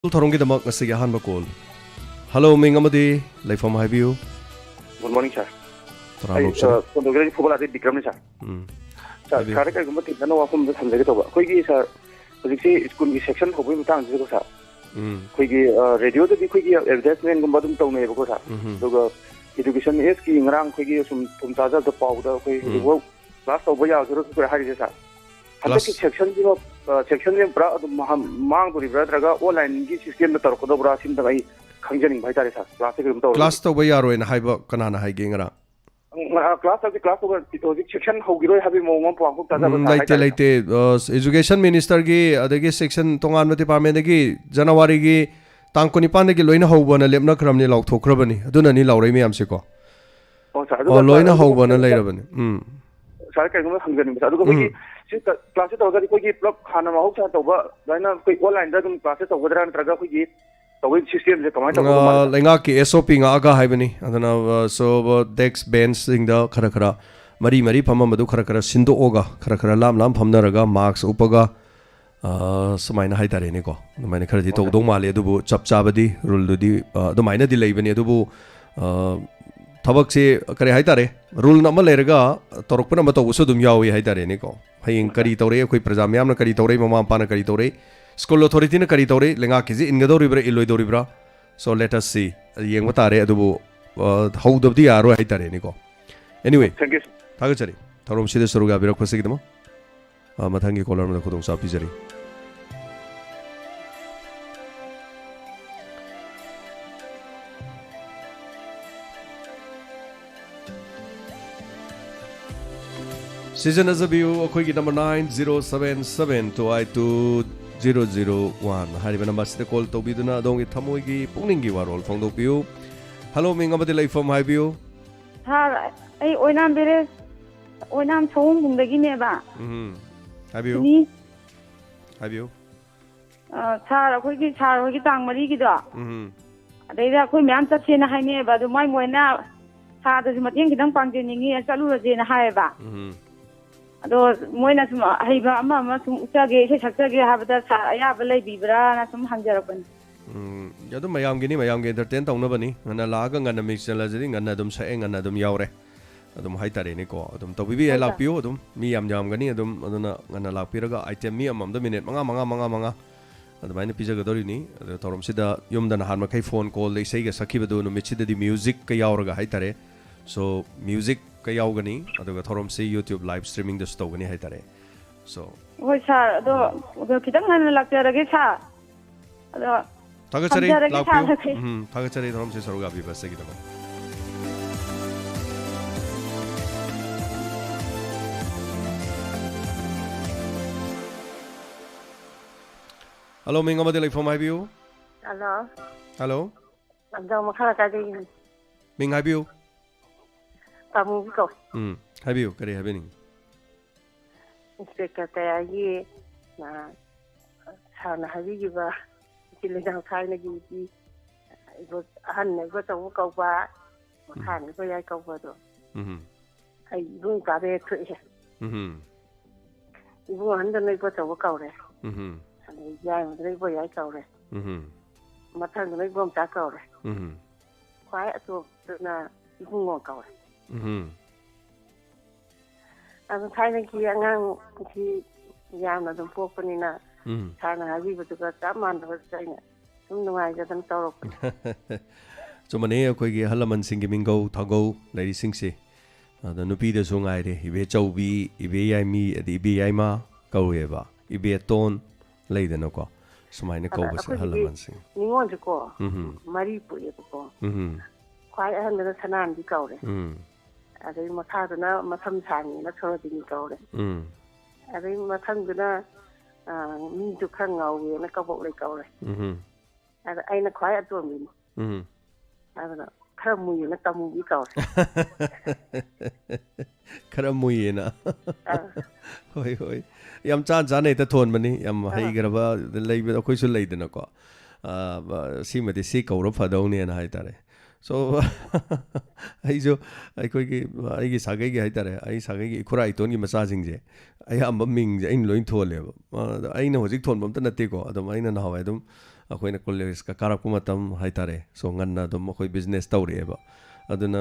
ꯊꯧꯔꯝꯒꯤꯗꯃꯛ ꯉꯁꯤꯒꯤ ꯑꯍꯥꯟꯕ ꯀꯣꯜ. ꯍꯜꯂꯣ ꯃꯤꯡ ꯑꯃꯗꯤ ꯂꯩꯐꯝ ꯍꯥꯏꯕꯤꯌꯨ. Good morning, sir. ꯇꯔꯥꯃꯨꯛ ꯆꯠꯂꯦ. ꯀꯣꯟꯗꯣꯒꯔꯤ ꯐꯨꯕꯂꯥ ꯗꯤ ꯕꯤꯀ꯭ꯔꯝꯅꯤ, sir. Sir, ꯁꯥꯔꯗ ꯀꯩꯒꯨꯝꯕ ꯇꯤꯟꯅ ꯋꯥꯐꯝꯗ ꯊꯝꯖꯒꯦ ꯇꯧꯕ. ꯑꯩꯈꯣꯏꯒꯤ ꯁꯥꯔ ꯍꯧꯖꯤꯛꯁꯤ ꯁ꯭ꯀꯨꯜꯒꯤ ꯁꯦꯛꯁꯟ ꯍꯧꯕꯒꯤ ꯃꯇꯥꯡꯁꯤꯗꯀꯣ ꯁꯥꯔ. ꯑꯩꯈꯣꯏꯒꯤ ꯔꯦꯗꯤꯑꯣꯗꯗꯤ ꯑꯩꯈꯣꯏꯒꯤ ꯑꯦꯗꯚꯔꯇꯥꯏꯖꯃꯦꯟꯒꯨꯝꯕ ꯑꯗꯨꯝ ꯇꯧꯅꯩꯌꯦꯕꯀꯣ ꯁꯥꯔ. ꯑꯗꯨꯒ ꯏꯗꯨꯀꯦꯁꯟ ꯑꯦꯖꯀꯤ ꯉꯔꯥꯡ ꯑꯩꯈꯣꯏꯒꯤ ꯁꯨꯝ ꯇꯥꯖꯕꯗ ꯄꯥꯎꯗ ꯑꯩꯈꯣꯏ ꯍꯧꯖꯤꯛꯐꯥꯎ ꯀ꯭ꯂꯥꯁ ꯇꯧꯕ ꯌꯥꯒꯗ꯭ꯔꯥ ꯑꯩꯈꯣꯏ ꯍꯥꯏꯔꯤꯁꯦ ꯁꯥꯔ. ꯍꯟꯗꯛꯀꯤ ꯁꯦꯛꯁꯟꯁꯤ ꯄꯨꯔꯥ ꯑꯗꯨꯝ ꯃꯥꯡꯗꯣꯔꯤꯕ꯭ꯔꯥ ꯅꯠꯇ꯭ꯔꯒ ꯑꯣꯟꯂꯥꯏꯟꯒꯤ ꯁꯤꯁꯇꯦꯝꯗ ꯇꯧꯔꯛꯀꯗꯧꯕ꯭ꯔꯥ ꯁꯤꯃꯇꯪ ꯑꯩ ꯈꯪꯖꯅꯤꯡꯕ ꯍꯥꯏꯇꯥꯔꯦ ꯁꯥꯔ. ꯀ꯭ꯂꯥꯁꯁꯦ ꯀꯩꯒꯨꯝꯕ ꯇꯧꯔꯒꯗꯤ. ꯀ꯭ꯂꯥꯁ ꯇꯧꯕ ꯌꯥꯔꯣꯏꯅ ꯍꯥꯏꯕ ꯀꯅꯥꯅ ꯍꯥꯏꯒꯦ ꯉꯔꯥꯡ? ꯀ꯭ꯂꯥꯁ ꯇꯧꯕ ꯍꯧꯖꯤꯛ ꯁꯦꯛꯁꯟ ꯍꯧꯈꯤꯔꯣꯏ ꯍꯥꯏꯕꯒꯤ ꯃꯑꯣꯡ ꯑꯃ ꯄꯥꯎ ꯇꯥꯖꯕ ꯁꯥꯔ. ꯂꯩꯇꯦ. ꯏꯖꯨꯀꯦꯁꯟ ꯃꯤꯅꯤꯁꯇꯔꯒꯤ ꯑꯗꯒꯤ ꯁꯦꯛꯁꯟ ꯇꯣꯉꯥꯟꯕ ꯗꯤꯄꯥꯔꯠꯃꯦꯟꯗꯒꯤ ꯖꯅꯋꯥꯔꯤꯒꯤ ꯇꯥꯡ 19ꯗꯒꯤ ꯂꯣꯏꯅ ꯍꯧꯕꯅ ꯂꯦꯞꯅꯈ꯭ꯔꯕꯅꯤ, ꯂꯥꯎꯊꯣꯛꯈ꯭ꯔꯕꯅꯤ. ꯑꯗꯨꯅꯅꯤ ꯂꯥꯎꯔꯛꯏ ꯃꯌꯥꯝꯁꯦꯀꯣ. ꯂꯣꯏꯅ ꯍꯧꯕꯅ ꯂꯩꯔꯕꯅꯤ. ꯁꯥꯔ ꯀꯩꯒꯨꯝꯕ ꯍꯪꯖꯅꯤꯡꯕꯁꯦ ꯑꯗꯨꯒ ꯑꯩꯈꯣꯏꯒꯤ ꯀ꯭ꯂꯥꯁꯁꯦ ꯇꯧꯔꯒꯗꯤ ꯑꯩꯈꯣꯏꯒꯤ ꯄꯨꯂꯞ ꯍꯥꯟꯅ ꯃꯍꯧꯁꯥ ꯇꯧꯕ ꯑꯗꯨꯃꯥꯏꯅ ꯑꯩꯈꯣꯏ ꯑꯣꯟꯂꯥꯏꯟꯗ ꯑꯗꯨꯝ ꯀ꯭ꯂꯥꯁꯁꯦ ꯇꯧꯒꯗ꯭ꯔꯥ ꯅꯠꯇ꯭ꯔꯒ ꯑꯩꯈꯣꯏꯒꯤ ꯇꯧꯕꯒꯤ ꯁꯤꯁꯇꯦꯝꯁꯦ ꯀꯃꯥꯏꯅ ꯇꯧꯒꯗꯧ ꯃꯥꯜꯂꯦ? ꯂꯩꯉꯥꯛꯀꯤ SOP ꯉꯥꯛꯑꯒ ꯍꯥꯏꯕꯅꯤ. ꯑꯗꯨꯅ ꯗꯦꯛꯁ ꯕꯦꯟꯁꯁꯤꯡꯗ ꯈꯔ ꯃꯔꯤ ꯐꯝꯃꯝꯕꯗꯨ ꯈꯔ ꯁꯤꯟꯗꯣꯛꯑꯒ ꯈꯔ ꯂꯥꯞ ꯐꯝꯅꯔꯒ ꯃꯥꯛꯁ ꯎꯞꯄꯒ ꯁꯨꯃꯥꯏꯅ ꯍꯥꯏꯇꯥꯔꯦꯅꯦꯀꯣ. ꯑꯗꯨꯃꯥꯏꯅ ꯈꯔꯗꯤ ꯇꯧꯗꯧ ꯃꯥꯜꯂꯦ. ꯑꯗꯨꯕꯨ ꯆꯞ ꯆꯥꯕꯗꯤ ꯔꯨꯜꯗꯨꯗꯤ ꯑꯗꯨꯃꯥꯏꯅꯗꯤ ꯂꯩꯕꯅꯤ. ꯑꯗꯨꯕꯨ ꯊꯕꯛꯁꯦ ꯀꯔꯤ ꯍꯥꯏꯇꯥꯔꯦ, ꯔꯨꯜ ꯑꯃ ꯂꯩꯔꯒ ꯇꯧꯔꯛꯄꯅ ꯑꯃ ꯇꯧꯕꯁꯨ ꯑꯗꯨꯝ ꯌꯥꯎꯏ ꯍꯥꯏꯇꯥꯔꯦꯅꯦꯀꯣ. ꯍꯌꯦꯡ ꯀꯔꯤ ꯇꯧꯔꯦ, ꯑꯩꯈꯣꯏ ꯄ꯭ꯔꯖꯥ ꯃꯌꯥꯝꯅ ꯀꯔꯤ ꯇꯧꯔꯦ, ꯃꯃꯥ ꯃꯄꯥꯅ ꯀꯔꯤ ꯇꯧꯔꯦ, ꯁ꯭ꯀꯨꯜ ꯑꯣꯊꯣꯔꯤꯇꯤꯅ ꯀꯔꯤ ꯇꯧꯔꯦ, ꯂꯩꯉꯥꯛꯀꯤꯁꯤ ꯏꯟꯒꯗꯧꯔꯤꯕ꯭ꯔꯥ ꯏꯜꯂꯣꯏꯗꯧꯔꯤꯕ꯭ꯔꯥ, ꯁꯣ ꯂꯦꯠ ꯑꯁ ꯁꯤ ꯌꯦꯡꯕ ꯇꯥꯔꯦ. ꯑꯗꯨꯕꯨ ꯍꯧꯗꯕꯗꯤ ꯌꯥꯔꯣꯏ ꯍꯥꯏꯇꯥꯔꯦꯅꯦꯀꯣ. ꯑꯦꯅꯤꯋꯦ, ꯊꯥꯒꯠꯆꯔꯤ ꯊꯧꯔꯝꯁꯤꯗ ꯁꯔꯨꯛ ꯌꯥꯕꯤꯔꯛꯄꯁꯤꯒꯤꯗꯃꯛ. ꯃꯊꯪꯒꯤ ꯀꯣꯂꯔ ꯑꯃꯗ ꯈꯨꯗꯣꯡꯆꯥꯕ ꯄꯤꯖꯔꯤ. ꯁꯤꯖꯤꯟꯅꯖꯕꯤꯌꯨ ꯑꯩꯈꯣꯏꯒꯤ ꯅꯝꯕꯔ 9077282001 ꯍꯥꯏꯔꯤꯕ ꯅꯝꯕꯔꯁꯤꯗ ꯀꯣꯜ ꯇꯧꯕꯤꯗꯨꯅ ꯑꯗꯣꯝꯒꯤ ꯊꯃꯣꯏꯒꯤ ꯄꯨꯛꯅꯤꯡꯒꯤ ꯋꯥꯔꯣꯜ ꯐꯣꯡꯗꯣꯛꯄꯤꯌꯨ. ꯍꯜꯂꯣ ꯃꯤꯡ ꯑꯃꯗꯤ ꯂꯩꯐꯝ ꯍꯥꯏꯕꯤꯌꯨ. ꯁꯥꯔ ꯑꯩ ꯑꯣꯏꯅꯥꯝ ꯕꯤꯔꯦꯖ ꯑꯣꯏꯅꯥꯝ ꯁꯑꯣꯝꯕꯨꯡꯗꯒꯤꯅꯦꯕ. ꯍꯥꯏꯕꯤꯌꯨ. ꯁꯥꯔ ꯑꯩꯈꯣꯏꯒꯤ ꯁꯥꯔ ꯍꯣꯏꯒꯤ ꯇꯥꯡ 4ꯒꯤꯗꯣ ꯑꯗꯩꯗ ꯑꯩꯈꯣꯏ ꯃꯌꯥꯝ ꯆꯠꯁꯦꯅ ꯍꯥꯏꯅꯩꯑꯕ. ꯑꯗꯨ ꯃꯣꯏꯅ ꯁꯥꯔꯗꯁꯨ ꯃꯇꯦꯡ ꯈꯤꯇꯪ ꯄꯥꯡꯖꯅꯤꯡꯉꯤ, ꯆꯠꯂꯨꯔꯁꯦꯅ ꯍꯥꯏꯌꯦꯕ. ꯑꯗꯣ ꯃꯣꯏꯅ ꯁꯨꯝ ꯑꯍꯩꯕ ꯑꯃ ꯁꯨꯝ ꯎꯠꯆꯒꯦ, ꯏꯁꯩ ꯁꯛꯆꯒꯦ ꯍꯥꯏꯕꯗ ꯁꯥꯔ ꯑꯌꯥꯕ ꯂꯩꯕꯤꯕ꯭ꯔꯥꯅ ꯁꯨꯝ ꯍꯪꯖꯔꯛꯄꯅꯤ. ꯑꯗꯨꯝ ꯃꯌꯥꯝꯒꯤ ꯑꯦꯟꯇꯔꯇꯦꯟ ꯇꯧꯅꯕꯅꯤ. ꯉꯟꯅ ꯂꯥꯛꯑꯒ ꯉꯟꯅ ꯃꯤꯛꯁ ꯆꯠꯂꯁꯤꯗꯤ ꯉꯟꯅ ꯑꯗꯨꯝ ꯁꯛꯑꯦ, ꯉꯟꯅ ꯑꯗꯨꯝ ꯌꯥꯎꯔꯦ ꯑꯗꯨꯝ ꯍꯥꯏꯇꯥꯔꯦꯅꯦꯀꯣ. ꯑꯗꯨꯝ ꯇꯧꯕꯤꯕ ꯌꯥꯏ, ꯂꯥꯛꯄꯤꯌꯨ. ꯑꯗꯨꯝ ꯃꯤ ꯌꯥꯝꯒꯅꯤ. ꯑꯗꯨꯅ ꯉꯟꯅ ꯂꯥꯛꯄꯤꯔꯒ ꯑꯥꯏꯇꯦꯝ ꯃꯤ ꯑꯃꯃꯝꯗ ꯃꯤꯅꯤꯠ 5 ꯑꯗꯨꯃꯥꯏꯅ ꯄꯤꯖꯒꯗꯧꯔꯤꯅꯤ. ꯑꯗꯣ ꯊꯧꯔꯝꯁꯤꯗ ꯌꯨꯝꯗ ꯅꯍꯥꯟ ꯃꯈꯩ ꯐꯣꯟ ꯀꯣꯜꯗ ꯏꯁꯩꯒ ꯁꯛꯈꯤꯕꯗꯨ ꯅꯨꯃꯤꯠꯁꯤꯗꯗꯤ ꯃ꯭ꯌꯨꯖꯤꯛꯀ ꯌꯥꯎꯔꯒ ꯍꯥꯏꯇꯥꯔꯦ. ꯁꯣ ꯃ꯭ꯌꯨꯖꯤꯛꯀ ꯌꯥꯎꯒꯅꯤ. ꯑꯗꯨꯒ ꯊꯧꯔꯝꯁꯤ YouTube ꯂꯥꯏꯚ ꯁ꯭ꯇ꯭ꯔꯤꯃꯤꯡꯗꯁꯨ ꯇꯧꯒꯅꯤ ꯍꯥꯏꯇꯥꯔꯦ. ꯁꯣ ꯍꯣꯏ ꯁꯥꯔ, ꯑꯗꯣ ꯈꯤꯇꯪ ꯉꯟꯅ ꯂꯥꯛꯆꯔꯒꯦ ꯁꯥꯔ. ꯑꯗꯣ ꯊꯥꯒꯠꯆꯔꯤ, ꯂꯥꯛꯄꯤꯌꯨ. ꯊꯥꯒꯠꯆꯔꯤ ꯊꯧꯔꯝꯁꯤ ꯁꯔꯨꯛ ꯌꯥꯕꯤꯕꯁꯤꯒꯤꯗꯃꯛ. ꯍꯜꯂꯣ ꯃꯤꯡ ꯑꯃꯗꯤ ꯂꯩꯐꯝ ꯍꯥꯏꯕꯤꯌꯨ. ꯍꯜꯂꯣ. ꯑꯗꯣ ꯃꯈꯥ ꯀꯥꯏꯗꯒꯤ ꯃꯤꯡ ꯍꯥꯏꯕꯤꯌꯨ. ꯄꯥꯃꯨꯕꯤ ꯀꯧ. ꯍꯥꯏꯕꯤꯌꯨ, ꯀꯔꯤ ꯍꯥꯏꯕꯤꯅꯤꯡꯉꯤ? ꯏꯟꯁꯄꯦꯛꯇꯔ ꯀꯌꯥꯒꯤ ꯁꯥꯔꯅ ꯍꯥꯏꯕꯤꯈꯤꯕ ꯏꯆꯤꯜ ꯏꯅꯥꯎ ꯊꯥꯏꯅꯒꯤ ꯑꯍꯟꯅ ꯏꯕꯣ ꯆꯧꯕ ꯀꯧꯕ, ꯃꯈꯥꯅ ꯏꯕꯣ ꯌꯥꯏ ꯀꯧꯕꯗꯣ ꯑꯩ ꯏꯕꯨꯡ ꯀꯥꯕ ꯍꯦꯛ ꯊꯣꯛꯏ. ꯏꯕꯨꯡ ꯑꯍꯟꯗꯅ ꯏꯕꯣ ꯆꯧꯕ ꯀꯧꯔꯦ. ꯑꯗꯩ ꯌꯥꯏꯃꯗꯅ ꯏꯕꯣ ꯌꯥꯏ ꯀꯧꯔꯦ. ꯃꯊꯪꯗꯅ ꯏꯕꯣꯝꯆꯥ ꯀꯧꯔꯦ. ꯈ꯭ꯋꯥꯏ ꯑꯇꯣꯞꯄꯗꯨꯅ ꯏꯕꯨꯡꯉꯣ ꯀꯧꯔꯦ. ꯑꯗꯨ ꯊꯥꯏꯅꯒꯤ ꯑꯉꯥꯡꯁꯤ ꯌꯥꯝꯅ ꯑꯗꯨꯝ ꯄꯣꯛꯄꯅꯤꯅ ꯁꯥꯔꯅ ꯍꯥꯏꯕꯤꯕꯗꯨꯒ ꯆꯞ ꯃꯥꯟꯅꯕꯗꯨꯗ ꯑꯩꯅ ꯁꯨꯝ ꯅꯨꯡꯉꯥꯏꯖꯗꯅ ꯇꯧꯔꯛꯄꯅꯤ. ꯆꯨꯝꯃꯅꯤ. ꯑꯩꯈꯣꯏꯒꯤ ꯑꯍꯜ ꯂꯃꯟꯁꯤꯡꯒꯤ ꯃꯤꯡꯒꯧ ꯊꯧꯒꯧ ꯂꯩꯔꯤꯁꯤꯡꯁꯦ. ꯑꯗ ꯅꯨꯄꯤꯗꯁꯨ ꯉꯥꯏꯔꯦ, ꯏꯕꯦꯆꯧꯕꯤ, ꯏꯕꯦ ꯌꯥꯏꯃꯤ, ꯑꯗꯩ ꯏꯕꯦ ꯌꯥꯏꯃ ꯀꯧꯋꯦꯕ. ꯏꯕꯦꯇꯣꯟ ꯂꯩꯗꯅꯀꯣ. ꯁꯨꯃꯥꯏꯅ ꯀꯧꯕꯁꯦ ꯑꯍꯜ ꯂꯃꯟꯁꯤꯡ. ꯅꯤꯉꯣꯟꯁꯨꯀꯣ 3 ꯄꯣꯛꯑꯦꯕꯀꯣ. ꯈ꯭ꯋꯥꯏ ꯑꯍꯟꯗꯅ ꯁꯅꯥꯟꯕꯤ ꯀꯧꯔꯦ. ꯑꯗꯩ ꯃꯈꯥꯗꯨꯅ ꯃꯁꯝ ꯁꯥꯡꯉꯦꯅ ꯁꯣꯔꯣꯖꯤꯅꯤ ꯀꯧꯔꯦ. ꯑꯗꯩ ꯃꯊꯪꯗꯨꯅ ꯃꯤꯁꯨ ꯈꯔ ꯉꯥꯎꯋꯦꯅ ꯀꯕꯣꯛꯂꯩ ꯀꯧꯔꯦ. ꯑꯗ ꯑꯩꯅ ꯈ꯭ꯋꯥꯏ ꯑꯇꯣꯝꯕꯤꯅꯤ. ꯑꯗꯨꯅ ꯈꯔ ꯃꯨꯏꯌꯦꯅ ꯇꯃꯨꯕꯤ ꯀꯧꯔꯦ. ꯈꯔ ꯃꯨꯏꯌꯦꯅ. ꯍꯣꯏ. ꯌꯥꯝ ꯆꯥꯅ ꯍꯦꯛꯇ ꯊꯣꯟꯕꯅꯤ. ꯌꯥꯝ ꯍꯩꯈ꯭ꯔꯕ ꯂꯩꯕ ꯑꯩꯈꯣꯏꯁꯨ ꯂꯩꯗꯅꯀꯣ. ꯁꯤꯃꯗꯤ ꯁꯤ ꯀꯧꯔ ꯐꯗꯧꯅꯦꯅ ꯍꯥꯏꯇꯥꯔꯦ. ꯁꯣ ꯑꯩꯁꯨ ꯑꯩꯒꯤ ꯁꯥꯒꯩꯒꯤ ꯍꯥꯏꯇꯥꯔꯦ, ꯑꯩ ꯁꯥꯒꯩꯒꯤ ꯏꯈꯨꯔꯥ ꯏꯇꯣꯟꯒꯤ ꯃꯆꯥꯁꯤꯡꯁꯦ ꯑꯌꯥꯝꯕ ꯃꯤꯡꯁꯦ ꯑꯩꯅ ꯂꯣꯏ ꯊꯣꯜꯂꯦꯕ. ꯑꯩꯅ ꯍꯧꯖꯤꯛ ꯊꯣꯟꯕ ꯑꯝꯇ ꯅꯠꯇꯦꯀꯣ. ꯑꯗꯨꯝ ꯑꯩꯅ ꯅꯍꯥꯟꯋꯥꯏ ꯑꯗꯨꯝ ꯑꯩꯈꯣꯏꯅ ꯀꯣꯂꯦꯖꯀ ꯀꯥꯔꯛꯄ ꯃꯇꯝ ꯍꯥꯏꯇꯥꯔꯦ ꯁꯣ ꯉꯟꯅ ꯑꯗꯨꯝ ꯑꯩꯈꯣꯏ ꯕꯤꯖꯤꯅꯦꯁ ꯇꯧꯔꯛꯑꯦꯕ ꯑꯗꯨꯅ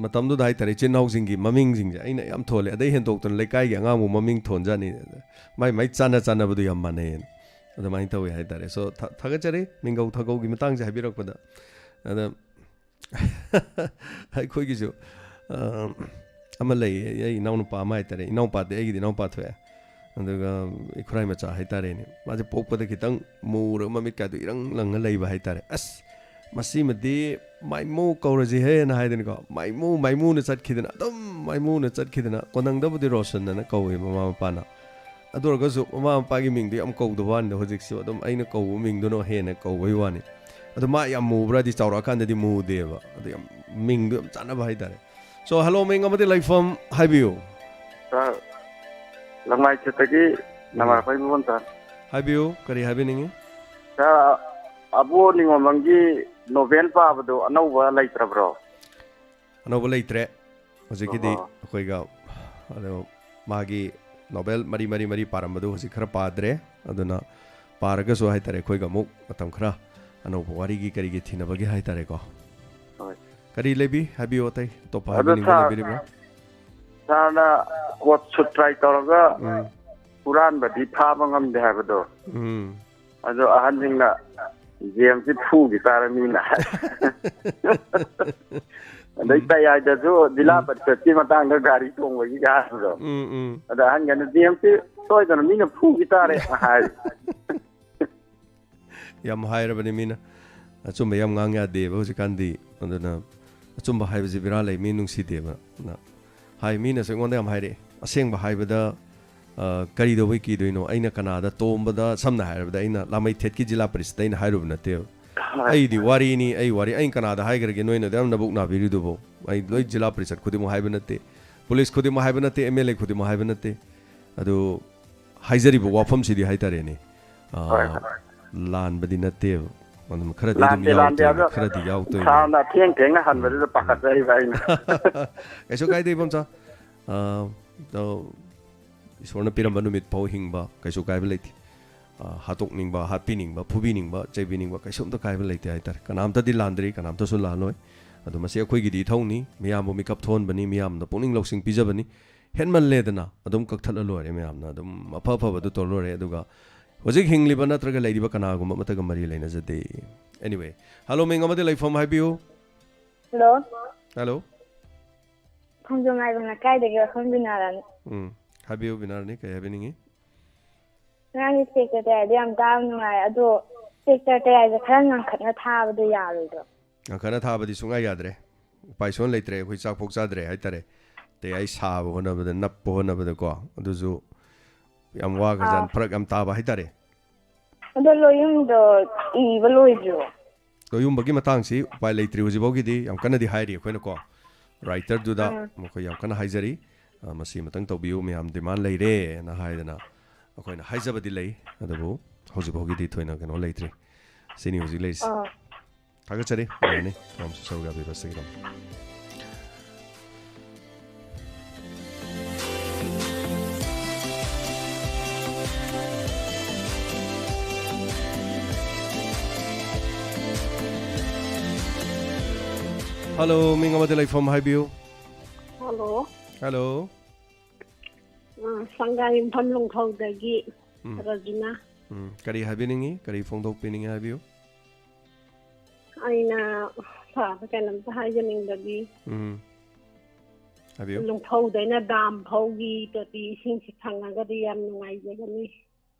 ꯃꯇꯝꯗꯨꯗ ꯍꯥꯏꯇꯥꯔꯦ ꯏꯆꯤꯟ ꯏꯅꯥꯎꯁꯤꯡꯒꯤ ꯃꯃꯤꯡꯁꯤꯡꯁꯦ ꯑꯩꯅ ꯌꯥꯝ ꯊꯣꯜꯂꯦ ꯑꯗꯩ ꯍꯦꯟꯗꯣꯛꯇꯅ ꯂꯩꯀꯥꯏꯒꯤ ꯑꯉꯥꯡꯕꯨ ꯃꯃꯤꯡ ꯊꯣꯟꯖꯥꯅꯤ ꯃꯥꯏ ꯆꯥꯟꯅꯕꯗꯨ ꯌꯥꯝ ꯃꯥꯟꯅꯩꯌꯦꯅ ꯑꯗꯨꯃꯥꯏꯅ ꯇꯧꯋꯦ ꯍꯥꯏꯇꯥꯔꯦ ꯁꯣ ꯊꯥꯒꯠꯆꯔꯤ ꯃꯤꯡꯒꯧ ꯊꯒꯧꯒꯤ ꯃꯇꯥꯡꯁꯦ ꯍꯥꯏꯕꯤꯔꯛꯄꯗ ꯑꯗ ꯑꯩꯈꯣꯏꯒꯤꯁꯨ ꯑꯃ ꯂꯩꯌꯦ ꯑꯩ ꯏꯅꯥꯎꯅꯨꯄꯥ ꯑꯃ ꯍꯥꯏꯇꯥꯔꯦ ꯏꯅꯥꯎꯄꯥꯗꯤ ꯑꯩꯒꯤꯗꯤ ꯏꯅꯥꯎꯄꯥ ꯊꯣꯛꯑꯦ ꯑꯗꯨꯒ ꯏꯈꯨꯔꯥꯏ ꯃꯆꯥ ꯍꯥꯏꯇꯥꯔꯦꯅꯦ ꯃꯥꯁꯦ ꯄꯣꯛꯄꯗ ꯈꯤꯇꯪ ꯃꯨꯔꯒ ꯃꯃꯤꯠꯀꯥꯗꯣ ꯏꯔꯪ ꯂꯪꯉ ꯂꯩꯕ ꯍꯥꯏꯇꯥꯔꯦ ꯑꯁ ꯃꯁꯤꯃꯗꯤ ꯃꯥꯏꯃꯨ ꯀꯧꯔꯁꯤꯍꯦꯅ ꯍꯥꯏꯗꯅꯀꯣ ꯃꯥꯏꯃꯨꯅ ꯆꯠꯈꯤꯗꯅ ꯑꯗꯨꯝ ꯃꯥꯏꯃꯨꯅ ꯆꯠꯈꯤꯗꯅ ꯀꯣꯟꯅꯪꯗꯕꯨꯗꯤ ꯔꯣꯁꯟꯅ ꯀꯧꯋꯦ ꯃꯃꯥ ꯃꯄꯥꯅ ꯑꯗꯨ ꯑꯣꯏꯔꯒꯁꯨ ꯃꯃꯥ ꯃꯄꯥꯒꯤ ꯃꯤꯡꯗꯣ ꯌꯥꯝ ꯀꯧꯗꯕ ꯋꯥꯅꯤꯗ ꯍꯧꯖꯤꯛꯁꯨ ꯑꯗꯨꯝ ꯑꯩꯅ ꯀꯧꯕ ꯃꯤꯡꯗꯨꯅ ꯍꯦꯟꯅ ꯀꯧꯕꯩ ꯋꯥꯅꯤ ꯑꯗꯣ ꯃꯥ ꯌꯥꯝ ꯃꯨꯕ꯭ꯔꯗꯤ ꯆꯥꯎꯔꯛꯑꯀꯥꯟꯗꯗꯤ ꯃꯨꯗꯦꯕ ꯑꯗꯣ ꯌꯥꯝ ꯃꯤꯡꯗꯣ ꯌꯥꯝ ꯆꯥꯟꯅꯕ ꯍꯥꯏꯇꯥꯔꯦ ꯁꯣ ꯍꯜꯂꯣ ꯃꯤꯡ ꯑꯃꯗꯤ ꯂꯩꯐꯝ ꯍꯥꯏꯕꯤꯌꯨ ꯂꯪꯃꯥꯏ ꯆꯠꯇꯒꯤ ꯅꯃꯥꯔꯄꯩ ꯃꯣꯟ ꯁꯥꯔ ꯍꯥꯏꯕꯤꯌꯨ ꯀꯔꯤ ꯍꯥꯏꯕꯤꯅꯤꯡꯉꯤ ꯁꯥꯔ ꯑꯕꯣ ꯅꯤꯡꯉꯣꯝꯕꯝꯒꯤ ꯅꯣꯕꯦꯜ ꯄꯥꯕꯗꯣ ꯑꯅꯧꯕ ꯂꯩꯇ꯭ꯔꯕ꯭ꯔꯣ ꯑꯅꯧꯕ ꯂꯩꯇ꯭ꯔꯦ ꯍꯧꯖꯤꯛꯀꯤꯗꯤ ꯑꯩꯈꯣꯏꯒ ꯑꯗꯣ ꯃꯥꯒꯤ ꯅꯣꯕꯦꯜ ꯃꯔꯤ ꯄꯥꯔꯝꯕꯗꯨ ꯍꯧꯖꯤꯛ ꯈꯔ ꯄꯥꯗ꯭ꯔꯦ ꯑꯗꯨꯅ ꯄꯥꯔꯒꯁꯨ ꯍꯥꯏꯇꯥꯔꯦ ꯑꯩꯈꯣꯏꯒ ꯑꯃꯨꯛ ꯃꯇꯝ ꯈꯔ ꯑꯅꯧꯕ ꯋꯥꯔꯤꯒꯤ ꯀꯔꯤꯒꯤ ꯊꯤꯅꯕꯒꯤ ꯍꯥꯏꯇꯥꯔꯦꯀꯣ ꯀꯔꯤ ꯂꯩꯕꯤ ꯍꯥꯏꯕꯤꯌꯨ ꯑꯇꯩ ꯑꯇꯣꯞꯄ ꯍꯥꯏꯕꯤꯅꯤꯡꯕ ꯂꯩꯕꯤꯔꯤꯕ꯭ꯔꯥ ꯁꯥꯔꯅ ꯀꯣꯠ ꯁꯨꯠ ꯇ꯭ꯔꯥꯏ ꯇꯧꯔꯒ ꯍꯨꯔꯥꯟꯕꯗꯤ ꯐꯥꯕ ꯉꯝꯗꯦ ꯍꯥꯏꯕꯗꯣ ꯑꯗꯣ ꯑꯍꯟꯁꯤꯡꯅ ꯖꯦꯝꯁꯤ ꯐꯨꯈꯤ ꯇꯥꯔꯦ ꯃꯤꯅ ꯑꯗꯩ ꯇꯌꯥꯏꯗꯁꯨ ꯖꯤꯂꯥ ꯄꯔꯤꯁꯠꯀꯤ ꯃꯇꯥꯡꯗ ꯒꯥꯔꯤ ꯇꯣꯡꯕꯒꯤ ꯍꯥꯏꯕꯗꯣ ꯑꯗ ꯑꯍꯟꯒꯅ ꯖꯦꯝꯁꯤ ꯁꯣꯏꯗꯅ ꯃꯤꯅ ꯐꯨꯈꯤ ꯇꯥꯔꯦ ꯍꯥꯏꯔꯤ ꯌꯥꯝ ꯍꯥꯏꯔꯕꯅꯤ ꯃꯤꯅ ꯑꯆꯨꯝꯕ ꯌꯥꯝ ꯉꯥꯡ ꯌꯥꯗꯦꯕ ꯍꯧꯖꯤꯛꯀꯥꯟꯗꯤ ꯑꯗꯨꯅ ꯑꯆꯨꯝꯕ ꯍꯥꯏꯕꯁꯤ ꯕꯦꯔꯥ ꯂꯩ ꯃꯤ ꯅꯨꯡꯁꯤꯗꯦꯕ ꯍꯥꯏ ꯃꯤꯅꯁꯨ ꯑꯩꯉꯣꯟꯗ ꯌꯥꯝ ꯍꯥꯏꯔꯛꯑꯦ ꯑꯁꯦꯡꯕ ꯍꯥꯏꯕꯗ ꯀꯔꯤꯗꯧꯕꯩ ꯀꯤꯗꯣꯏꯅꯣ ꯑꯩꯅ ꯀꯅꯥꯗ ꯇꯣꯝꯕꯗ ꯁꯝꯅ ꯍꯥꯏꯔꯕꯗ ꯑꯩꯅ ꯂꯥꯃꯩꯊꯦꯠꯀꯤ ꯖꯤꯂꯥ ꯄꯔꯤꯁꯠꯇ ꯑꯩꯅ ꯍꯥꯏꯔꯨꯕ ꯅꯠꯇꯦꯕ ꯑꯩꯗꯤ ꯋꯥꯔꯤꯅꯤ ꯑꯩ ꯀꯅꯥꯗ ꯍꯥꯏꯈ꯭ꯔꯒꯦ ꯅꯣꯏꯅ ꯌꯥꯝ ꯅꯕꯨꯛ ꯅꯥꯕꯤꯔꯤꯗꯨꯕꯣ ꯑꯩ ꯂꯣꯏ ꯖꯤꯂꯥ ꯄꯔꯤꯁꯠ ꯈꯨꯗꯤꯡꯃꯛ ꯍꯥꯏꯕ ꯅꯠꯇꯦ ꯄꯨꯂꯤꯁ ꯈꯨꯗꯤꯡꯃꯛ ꯍꯥꯏꯕ ꯅꯠꯇꯦ MLA ꯈꯨꯗꯤꯡꯃꯛ ꯍꯥꯏꯕ ꯅꯠꯇꯦ ꯑꯗꯨ ꯍꯥꯏꯖꯔꯤꯕ ꯋꯥꯐꯝꯁꯤꯗꯤ ꯍꯥꯏꯇꯥꯔꯦꯅꯦ ꯂꯥꯟꯕꯗꯤ ꯅꯠꯇꯦꯕ ꯑꯗꯨꯝ ꯈꯔꯗꯤ ꯑꯗꯨꯝ ꯌꯥꯎꯗꯣꯏꯅꯤ ꯈꯔꯗꯤ ꯌꯥꯎꯗꯣꯏꯅꯤ ꯁꯥꯔꯅ ꯊꯦꯡꯅ ꯍꯟꯕꯗꯨꯗ ꯄꯥꯈꯠꯆꯔꯤꯕ ꯑꯩꯅ ꯀꯩꯁꯨ ꯀꯥꯏꯗꯦ ꯏꯕꯣꯝꯆꯥ ꯏꯁꯣꯔꯅ ꯄꯤꯔꯝꯕ ꯅꯨꯃꯤꯠ ꯐꯥꯎ ꯍꯤꯡꯕ ꯀꯩꯁꯨ ꯀꯥꯏꯕ ꯂꯩꯇꯦ ꯍꯥꯠꯇꯣꯛꯅꯤꯡꯕ ꯍꯥꯠꯄꯤꯅꯤꯡꯕ ꯐꯨꯕꯤꯅꯤꯡꯕ ꯆꯩꯕꯤꯅꯤꯡꯕ ꯀꯩꯁꯨꯝꯇ ꯀꯥꯏꯕ ꯂꯩꯇꯦ ꯍꯥꯏꯇꯥꯔꯦ ꯀꯅꯥꯝꯇꯗꯤ ꯂꯥꯟꯗ꯭ꯔꯤ ꯀꯅꯥꯝꯇꯁꯨ ꯂꯥꯟꯂꯣꯏ ꯑꯗꯣ ꯃꯁꯤ ꯑꯩꯈꯣꯏꯒꯤꯗꯤ ꯏꯊꯧꯅꯤ ꯃꯤꯌꯥꯝꯕꯨ ꯃꯤꯀꯞ ꯊꯣꯛꯍꯟꯕꯅꯤ ꯃꯤꯌꯥꯝꯗ ꯄꯨꯛꯅꯤꯡ ꯂꯧꯁꯤꯡ ꯄꯤꯖꯕꯅꯤ ꯍꯦꯟꯃꯜꯂꯦꯗꯅ ꯑꯗꯨꯝ ꯀꯛꯊꯠꯂ ꯂꯣꯏꯔꯦ ꯃꯌꯥꯝꯅ ꯑꯗꯨꯝ ꯑꯐꯕꯗꯨ ꯇꯧꯔ ꯂꯣꯏꯔꯦ ꯑꯗꯨꯒ ꯍꯧꯖꯤꯛ ꯍꯤꯡꯂꯤꯕ ꯅꯠꯇ꯭ꯔꯒ ꯂꯩꯔꯤꯕ ꯀꯅꯥꯒꯨꯝꯕ ꯑꯃꯠꯇꯒ ꯃꯔꯤ ꯂꯩꯅꯖꯗꯦ ꯑꯦꯅꯤꯋꯦ ꯍꯜꯂꯣ ꯃꯤꯡ ꯑꯃꯗꯤ ꯂꯩꯐꯝ ꯍꯥꯏꯕꯤꯌꯨ ꯍꯜꯂꯣ ꯈꯣꯡꯖꯣꯝ ꯂꯥꯏꯕꯝ ꯂꯩꯀꯥꯏꯗꯒꯤ ꯋꯥꯈꯜ ꯕꯤꯅꯥꯔꯥꯅꯤ ꯍꯥꯏꯕꯤꯌꯨ ꯕꯤꯅꯥꯔꯥꯅꯤ ꯀꯩ ꯍꯥꯏꯕꯤꯅꯤꯡꯉꯤ ꯉꯔꯥꯡꯒꯤ ꯁꯦꯛꯇꯔ ꯇꯌꯥꯏꯗꯣ ꯌꯥꯝ ꯇꯥꯕ ꯅꯨꯡꯉꯥꯏ ꯑꯗꯣ ꯁꯦꯛꯇꯔ ꯇꯌꯥꯏꯁꯦ ꯈꯔ ꯉꯟꯈꯠꯅ ꯊꯥꯕꯗꯣ ꯌꯥꯔꯣꯏꯗ꯭ꯔꯣ ꯉꯟꯈꯠꯅ ꯊꯥꯕꯗꯤ ꯁꯨꯡꯌꯥ ꯌꯥꯗ꯭ꯔꯦ ꯎꯄꯥꯏ ꯁꯨꯡ ꯂꯩꯇ꯭ꯔꯦ ꯑꯩꯈꯣꯏ ꯆꯥꯛꯐꯥꯎ ꯆꯥꯗ꯭ꯔꯦ ꯍꯥꯏꯇꯥꯔꯦ ꯇꯌꯥꯏ ꯁꯥꯕ ꯍꯣꯠꯅꯕꯗ ꯅꯞꯄ ꯍꯣꯠꯅꯕꯗꯀꯣ ꯑꯗꯨꯁꯨ ꯌꯥꯝ ꯋꯥꯈ꯭ꯔꯖꯥꯠꯅꯤ ꯐꯔꯛ ꯌꯥꯝ ꯇꯥꯕ ꯍꯥꯏꯇꯥꯔꯦ ꯑꯗꯣ ꯂꯣꯏꯌꯨꯝꯗꯣ ꯏꯕ ꯂꯣꯏꯗ꯭ꯔꯤꯕꯣ ꯂꯣꯏꯌꯨꯝꯕꯒꯤ ꯃꯇꯥꯡꯁꯤ ꯎꯄꯥꯏ ꯂꯩꯇ꯭ꯔꯤ ꯍꯧꯖꯤꯛꯐꯥꯎꯒꯤꯗꯤ ꯌꯥꯝ ꯀꯟꯅꯗꯤ ꯍꯥꯏꯔꯤ ꯑꯩꯈꯣꯏꯅꯀꯣ ꯔꯥꯏꯇꯔꯗꯨꯗ ꯃꯈꯣꯏ ꯌꯥꯝ ꯀꯟꯅ ꯍꯥꯏꯖꯔꯤ ꯃꯁꯤ ꯑꯃꯇꯪ ꯇꯧꯕꯤꯌꯨ ꯃꯌꯥꯝ ꯗꯤꯃꯥꯟ ꯂꯩꯔꯦꯅ ꯍꯥꯏꯗꯅ ꯑꯩꯈꯣꯏꯅ ꯍꯥꯏꯖꯕꯗꯤ ꯂꯩ ꯑꯗꯨꯕꯨ ꯍꯧꯖꯤꯛꯐꯥꯎꯒꯤꯗꯤ ꯊꯣꯏꯅ ꯀꯩꯅꯣ ꯂꯩꯇ꯭ꯔꯤ ꯁꯤꯅꯤ ꯍꯧꯖꯤꯛ ꯂꯩꯔꯤꯁꯤ ꯊꯥꯒꯠꯆꯔꯤ ꯌꯥꯔꯅꯤ ꯊꯧꯔꯝꯁꯨ ꯁꯔꯨꯛ ꯌꯥꯕꯤꯕꯁꯤꯒꯤꯗꯃꯛ Hello, ming amade leifam haibiu. Hello. Hello. Sangai Impham Lungthaudagi Rajina. Kari haibiningi, kari phongdokpiningi haibiu. Aina phaba kanamta haijaningdagi. Haibiu. Lungthaudana dam phaugi toti isingsi thangagadi yam nungaijagani.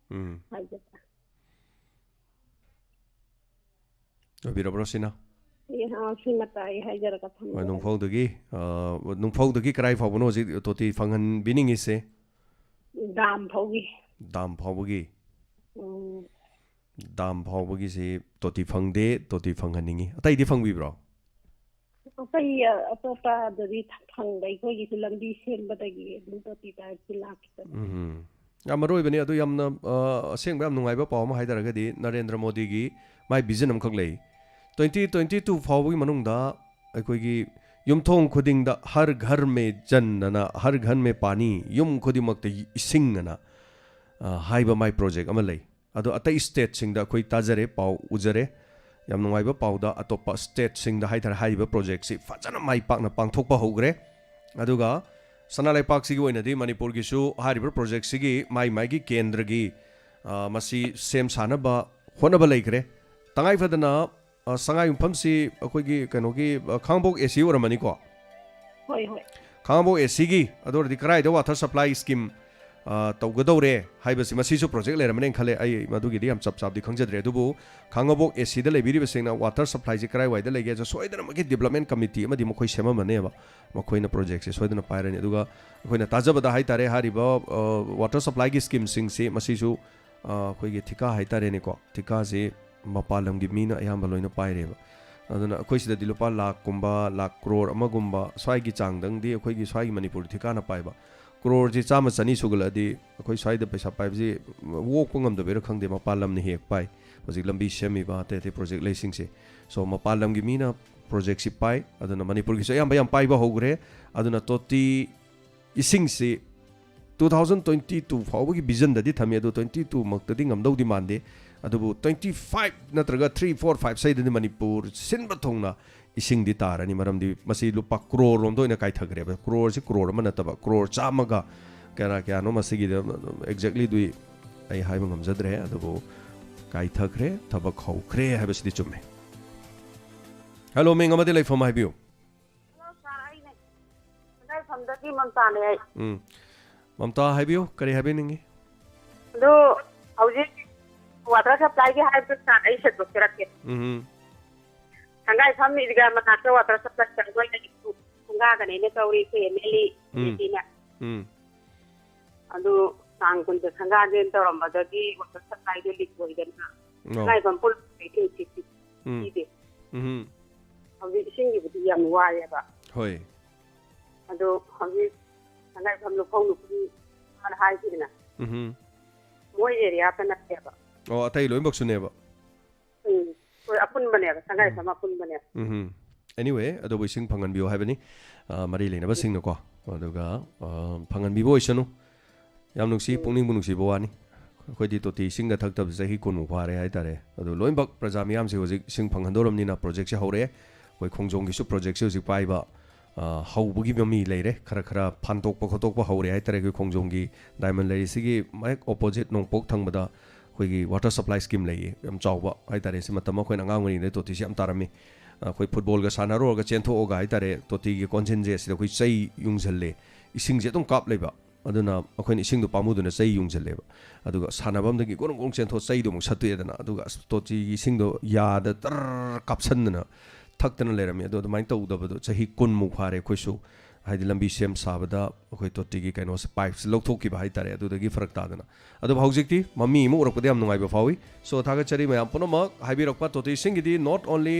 Haijata. Obirabro sina. Nungphaudagi karai phawbano hojik toti phanghan biningi se dam phaugi se toti phangde toti phanghaningi atai di phangbibro atai atopa dadi phangbai khoi gi lambi senbadagi toti ta chilakita amaroi bani adu yamna asengba yam nungaiba pawma haidaragadi Narendra Modi gi mai vision amkhak lei 2022 फाउबगी मनुंगदा अखोगी युमथोंग खुदिंगदा हर घर में जन ना हर घर में पानी yum खुदिमक इसिंग ना हाइबा my project अमा लई ꯑꯗꯣ ꯑꯇꯩ ꯁ꯭ꯇꯦꯠꯁꯤꯡꯗ ꯑꯩꯈꯣꯏ ꯇꯥꯖꯔꯦ ꯄꯥꯎ ꯎꯖꯔꯦ ꯌꯥꯝ ꯅꯨꯡꯉꯥꯏꯕ ꯄꯥꯎꯗ ꯑꯇꯣꯞꯄ ꯁ꯭ꯇꯦꯠꯁꯤꯡꯗ ꯍꯥꯏꯇꯥꯔꯦ ꯍꯥꯏꯔꯤꯕ ꯄ꯭ꯔꯣꯖꯦꯛꯁꯤ ꯐꯖꯅ ꯃꯥꯏ ꯄꯥꯛꯅ ꯄꯥꯡꯊꯣꯛꯄ ꯍꯧꯈ꯭ꯔꯦ ꯑꯗꯨꯒ ꯁꯅꯥ ꯂꯩꯄꯥꯛꯁꯤꯒꯤ ꯑꯣꯏꯅꯗꯤ ꯃꯅꯤꯄꯨꯔꯒꯤꯁꯨ ꯍꯥꯏꯔꯤꯕ ꯄ꯭ꯔꯣꯖꯦꯛꯁꯤꯒꯤ ꯃꯥꯒꯤ ꯀꯦꯟꯗ꯭ꯔꯒꯤ ꯃꯁꯤ ꯁꯦꯝ ꯁꯥꯅꯕ ꯍꯣꯠꯅꯕ ꯂꯩꯈ꯭ꯔꯦ ꯇꯉꯥꯏꯐꯗꯅ ꯁꯉꯥꯏ ꯌꯨꯝꯐꯝꯁꯤ ꯑꯩꯈꯣꯏꯒꯤ ꯀꯩꯅꯣꯒꯤ ꯈꯥꯡꯉꯕꯣꯛ AC ꯑꯣꯏꯔꯝꯃꯅꯤꯀꯣ ꯍꯣꯏ ꯍꯣꯏ ꯈꯥꯡꯉꯕꯣꯛ ACꯒꯤ ꯑꯗꯨ ꯑꯣꯏꯔꯗꯤ ꯀꯔꯥꯏꯗ ꯋꯥꯇꯔ ꯁꯄ꯭ꯂꯥꯏ ꯁ꯭ꯀꯤꯝ ꯇꯧꯒꯗꯧꯔꯦ ꯍꯥꯏꯕꯁꯤ ꯃꯁꯤꯁꯨ ꯄ꯭ꯔꯣꯖꯦꯛ ꯂꯩꯔꯝꯃꯅꯦꯅ ꯈꯜꯂꯦ ꯑꯩ ꯃꯗꯨꯒꯤꯗꯤ ꯌꯥꯝ ꯆꯞ ꯆꯥꯕꯗꯤ ꯈꯪꯖꯗ꯭ꯔꯦ ꯑꯗꯨꯕꯨ ꯈꯥꯡꯉꯕꯣꯛ ACꯗ ꯂꯩꯕꯤꯔꯤꯕꯁꯤꯡꯅ ꯋꯥꯇꯔ ꯁꯄ꯭ꯂꯥꯏꯁꯤ ꯀꯔꯥꯏꯋꯥꯏꯗ ꯂꯩꯒꯦ ꯁꯣꯏꯗꯅꯃꯛꯀꯤ ꯗꯤꯕꯦꯂꯞꯃꯦꯟ ꯀꯃꯤꯇꯤ ꯑꯃꯗꯤ ꯃꯈꯣꯏ ꯁꯦꯝꯃꯝꯃꯅꯦꯕ ꯃꯈꯣꯏꯅ ꯄ꯭ꯔꯣꯖꯦꯛꯁꯦ ꯁꯣꯏꯗꯅ ꯄꯥꯏꯔꯅꯤ ꯑꯗꯨꯒ ꯑꯩꯈꯣꯏꯅ ꯇꯥꯖꯕꯗ ꯍꯥꯏꯇꯥꯔꯦ ꯍꯥꯏꯔꯤꯕ ꯋꯥꯇꯔ ꯁꯄ꯭ꯂꯥꯏꯒꯤ ꯁ꯭ꯀꯤꯝꯁꯤꯡꯁꯤ ꯃꯁꯤꯁꯨ ꯑꯩꯈꯣꯏꯒꯤ ꯊꯤꯀꯥ ꯍꯥꯏꯇꯥꯔꯦꯅꯦꯀꯣ ꯊꯤꯀꯥꯁꯤ ꯃꯄꯥꯟ ꯂꯝꯒꯤ ꯃꯤꯅ ꯑꯌꯥꯝꯕ ꯂꯣꯏꯅ ꯄꯥꯏꯔꯦꯕ ꯑꯗꯨꯅ ꯑꯩꯈꯣꯏ ꯁꯤꯗꯗꯤ ꯂꯨꯄꯥ ꯂꯥꯛꯀꯨꯝꯕ ꯂꯥꯛ ꯀ꯭ꯔꯣꯔ ꯑꯃꯒꯨꯝꯕ ꯁ꯭ꯋꯥꯏꯒꯤ ꯆꯥꯡꯗꯪꯗꯤ ꯑꯩꯈꯣꯏꯒꯤ ꯁ꯭ꯋꯥꯏꯒꯤ ꯃꯅꯤꯄꯨꯔ ꯊꯤꯀꯥꯅ ꯄꯥꯏꯕ ꯀ꯭ꯔꯣꯔꯁꯤ 100-200 ꯁꯨꯒꯠꯂꯛꯑꯗꯤ ꯑꯩꯈꯣꯏ ꯁ꯭ꯋꯥꯏꯗ ꯄꯩꯁꯥ ꯄꯥꯏꯕꯁꯤ ꯑꯣꯛꯄ ꯉꯝꯗꯕꯩꯔꯥ ꯈꯪꯗꯦ ꯃꯄꯥꯟ ꯂꯝꯅ ꯍꯦꯛ ꯄꯥꯏ ꯍꯧꯖꯤꯛ ꯂꯝꯕꯤ ꯁꯦꯝꯃꯤꯕ ꯑꯇꯩ ꯑꯇꯩ ꯄ꯭ꯔꯣꯖꯦꯛ ꯂꯩꯁꯤꯡꯁꯦ ꯁꯣ ꯃꯄꯥꯟ ꯂꯝꯒꯤ ꯃꯤꯅ ꯄ꯭ꯔꯣꯖꯦꯛꯁꯤ ꯄꯥꯏ ꯑꯗꯨꯅ ꯃꯅꯤꯄꯨꯔꯒꯤꯁꯨ ꯑꯌꯥꯝꯕ ꯌꯥꯝ ꯄꯥꯏꯕ ꯍꯧꯈ꯭ꯔꯦ ꯑꯗꯨꯅ ꯇꯣꯇꯤ ꯏꯁꯤꯡꯁꯤ 2022 ꯐꯥꯎꯕꯒꯤ ꯚꯤꯖꯟꯗꯗꯤ ꯊꯝꯃꯤ ꯑꯗꯨ 22 ꯃꯛꯇꯗꯤ ꯉꯝꯗꯧꯗꯤ ꯃꯥꯟꯗꯦ ꯑꯗꯨꯕु 25 ꯅꯠꯇ꯭ꯔꯒ 3, 4, 5 ꯁꯩꯗꯗꯤ ꯃꯅꯤꯄꯨꯔ ꯁꯤꯟꯕ ꯊꯨꯡꯅ इसिंग तारनी मरमदी मसी लुपा क्रोर रोम कायथग्रेब क्रोर से क्रोर नत्तब क्रोर चामगा क्या क्यानो मसीगी एक्जेक्टली दुई आई हाइब ngमजद्रे अदुबो कायथग्रे थबक हौख्रे हाइबसिदि चुम्मे हेलो मेंग अमदि लाइफम हाइबियो हेलो सर आइने नय फमदगी ममता ने ममता हाइबियो करे हाइबे निंगे दो हौजे वाटर सप्लाई के हाइब सर आई से दोसरके संगाई फम इदगा मनाके वाटर सप्लाई चंगोय ने संगा गने ने कौरी से मेली नीतिना अदु सांग कुन संगा जेन तोरमदगी वाटर सप्लाई दे लीक होइदना संगाई फम पुल ती ती हौजे इसिंगी बुदि याम वायेबा होय अदु हौजे संगाई फम लुखौ लुखि मान हाइदिना मोय एरिया पे नत्तेबा ओ अतै लोइ बक्सुनेबा अपुन बनेबा संगाई फम अपुन बने एनीवे अदु इसिंग फंगन बियो हाइबनी मरि लेनबा सिंगनको अदुगा फंगन बिबो इसनु याम नुक्सी पुंगनिंग बुनुक्सी बोवानी खोदि तोति सिंग थक्तब सही कोनु फारे हाइतारे अदु लोइबक प्रजा मियाम से होजिक सिंग फंगनदोरमनिना प्रोजेक्ट से हौरे कोइ खोंजोंगिसु प्रोजेक्ट से होजिक पाइबा हौबगी ममी लेरे खरा खरा फानतोकप खतोकप हौरे हाइतारे कोइ खोंजोंगी डायमंड लेरी सिगी माइक ऑपोजिट नोंपोक थंगबदा कोइगी वाटर सप्लाई स्कीम लेये यम चावबा हाइतारे से मतम कोइ नंगांगनि ने तोति से यम तारमी कोइ फुटबॉल गा सानारोगा चेंथोगा हाइतारे तोति गी कॉन्सेंजे से कोइ चै युंगजल्ले इसिंग जे तुम काप लेबा अदुना अखोइन इसिंग दु पामुदुना चै युंगजल्लेबा अदुगा सानाबमदगी गोरं गोरं चेंथो चै दु मुक सत्तुएदना अदुगा तोति इसिंग दु यादा तर कापसनना थक्तना लेरमी अदु अदुमाइन तौदबदु चही कुन मुक फारे खोइसु हाइदि लंबी सेम साबदा अखोइ तोतिगी कैनो से पाइप्स लौथोकिबा हाइतारे अदुदगी फरक तादना अदु हौजिकति मम्मी मु उरकपदि याम नुंगाइबा फावी सो थागचरी मयाम पुनमक हाइबिरकपा तोति इसिंगिदि नॉट ओनली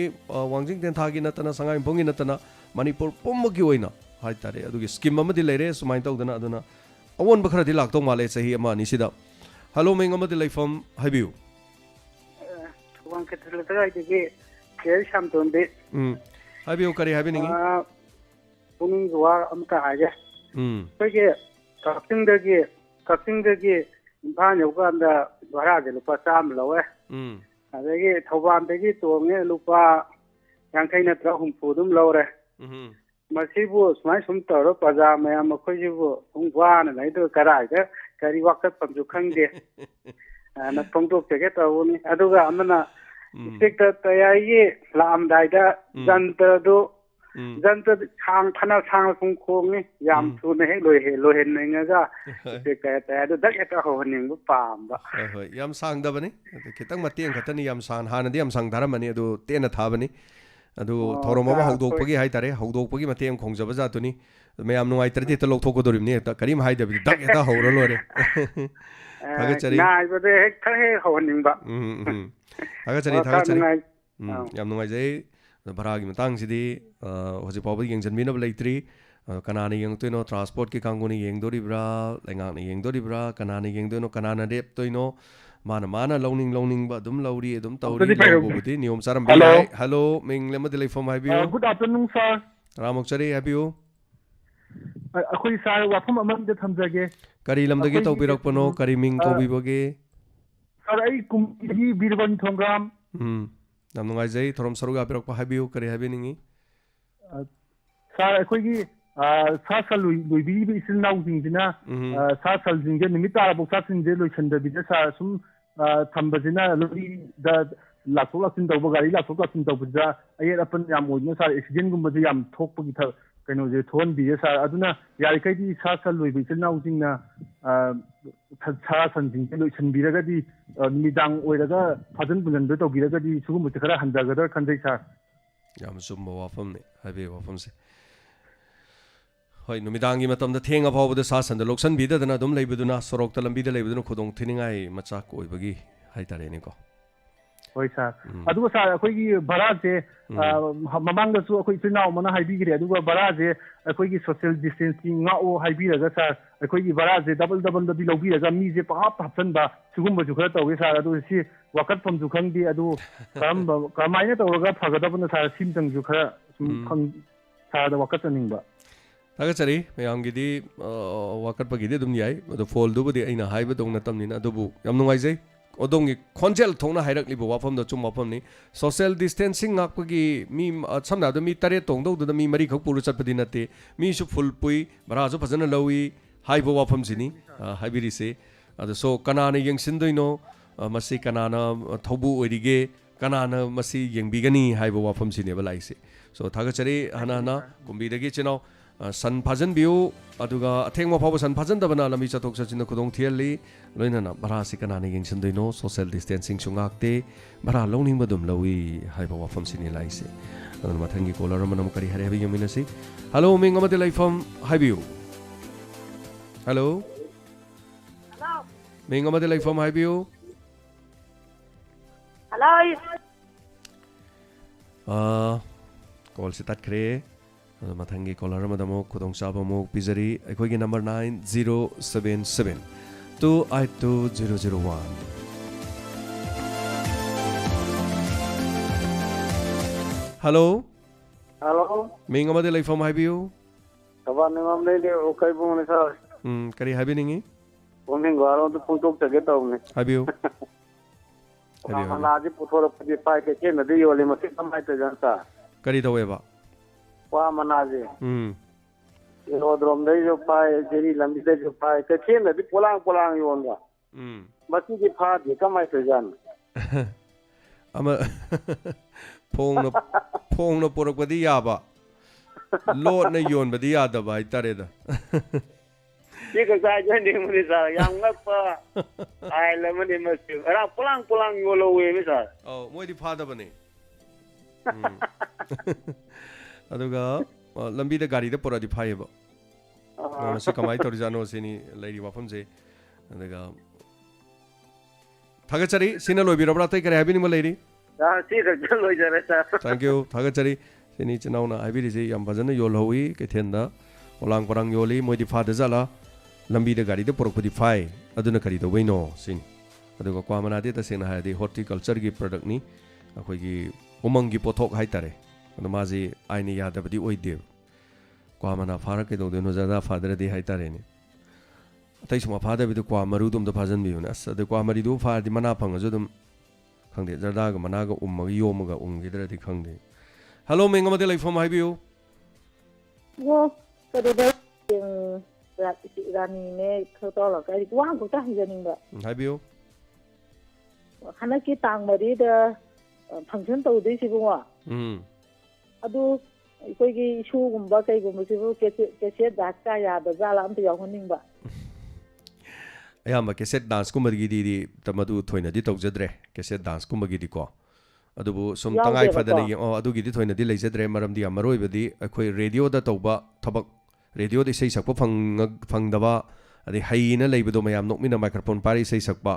वांजिंग तेंथागी नतना संगाइ पोंगी नतना मणिपुर पुम्मगी ओइना हाइतारे अदुगी स्कीम अमदि लेरे सुमाइन तौदना अदुना अवोन बखरदि लाक्तौ माले सही अमा निसिदा हेलो मेंग अमदि लाइफम हाइबिउ वांग केथलतगाइदि केल शामतोंदे हाइबिउ करे हाइबिनिंगी पुनिंग जुवा अमता हाजे कोइगे कक्सिंगदगी इम्फाल यौकांदा भाराजे लुपा 100 लवे अदगी थौबानदगी तोंगे लुपा 50 नत्रा 60 दुम लौरे मसिबु सुमाय सुम तौरो प्रजा मयाम मखोइजिबु उंगवाना नाइदो कराइदे करी वाकत पमजु खंगे न फोंदोक्तेगे तौनी अदुगा अमना स्पेक्टर तयाई लामदाइदा जंतरदो जंतर सांग फना सांग खोंगे याम थुने हे लोहेन नेगा स्पेक्टर तयादो दगेता होनिंग पामबा होय याम सांग दबनी खितंग मतेंग खतनी याम सान हानदि याम सांग धारमनी अदु तेना थाबनी अदु थौरोमा हौदोकपगी हाइतारे हौदोकपगी मतेंग खोंजबा जातुनी मयाम नुंगाइतरदि त लौथोकोदोरिमनी त करीम हाइदबि दगेता हौरो लोरे थागचरी नाइबदे हेक थहे होनिंगबा थागचरी याम नुंगाइजै भरागी मतंगसिदि होजि पावबि यंजनबिनब लैत्रि कनाना यंगतोइनो ट्रांसपोर्ट की कांगुनी यंगदोरिब्रा लैंगांगना यंगदोरिब्रा कनाना यंगदोइनो कनाना रेपतोइनो माना लौनिंग बा दुम लौरी दुम तौरी लौबुदि नियम सारम बि हेलो मिंगले मदि लैफम हाइबियो गुड आफ्टरनून सर रामोक्चरी हाइबियो अखोइ सर वाफम अमन दे थमजगे करी लमदगे तौबिरकपनो करी Ming तौबिबगे Sir, I kumpi Birban Thongram. Nam nungaijai thorom saruga pirokpa haibiu kari haibiningi. Sir, akhoi sa sal loibi isil nau jingina sa sal jingje nimita bu sa sinje loisanda bi sa sum thambajina lori da lakso laksin tawba gari lakso laksin tawba ayet apan yam oina sa accident gumba yam thokpa gi tha kaino je thon bi sa aduna yari kai di sa sal loibi isil nau jingna sa san jingje loisan bi raga di midang oiraga fajan bunjan do togi raga di sugum khara handa ga dar khandai sa yam summa wafam ne haibe wafam se hoi numidangi matamda thenga phawbada sa san da loksan bidadana dum leibuduna sorok ta lambi da leibuduna khudong thiningai macha koi bagi hai tare ni ko hoi sa aduga sa akhoi gi baraje mamang da su akhoi sinau mana haibi gire aduga baraje akhoi gi social distancing nga o haibi raga sa akhoi gi baraje double da bi lobi raga mi je pa hapsan ba sugum ba ju khara tawe sa adu si wakat pam ju khang di adu kamaina tawraga phagadabna sa sim tang ju khara khang sa da wakat ning ba Tagachari mayamgidi wakatpagidi dum yai ado fall dubudi aina haiba dongna tamnina adubu yam nungaijai odongi khonjel thongna hairakli bo wafam da chum wafam ni social distancing ngakpagi mi samna do mi tare tongdo du mi mari khak puru chapadi nate mi su full pui bara jo phajana lawi haibo wafam sini haibiri se ado so kanana yengsindoino masi kanana thobu oirige kanana masi yengbigani haibo wafam sini balaise so tagachari hana kumbidagi chino san pajan biu aduga athengma phaw san pajan dabana lami chatok chachina khudong thiali loinana bara sikana ni gingsin doino social distancing chungakte bara longning badum lawi haiba wafam sini laise adun mathangi kolar manam kari hare habi yumina si hello ming amade laifam haibiu hello ming amade laifam haibiu hello call si tat khre mathangi caller madamo khudong chaba mo pizari akhoi number 9077 282001 hello ming amade laifam haibiu taban ngam le de okai bung ne sa kari haibiningi pungning garo to pungtok tage tawne haibiu na ji puthora padi pai ke chen de yole masi samai te jansa kari taweba wa manaje rodrom dai jo pai jeri lambi dai jo pai ke chen de polang yonga masi ji pha de kamai te jan ama phong no porak padi yaba lot na yon badi yada bai tare da ji ka sa jan ding mu sa yang ngak pa ai le mani masi ra polang yolo we mi sa moi di pha da bane aduga lambi da gari da pora di phaiba masi kamai tori jano sini lady wafam je aduga thagachari sina lobi rabra tai kare habini ma lady si ka jan loi jare sa thank you thagachari sini chinauna habiri je yam bajana yol howi ke thenda olang parang yoli moi di pha da jala lambi da gari da pora pudi phai aduna kari do waino sin aduga kwamana de ta sena ha di horticulture gi product ni akhoi gi umang gi pothok hai tare माजी आईने यादबदी ओइदे क्वा मना फारा के दो देनो ज्यादा father they high तारे ने अतै सुमा फादर बिदु क्वा मरु दुम द फाजन बिउ ने अस द क्वा मरि दु फा दि मना फंग जो दुम खंगदे जरदा ग मना ग उम ग योम ग उम गिदर दि खंगदे हेलो मेंग मदे लाइफम हाई बिउ वो कदे रानी ने खतो ल kai wa ko ta hijaning ba high बिउ khana ki tang mari da function to dei sibu wa adu ꯑꯩꯈꯣꯏꯒꯤ ꯏꯁꯨꯒꯨꯝꯕ ꯀꯩꯒꯨꯝꯕꯁꯤꯕꯨ ꯀꯦꯁꯦꯠ ꯗꯥꯟꯁꯀ ꯌꯥꯗ ꯖꯥꯠꯂ ꯑꯝꯇ ꯌꯥꯎꯍꯟꯅꯤꯡꯕ ꯑꯌꯥꯝꯕ ꯀꯦꯁꯦꯠ ꯗꯥꯟꯁꯀꯨꯝꯕꯒꯤꯗꯤ ꯃꯗꯨ ꯊꯣꯏꯅꯗꯤ ꯇꯧꯖꯗ꯭ꯔꯦ ꯀꯦꯁꯦꯠ ꯗꯥꯟꯁꯀꯨꯝꯕꯒꯤꯗꯤꯀꯣ ꯑꯗꯨꯕꯨ ꯁꯨꯝ ꯇꯉꯥꯏ ꯐꯗꯅ ꯑꯗꯨꯒꯤꯗꯤ ꯊꯣꯏꯅꯗꯤ ꯂꯩꯖꯗ꯭ꯔꯦ ꯃꯔꯝꯗꯤ ꯌꯥꯝ ꯃꯔꯨꯑꯣꯏꯕꯗꯤ ꯑꯩꯈꯣꯏ ꯔꯦꯗꯤꯑꯣꯗ ꯇꯧꯕ ꯊꯕꯛ ꯔꯦꯗꯤꯑꯣꯗ ꯏꯁꯩ ꯁꯛꯄ ꯐꯪꯗꯕ ꯑꯗꯩ ꯍꯩꯅ ꯂꯩꯕꯗꯣ ꯃꯌꯥꯝ ꯅꯣꯛꯃꯤꯟꯅ ꯃꯥꯏꯀ꯭ꯔꯣꯐꯣꯟ ꯄꯥꯏꯔ ꯏꯁꯩ ꯁꯛꯄ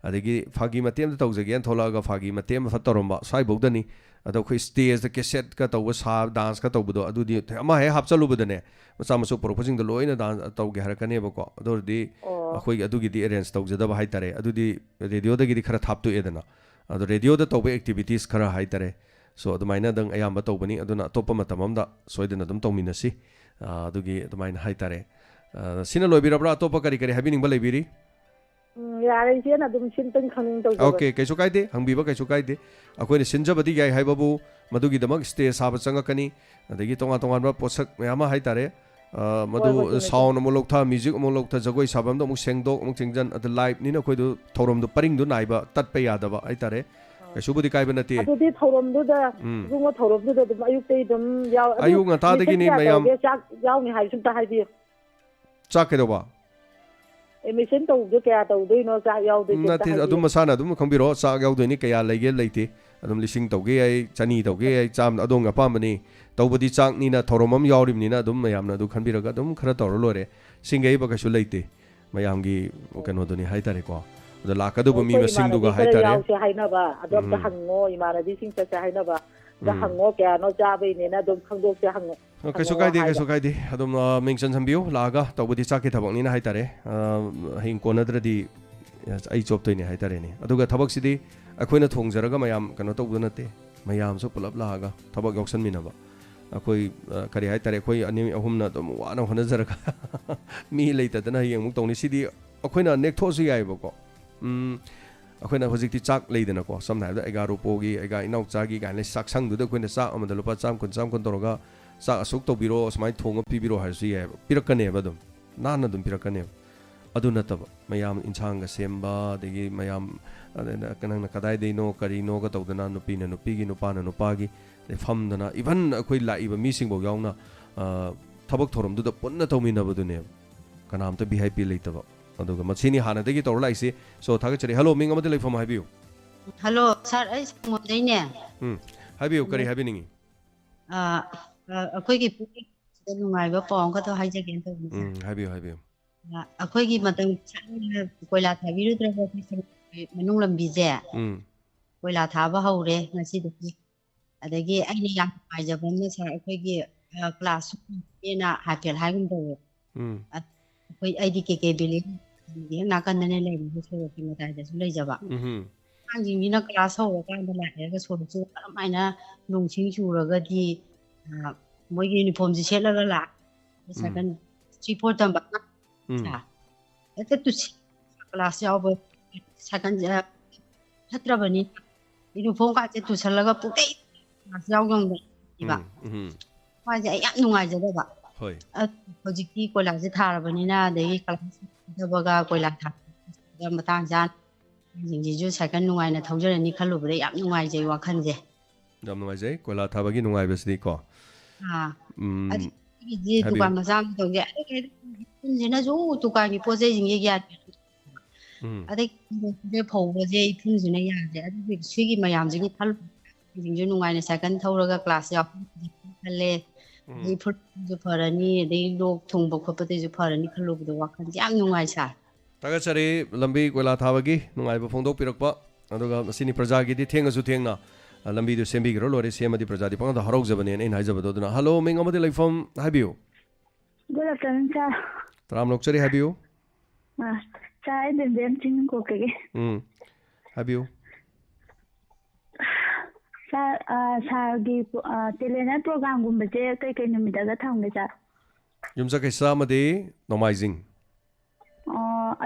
ꯑꯗꯒꯤ ꯐꯥꯒꯤ ꯃꯇꯦꯝꯗ ꯇꯧꯖꯒꯦꯅ ꯊꯣꯛꯂꯛꯑꯒ ꯐꯥꯒꯤ ꯃꯇꯦꯝ ꯐꯠ ꯇꯧꯔꯝꯕ ꯁ꯭ꯋꯥꯏꯐꯧꯗꯅꯤ ꯑꯗꯣ ꯑꯩꯈꯣꯏ ꯁ꯭ꯇꯦꯖꯇ ꯀꯦꯁꯦꯠꯀ ꯇꯧꯕ ꯗꯥꯟꯁꯀ ꯇꯧꯕꯗꯣ ꯑꯗꯨꯗꯤ ꯑꯃ ꯍꯦꯛ ꯍꯥꯞꯆꯜꯂꯨꯕꯗꯅꯦ ꯃꯆꯥ ꯃꯁꯨ ꯄꯨꯔꯛꯄꯁꯤꯡꯗꯣ ꯂꯣꯏꯅ ꯗꯥꯟꯁ ꯇꯧꯒꯦ ꯍꯥꯏꯔꯛꯀꯅꯦꯕꯀꯣ ꯑꯗꯨ ꯑꯣꯏꯔꯗꯤ ꯑꯩꯈꯣꯏꯒꯤ ꯑꯗꯨꯒꯤꯗꯤ ꯑꯦꯔꯦꯟꯖ ꯇꯧꯖꯗꯕ ꯍꯥꯏꯇꯥꯔꯦ ꯑꯗꯨꯗꯤ ꯔꯦꯗꯤꯑꯣꯗꯒꯤꯗꯤ ꯈꯔ ꯊꯥꯞꯇꯣꯛꯑꯦꯗꯅ ꯑꯗꯣ ꯔꯦꯗꯤꯑꯣꯗ ꯇꯧꯕ ꯑꯦꯛꯇꯤꯚꯤꯇꯤꯁ ꯈꯔ ꯍꯥꯏꯇꯥꯔꯦ ꯁꯣ ꯑꯗꯨꯃꯥꯏꯅꯗꯪ ꯑꯌꯥꯝꯕ ꯇꯧꯕꯅꯤ ꯑꯗꯨꯅ ꯑꯇꯣꯞꯄ ꯃꯇꯝ ꯑꯃꯗ ꯁꯣꯏꯗꯅ ꯑꯗꯨꯝ ꯇꯧꯃꯤꯟꯅꯁꯤ ꯑꯗꯨꯒꯤ ꯑꯗꯨꯃꯥꯏꯅ ꯍꯥꯏꯇꯥꯔꯦ ꯁꯤꯅ ꯂꯣꯏꯕꯤꯔꯕ꯭ꯔꯥ ꯑꯇꯣꯞꯄ ꯀꯔꯤ ꯀꯔꯤ ꯍꯥꯏꯕꯤꯅꯤꯡꯕ ꯂꯩꯕꯤꯔꯤ ꯌꯥꯔꯦ ꯏꯆꯦꯅ ꯑꯗꯨꯝ ꯁꯤꯟꯇꯪ ꯈꯪꯅꯤꯡ ꯇꯧꯖꯕ ꯑꯣꯀꯦ ꯀꯩꯁꯨ ꯀꯥꯏꯗꯦ ꯍꯪꯕꯤꯕ ꯀꯩꯁꯨ ꯀꯥꯏꯗꯦ ꯑꯩꯈꯣꯏꯅ ꯁꯤꯟꯖꯕꯗꯤ ꯌꯥꯏ ꯍꯥꯏꯕꯕꯨ ꯃꯗꯨꯒꯤꯗꯃꯛ ꯁ꯭ꯇꯦꯖ ꯁꯥꯕ ꯆꯪꯉꯛꯀꯅꯤ ꯑꯗꯒꯤ ꯇꯣꯉꯥꯟ ꯇꯣꯉꯥꯟꯕ ꯄꯣꯠꯁꯛ ꯃꯌꯥꯝ ꯑꯃ ꯍꯥꯏꯇꯥꯔꯦ ꯃꯗꯨ ꯁꯥꯎꯟ ꯑꯃꯨꯛ ꯂꯧꯊ ꯃ꯭ꯌꯨꯖꯤꯛ ꯑꯃꯨꯛ ꯂꯧꯊ ꯖꯒꯣꯏ ꯁꯥꯐꯝꯗ ꯑꯃꯨꯛ ꯁꯦꯡꯗꯣꯛ ꯑꯃꯨꯛ ꯊꯤꯡꯖꯟ ꯑꯗꯨ ꯂꯥꯏꯚꯅꯤꯅ ꯑꯩꯈꯣꯏꯗꯨ ꯊꯧꯔꯝꯗꯨ ꯄꯔꯤꯡꯗꯨ ꯅꯥꯏꯕ ꯇꯠꯄ ꯌꯥꯗꯕ ꯍꯥꯏꯇꯥꯔꯦ ꯀꯩꯁꯨꯕꯨꯗꯤ ꯀꯥꯏꯕ ꯅꯠꯇꯦ ꯑꯗꯨꯗꯤ ꯊꯧꯔꯝꯗꯨꯗ ꯏꯕꯨꯡꯉꯣ ꯊꯧꯔꯝꯗꯨꯗ ꯑꯗꯨꯝ ꯑꯌꯨꯛꯇꯩ ꯑꯗꯨꯝ ꯌꯥꯎ ꯑꯌꯨꯛ ꯉꯟꯇꯥꯗꯒꯤꯅꯤ ꯃꯌꯥꯝ ꯆꯥꯛ ꯌꯥꯎꯅꯤ ꯍꯥꯏꯕꯁꯨ ꯑꯝꯇ ꯍꯥꯏꯕꯤꯌꯨ ꯆꯥꯛ ꯀꯩꯗꯧꯕ ꯑꯦꯗꯃꯤꯁꯟ ꯇꯧꯕꯗꯣ ꯀꯌꯥ ꯇꯧꯗꯣꯏꯅꯣ ꯆꯥꯛ ꯌꯥꯎꯗꯣꯏꯁꯦ ꯅꯠꯇꯦ ꯑꯗꯨꯝ ꯃꯁꯥꯅ ꯑꯗꯨꯝ ꯈꯪꯕꯤꯔꯣ ꯆꯥꯛ ꯌꯥꯎꯗꯣꯏꯅꯤ ꯀꯌꯥ ꯂꯩꯒꯦ ꯂꯩꯇꯦ ꯑꯗꯨꯝ 1000 ꯇꯧꯒꯦ ꯌꯥꯏ 200 ꯇꯧꯒꯦ ꯌꯥꯏ ꯆꯥꯝꯃ ꯑꯗꯣꯝꯒꯤ ꯑꯄꯥꯝꯕꯅꯤ ꯇꯧꯕꯗꯤ ꯆꯥꯛꯅꯤꯅ ꯊꯧꯔꯝ ꯑꯃ ꯌꯥꯎꯔꯤꯕꯅꯤꯅ ꯑꯗꯨꯝ ꯃꯌꯥꯝꯅ ꯑꯗꯨ ꯈꯟꯕꯤꯔꯒ ꯑꯗꯨꯝ ꯈꯔ ꯇꯧꯔ ꯂꯣꯏꯔꯦ ꯁꯤꯡꯒꯩꯕ ꯀꯩꯁꯨ ꯂꯩꯇꯦ ꯃꯌꯥꯝꯒꯤ ꯀꯩꯅꯣꯗꯨꯅꯤ ꯍꯥꯏꯇꯥꯔꯦꯀꯣ ꯑꯗ ꯂꯥꯛꯀꯗꯧꯕ ꯃꯤ ꯃꯁꯤꯡꯗꯨꯒ ꯍꯥꯏꯇꯥꯔꯦ ꯌꯥꯎꯁꯦ ꯍꯥꯏꯅꯕ ꯑꯗꯣ ꯑꯝꯇ ꯍꯪꯉꯣ ꯏꯃꯥꯟꯅꯕꯤꯁꯤꯡ ꯆꯠꯁꯦ ꯍꯥꯏꯅꯕ ꯑꯝꯇ ꯍꯪꯉꯣ ꯀꯌꯥꯅꯣ ꯆꯥꯕꯩꯅꯦꯅ ꯑꯗꯨꯝ ꯈꯪꯗꯣꯛꯁꯦ ꯍꯪꯉꯣ ꯀꯩꯁꯨ ꯀꯥꯏꯗꯦ ꯀꯩꯁꯨ ꯀꯥꯏꯗꯦ ꯑꯗꯨꯝ ꯃꯤꯡ ꯆꯟꯁꯟꯕꯤꯌꯨ ꯂꯥꯛꯑꯒ ꯇꯧꯕꯗꯤ ꯆꯥꯛꯀꯤ ꯊꯕꯛꯅꯤꯅ ꯍꯥꯏꯇꯥꯔꯦ ꯍꯌꯦꯡ ꯀꯣꯟꯅꯗ꯭ꯔꯗꯤ ꯑꯩ ꯆꯣꯞꯇꯣꯏꯅꯦ ꯍꯥꯏꯇꯥꯔꯦꯅꯦ ꯑꯗꯨꯒ ꯊꯕꯛꯁꯤꯗꯤ ꯑꯩꯈꯣꯏꯅ ꯊꯣꯡꯖꯔꯒ ꯃꯌꯥꯝ ꯀꯩꯅോ ꯇꯧꯕ ꯅꯠꯇꯦ ꯃꯌꯥꯝꯁꯨ ꯄꯨꯂꯞ ꯂꯥꯛꯑꯒ ꯊꯕꯛ ꯌꯥꯎꯁꯟꯃꯤꯟꯅꯕ ꯑꯩꯈꯣꯏ ꯀꯔꯤ ꯍꯥꯏꯇꯥꯔꯦ ꯑꯩꯈꯣꯏ ꯑꯅꯤ ꯑꯍꯨꯝꯅ ꯑꯗꯨꯝ ꯋꯥꯅ ꯍꯣꯠꯅꯖꯔꯒ ꯃꯤ ꯂꯩꯇꯗꯅ ꯍꯌꯦꯡ ꯑꯃꯨꯛ ꯇꯧꯅꯤ ꯁꯤꯗꯤ ꯑꯩꯈꯣꯏꯅ ꯅꯦꯛꯊꯣꯛꯑꯁꯨ ꯌꯥꯏꯑꯕꯀꯣ ꯑꯩꯈꯣꯏꯅ ꯍꯧꯖꯤꯛꯇꯤ ꯆꯥꯛ ꯂꯩꯗꯅꯀꯣ ꯁꯝꯅ ꯍꯥꯏꯔꯕꯗ ꯑꯩꯒꯥ ꯔꯨꯄꯣꯒꯤ ꯑꯩꯒꯥ ꯏꯅꯥꯎꯆꯥꯒꯤ ꯀꯥꯏꯅ ꯆꯥꯛꯁꯪꯗꯨꯗ ꯑꯩꯈꯣꯏꯅ ꯆꯥꯛ ꯑꯃꯗ ꯂꯨꯄꯥ 100 ꯇꯧꯔꯒ ꯆꯥꯛ ꯑꯁꯨꯛ ꯇꯧꯕꯤꯔꯣ ꯁꯨꯃꯥꯏꯅ ꯊꯣꯡꯉ ꯄꯤꯕꯤꯔꯣ ꯍꯥꯏꯔꯁꯨ ꯌꯥꯏꯑꯕ ꯄꯤꯔꯛꯀꯅꯦꯕ ꯑꯗꯨꯝ ꯅꯥꯟꯅ ꯑꯗꯨꯝ ꯄꯤꯔꯛꯀꯅꯦꯕ ꯑꯗꯨ ꯅꯠꯇꯕ ꯃꯌꯥꯝ ꯏꯟꯁꯥꯡꯒ ꯁꯦꯝꯕ ꯑꯗꯒꯤ ꯃꯌꯥꯝ ꯅꯪꯅ ꯀꯗꯥꯏꯗꯩꯅꯣ ꯀꯔꯤꯅꯣꯒ ꯇꯧꯗꯅ ꯅꯨꯄꯤꯅ ꯅꯨꯄꯤꯒꯤ ꯅꯨꯄꯥꯅ ꯅꯨꯄꯥꯒꯤ ꯐꯝꯗꯅ ꯏꯚꯟ ꯑꯩꯈꯣꯏ ꯂꯥꯛꯏꯕ ꯃꯤꯁꯤꯡꯐꯥꯎ ꯌꯥꯎꯅ ꯊꯕꯛ ꯊꯧꯔꯝꯗꯨꯗ ꯄꯨꯟꯅ ꯇꯧꯃꯤꯟꯅꯕꯗꯨꯅꯦꯕ ꯀꯅꯥꯝꯇ VIP ꯂꯩꯇꯕ ꯑꯗꯨꯒ ꯃꯁꯤꯅꯤ ꯍꯥꯟꯅꯗꯒꯤ ꯇꯧꯔ ꯂꯥꯛꯏꯁꯤ ꯁꯣ ꯊꯥꯒꯠꯆꯔꯤ ꯍꯜꯂꯣ ꯃꯤꯡ ꯑꯃꯗ ꯂꯩꯐꯝ ꯍꯥꯏꯕꯤꯌꯨ ꯍꯜꯂꯣ ꯁꯥꯔ ꯑꯩ ꯁꯪꯒꯣꯝꯗꯩꯅꯦ ꯍꯥꯏꯕꯤꯌꯨ ꯀꯔꯤ ꯍꯥꯏꯕꯤꯅꯤꯡꯉꯤ ꯑꯩꯈꯣꯏꯒꯤ ꯄꯨꯛꯅꯤꯡꯗ ꯅꯨꯡꯉꯥꯏꯕ ꯄꯥꯎ ꯑꯃꯈꯛꯇ ꯍꯥꯏꯖꯒꯦꯅ ꯇꯧꯕꯅꯤ ꯍꯥꯏꯕꯤꯌꯨ ꯍꯥꯏꯕꯤꯌꯨ ꯑꯩꯈꯣꯏꯒꯤ ꯃꯇꯝ ꯀꯣꯏꯂꯥ ꯊꯥꯕꯤꯔꯨꯗ꯭ꯔꯕ ꯃꯅꯨꯡ ꯂꯝꯕꯤꯁꯦ ꯀꯣꯏꯂꯥ ꯊꯥꯕ ꯍꯧꯔꯦ ꯉꯁꯤꯗꯒꯤ ꯑꯗꯒꯤ ꯑꯩꯅ ꯌꯥꯝ ꯅꯨꯡꯉꯥꯏꯖꯕ ꯑꯃꯅ ꯁꯥꯔ ꯑꯩꯈꯣꯏꯒꯤ ꯀ꯭ꯂꯥꯁ ꯁꯨꯅ ꯍꯥꯏꯐꯦꯠ ꯍꯥꯏꯒꯨꯝ ꯇꯧꯋꯦ ꯑꯩꯈꯣꯏ ꯑꯩꯗꯤ KK ꯚꯤꯂꯦꯖ ꯍꯦꯛ ꯅꯥꯀꯟꯗꯅꯦ ꯂꯩꯔꯤꯕ ꯁꯣꯔꯣꯛꯀꯤ ꯃꯇꯥꯏꯗꯁꯨ ꯂꯩꯖꯕ ꯑꯉꯥꯡꯁꯤꯡꯁꯤꯅ ꯀ꯭ꯂꯥꯁ ꯍꯧꯔꯀꯥꯟꯗ ꯂꯥꯛꯑꯒ ꯁꯣꯔꯣꯛꯁꯨ ꯀꯔꯝꯍꯥꯏꯅ ꯅꯣꯡꯁꯤꯡ ꯆꯨꯔꯒꯗꯤ ꯃꯣꯏꯒꯤ ꯌꯨꯅꯤꯐꯣꯔꯝꯁꯤ ꯁꯦꯠꯂꯒ ꯂꯥꯛꯑ ꯁꯥꯏꯀꯜ 3-4 ꯇꯝꯕ ꯍꯦꯛꯇ ꯀ꯭ꯂꯥꯁ ꯌꯥꯎꯕ ꯁꯥꯏꯀꯜꯁꯦ ꯐꯠꯇ꯭ꯔꯕꯅꯤ ꯌꯨꯅꯤꯐꯣꯔꯝ ꯀꯥꯁꯦ ꯇꯨꯁꯜꯂꯒ ꯄꯨꯡꯇꯩ ꯀ꯭ꯂꯥꯁ ꯌꯥꯎꯒꯪꯕ ꯃꯥꯁꯦ ꯑꯩ ꯌꯥꯝ ꯅꯨꯡꯉꯥꯏꯖꯗꯕ ꯍꯧꯖꯤꯛꯇꯤ ꯀꯣꯏꯂꯥꯁꯦ ꯊꯥꯔꯕꯅꯤꯅ ꯑꯗꯒꯤ ꯀ꯭ꯂꯥꯁ ꯀꯣꯏꯂꯥ ꯊꯥꯕ ꯃꯇꯥꯡ ꯆꯥꯅ ꯁꯤꯡꯁꯤꯁꯨ ꯁꯥꯏꯀꯜ ꯅꯨꯡꯉꯥꯏꯅ ꯊꯧꯖꯔꯅꯤ ꯈꯜꯂꯨꯕꯗ ꯌꯥꯝ ꯅꯨꯡꯉꯥꯏꯖꯩ ꯋꯥꯈꯜꯁꯦ ꯌꯥꯝ ꯅꯨꯡꯉꯥꯏꯖꯩ ꯀꯣꯏꯂꯥ ꯊꯥꯕꯒꯤ ꯅꯨꯡꯉꯥꯏꯕꯁꯤꯗꯤꯀꯣ ꯑꯗꯒꯤꯗꯤ ꯗꯨꯀꯥꯟ ꯃꯆꯥ ꯑꯃ ꯇꯧꯒꯦ ꯏꯐꯨꯟꯁꯤꯅꯁꯨ ꯗꯨꯀꯥꯟꯒꯤ ꯄꯣꯠ ꯆꯩꯁꯤꯡꯁꯦ ꯌꯥꯗꯦ ꯑꯗꯩ ꯐꯧꯕꯁꯦ ꯏꯐꯨꯟꯁꯤꯅ ꯌꯥꯗ꯭ꯔꯦ ꯑꯗꯨꯒꯤ ꯁꯤꯒꯤ ꯃꯌꯥꯝꯁꯤꯒꯤ ꯈꯜꯂꯨꯕꯁꯤꯡꯁꯨ ꯅꯨꯡꯉꯥꯏꯅ ꯁꯥꯏꯀꯜ ꯊꯧꯔꯒ ꯀ꯭ꯂꯥꯁ ꯌꯥꯎꯕ ꯈꯜꯂꯦ ꯑꯗꯩ ꯐꯨꯠꯁꯨ ꯐꯔꯅꯤ ꯑꯗꯩ ꯂꯣꯛ ꯊꯨꯡꯕ ꯈꯣꯠꯄꯗꯩꯁꯨ ꯐꯔꯅꯤ ꯈꯜꯂꯨꯕꯗꯣ ꯋꯥꯈꯜꯁꯦ ꯌꯥꯝ ꯅꯨꯡꯉꯥꯏ ꯁꯥꯔ ꯊꯥꯒꯠꯆꯔꯤ ꯂꯝꯕꯤ ꯀꯣꯏꯂꯥ ꯊꯥꯕꯒꯤ ꯅꯨꯡꯉꯥꯏꯕ ꯐꯣꯡꯗꯣꯛꯄꯤꯔꯛꯄ ꯑꯗꯨꯒ ꯃꯁꯤꯅꯤ ꯄ꯭ꯔꯖꯥꯒꯤꯗꯤ ꯊꯦꯡꯉꯁꯨ ꯊꯦꯡꯅ ꯂꯝꯕꯤꯗꯨ ꯁꯦꯝꯕꯤꯈ꯭ꯔ ꯂꯣꯏꯔꯦ ꯁꯦꯝꯃꯗꯤ ꯄ꯭ꯔꯖꯥꯗꯤ ꯄꯪꯗ ꯍꯔꯥꯎꯖꯕꯅꯦꯅ ꯑꯩꯅ ꯍꯥꯏꯖꯕꯗꯣ ꯑꯗꯨꯅ ꯍꯜꯂꯣ ꯃꯤꯡ ꯑꯃꯗꯤ ꯂꯩꯐꯝ ꯍꯥꯏꯕꯤꯌꯨ Good afternoon, sir. ꯇꯔꯥꯝ ꯂꯧꯆꯔꯤ ꯍꯥꯏꯕꯤꯌꯨ Sir, I didn't think okay. ꯍꯥꯏꯕꯤꯌꯨ Sir, sirꯒꯤ ꯇꯦꯂꯦꯟꯠ ꯄ꯭ꯔꯣꯒ꯭ꯔꯥꯝꯒꯨꯝꯕꯁꯦ ꯀꯩ ꯅꯨꯃꯤꯠꯇꯒ ꯊꯝꯒꯦ sir? ꯌꯨꯝꯁꯀꯩꯁ ꯑꯃꯗꯤ ꯅꯣꯡꯃꯥꯏꯖꯤꯡ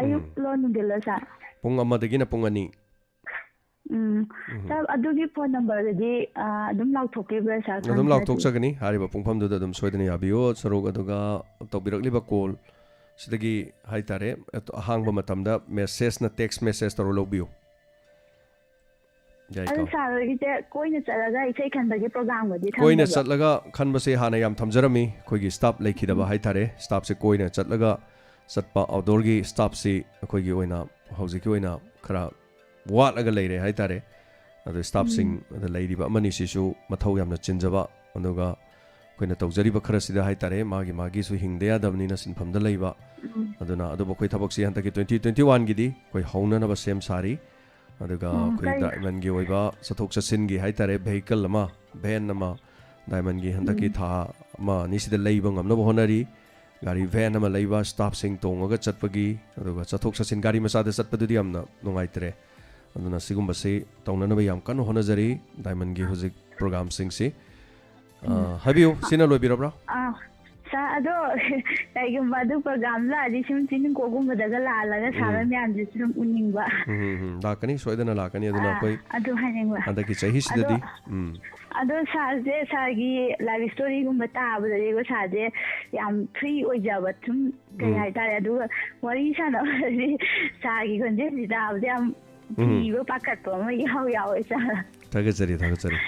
ꯑꯌꯨꯛ ꯂꯣ ꯅꯨꯡꯊꯤꯜꯂꯣ sir? ꯄꯨꯡ 1ꯗꯒꯤꯅ ꯄꯨꯡ 2 sir ꯑꯗꯨꯒꯤ ꯐꯣꯟ ꯅꯝꯕꯔꯗꯤ ꯑꯗꯨꯝ ꯂꯥꯎꯊꯣꯛꯄꯤꯕ꯭ꯔꯥ sir? ꯑꯗꯨꯝ ꯂꯥꯎꯊꯣꯛꯆꯒꯅꯤ ꯍꯥꯏꯔꯤꯕ ꯄꯨꯡꯐꯝꯗꯨꯗ ꯑꯗꯨꯝ ꯁꯣꯏꯗꯅ ꯌꯥꯕꯤꯌꯨ ꯁꯔꯨꯛ ꯑꯗꯨꯒ ꯇꯧꯕꯤꯔꯛꯂꯤꯕ ꯀꯣꯜ ꯁꯤꯗꯒꯤ ꯍꯥꯏꯇꯥꯔꯦ ꯑꯍꯥꯡꯕ ꯃꯇꯝꯗ ꯃꯦꯁꯦꯖꯅ ꯇꯦꯛꯁ ꯃꯦꯁꯦꯖ ꯇꯧꯔ ꯂꯧꯕꯤꯌꯨ ꯑꯗꯨ sirꯒꯤꯁꯦ ꯀꯣꯏꯅ ꯆꯠꯂꯒ ꯏꯁꯩ ꯈꯟꯕꯒꯤ ꯄ꯭ꯔꯣꯒ꯭ꯔꯥꯝꯒꯗꯤ ꯊꯝꯗꯕ꯭ꯔꯣ? ꯀꯣꯏꯅ ꯆꯠꯂꯒ ꯈꯟꯕꯁꯦ ꯍꯥꯟꯅ ꯌꯥꯝ ꯊꯝꯖꯔꯝꯃꯤ ꯑꯩꯈꯣꯏꯒꯤ ꯁ꯭ꯇꯥꯐ ꯂꯩꯈꯤꯗꯕ ꯍꯥꯏꯇꯥꯔꯦ ꯁ꯭ꯇꯥꯐꯁꯦ ꯀꯣꯏꯅ ꯆꯠꯂꯒ ꯆꯠꯄ ꯑꯥꯎꯠꯗꯣꯔꯒꯤ ꯁ꯭ꯇꯥꯐꯁꯤ ꯑꯩꯈꯣꯏꯒꯤ ꯑꯣꯏꯅ ꯍꯧꯖꯤꯛꯀꯤ ꯑꯣꯏꯅ ꯈꯔ ꯋꯥꯠꯂꯒ ꯂꯩꯔꯦ ꯍꯥꯏꯇꯥꯔꯦ ꯑꯗꯨ ꯁ꯭ꯇꯥꯐꯁꯤꯡ ꯂꯩꯔꯤꯕ ꯑꯃꯅꯤꯁꯤꯁꯨ ꯃꯊꯧ ꯌꯥꯝꯅ ꯆꯤꯟꯖꯕ ꯑꯗꯨꯒ ꯑꯩꯈꯣꯏꯅ ꯇꯧꯖꯔꯤꯕ ꯈꯔꯁꯤꯗ ꯍꯥꯏꯇꯥꯔꯦ ꯃꯥꯒꯤꯁꯨ ꯍꯤꯡꯗ ꯌꯥꯗꯕꯅꯤꯅ ꯁꯤꯟꯐꯝꯗ ꯂꯩꯕ ꯑꯗꯨꯅ ꯑꯗꯨꯕꯨ ꯑꯩꯈꯣꯏ ꯊꯕꯛꯁꯤ ꯍꯟꯗꯛꯀꯤ 2021ꯒꯤꯗꯤ ꯑꯩꯈꯣꯏ ꯍꯧꯅꯅꯕ ꯁꯦꯝ ꯁꯥꯔꯤ ꯑꯗꯨꯒ ꯑꯩꯈꯣꯏ ꯗꯥꯏꯃꯟꯒꯤ ꯑꯣꯏꯕ ꯆꯠꯊꯣꯛ ꯆꯠꯁꯤꯟꯒꯤ ꯍꯥꯏꯇꯥꯔꯦ ꯚꯦꯍꯤꯀꯜ ꯑꯃ ꯚꯦꯟ ꯑꯃ ꯗꯥꯏꯃꯟꯒꯤ ꯍꯟꯗꯛꯀꯤ ꯊꯥ ꯑꯃ ꯑꯅꯤꯁꯤꯗ ꯂꯩꯕ ꯉꯝꯅꯕ ꯍꯣꯠꯅꯔꯤ ꯒꯥꯔꯤ ꯚꯦꯟ ꯑꯃ ꯂꯩꯕ ꯁ꯭ꯇꯥꯐꯁꯤꯡ ꯇꯣꯡꯉꯒ ꯆꯠꯄꯒꯤ ꯑꯗꯨꯒ ꯆꯠꯊꯣꯛ ꯆꯠꯁꯤꯟ ꯒꯥꯔꯤ ꯃꯆꯥꯗ ꯆꯠꯄꯗꯨꯗꯤ ꯌꯥꯝꯅ ꯅꯨꯡꯉꯥꯏꯇ꯭ꯔꯦ ꯑꯗꯨꯅ ꯁꯤꯒꯨꯝꯕꯁꯤ ꯇꯧꯅꯅꯕ ꯌꯥꯝ ꯀꯟꯅ ꯍꯣꯠꯅꯖꯔꯤ ꯗꯥꯏꯃꯟꯒꯤ ꯍꯧꯖꯤꯛ ꯄ꯭ꯔꯣꯒ꯭ꯔꯥꯝꯁꯤꯡꯁꯤ ꯍꯥꯏꯕꯤꯌꯨ ꯁꯤꯅ ꯂꯣꯏꯕꯤꯔꯕ꯭ꯔꯥ? ꯑꯗꯣ ꯀꯩꯒꯨꯝꯕ ꯑꯗꯨ ꯄ꯭ꯔꯣꯒ꯭ꯔꯥꯝ ꯂꯥꯛꯑꯗꯤ ꯁꯨꯝ ꯆꯤꯡꯀꯣꯛꯒꯨꯝꯕꯗꯒ ꯂꯥꯛꯑꯒ ꯁꯥꯕ ꯃꯌꯥꯝꯁꯤꯁꯨ ꯁꯨꯝ ꯎꯅꯤꯡꯕ. ꯂꯥꯛꯀꯅꯤ ꯁꯣꯏꯗꯅ ꯂꯥꯛꯀꯅꯤ ꯑꯗꯨꯅ ꯑꯩꯈꯣꯏ ꯑꯗꯨ ꯍꯥꯏꯅꯤꯡꯕ. ꯍꯟꯗꯛꯀꯤ ꯆꯍꯤꯁꯤꯗꯗꯤ ꯑꯗꯣ ꯁꯥꯔꯁꯦ ꯁꯥꯔꯒꯤ ꯂꯥꯏꯐ ꯁ꯭ꯇꯣꯔꯤꯒꯨꯝꯕ ꯇꯥꯕꯗꯗꯤꯀꯣ ꯁꯥꯔꯁꯦ ꯌꯥꯝ ꯐ꯭ꯔꯤ ꯑꯣꯏꯖꯕ ꯁꯨꯝ ꯀꯩ ꯍꯥꯏꯇꯥꯔꯦ ꯑꯗꯨꯒ ꯋꯥꯔꯤ ꯁꯥꯟꯅꯕꯗꯗꯤ ꯁꯥꯔꯒꯤ ꯈꯣꯟꯖꯦꯜꯁꯤ ꯇꯥꯕꯗ ꯌꯥꯝ ꯀꯤꯕ ꯄꯥꯈꯠꯄ ꯑꯃ ꯌꯥꯎꯋꯦ ꯁꯥꯔ. ꯊꯥꯒꯠꯆꯔꯤ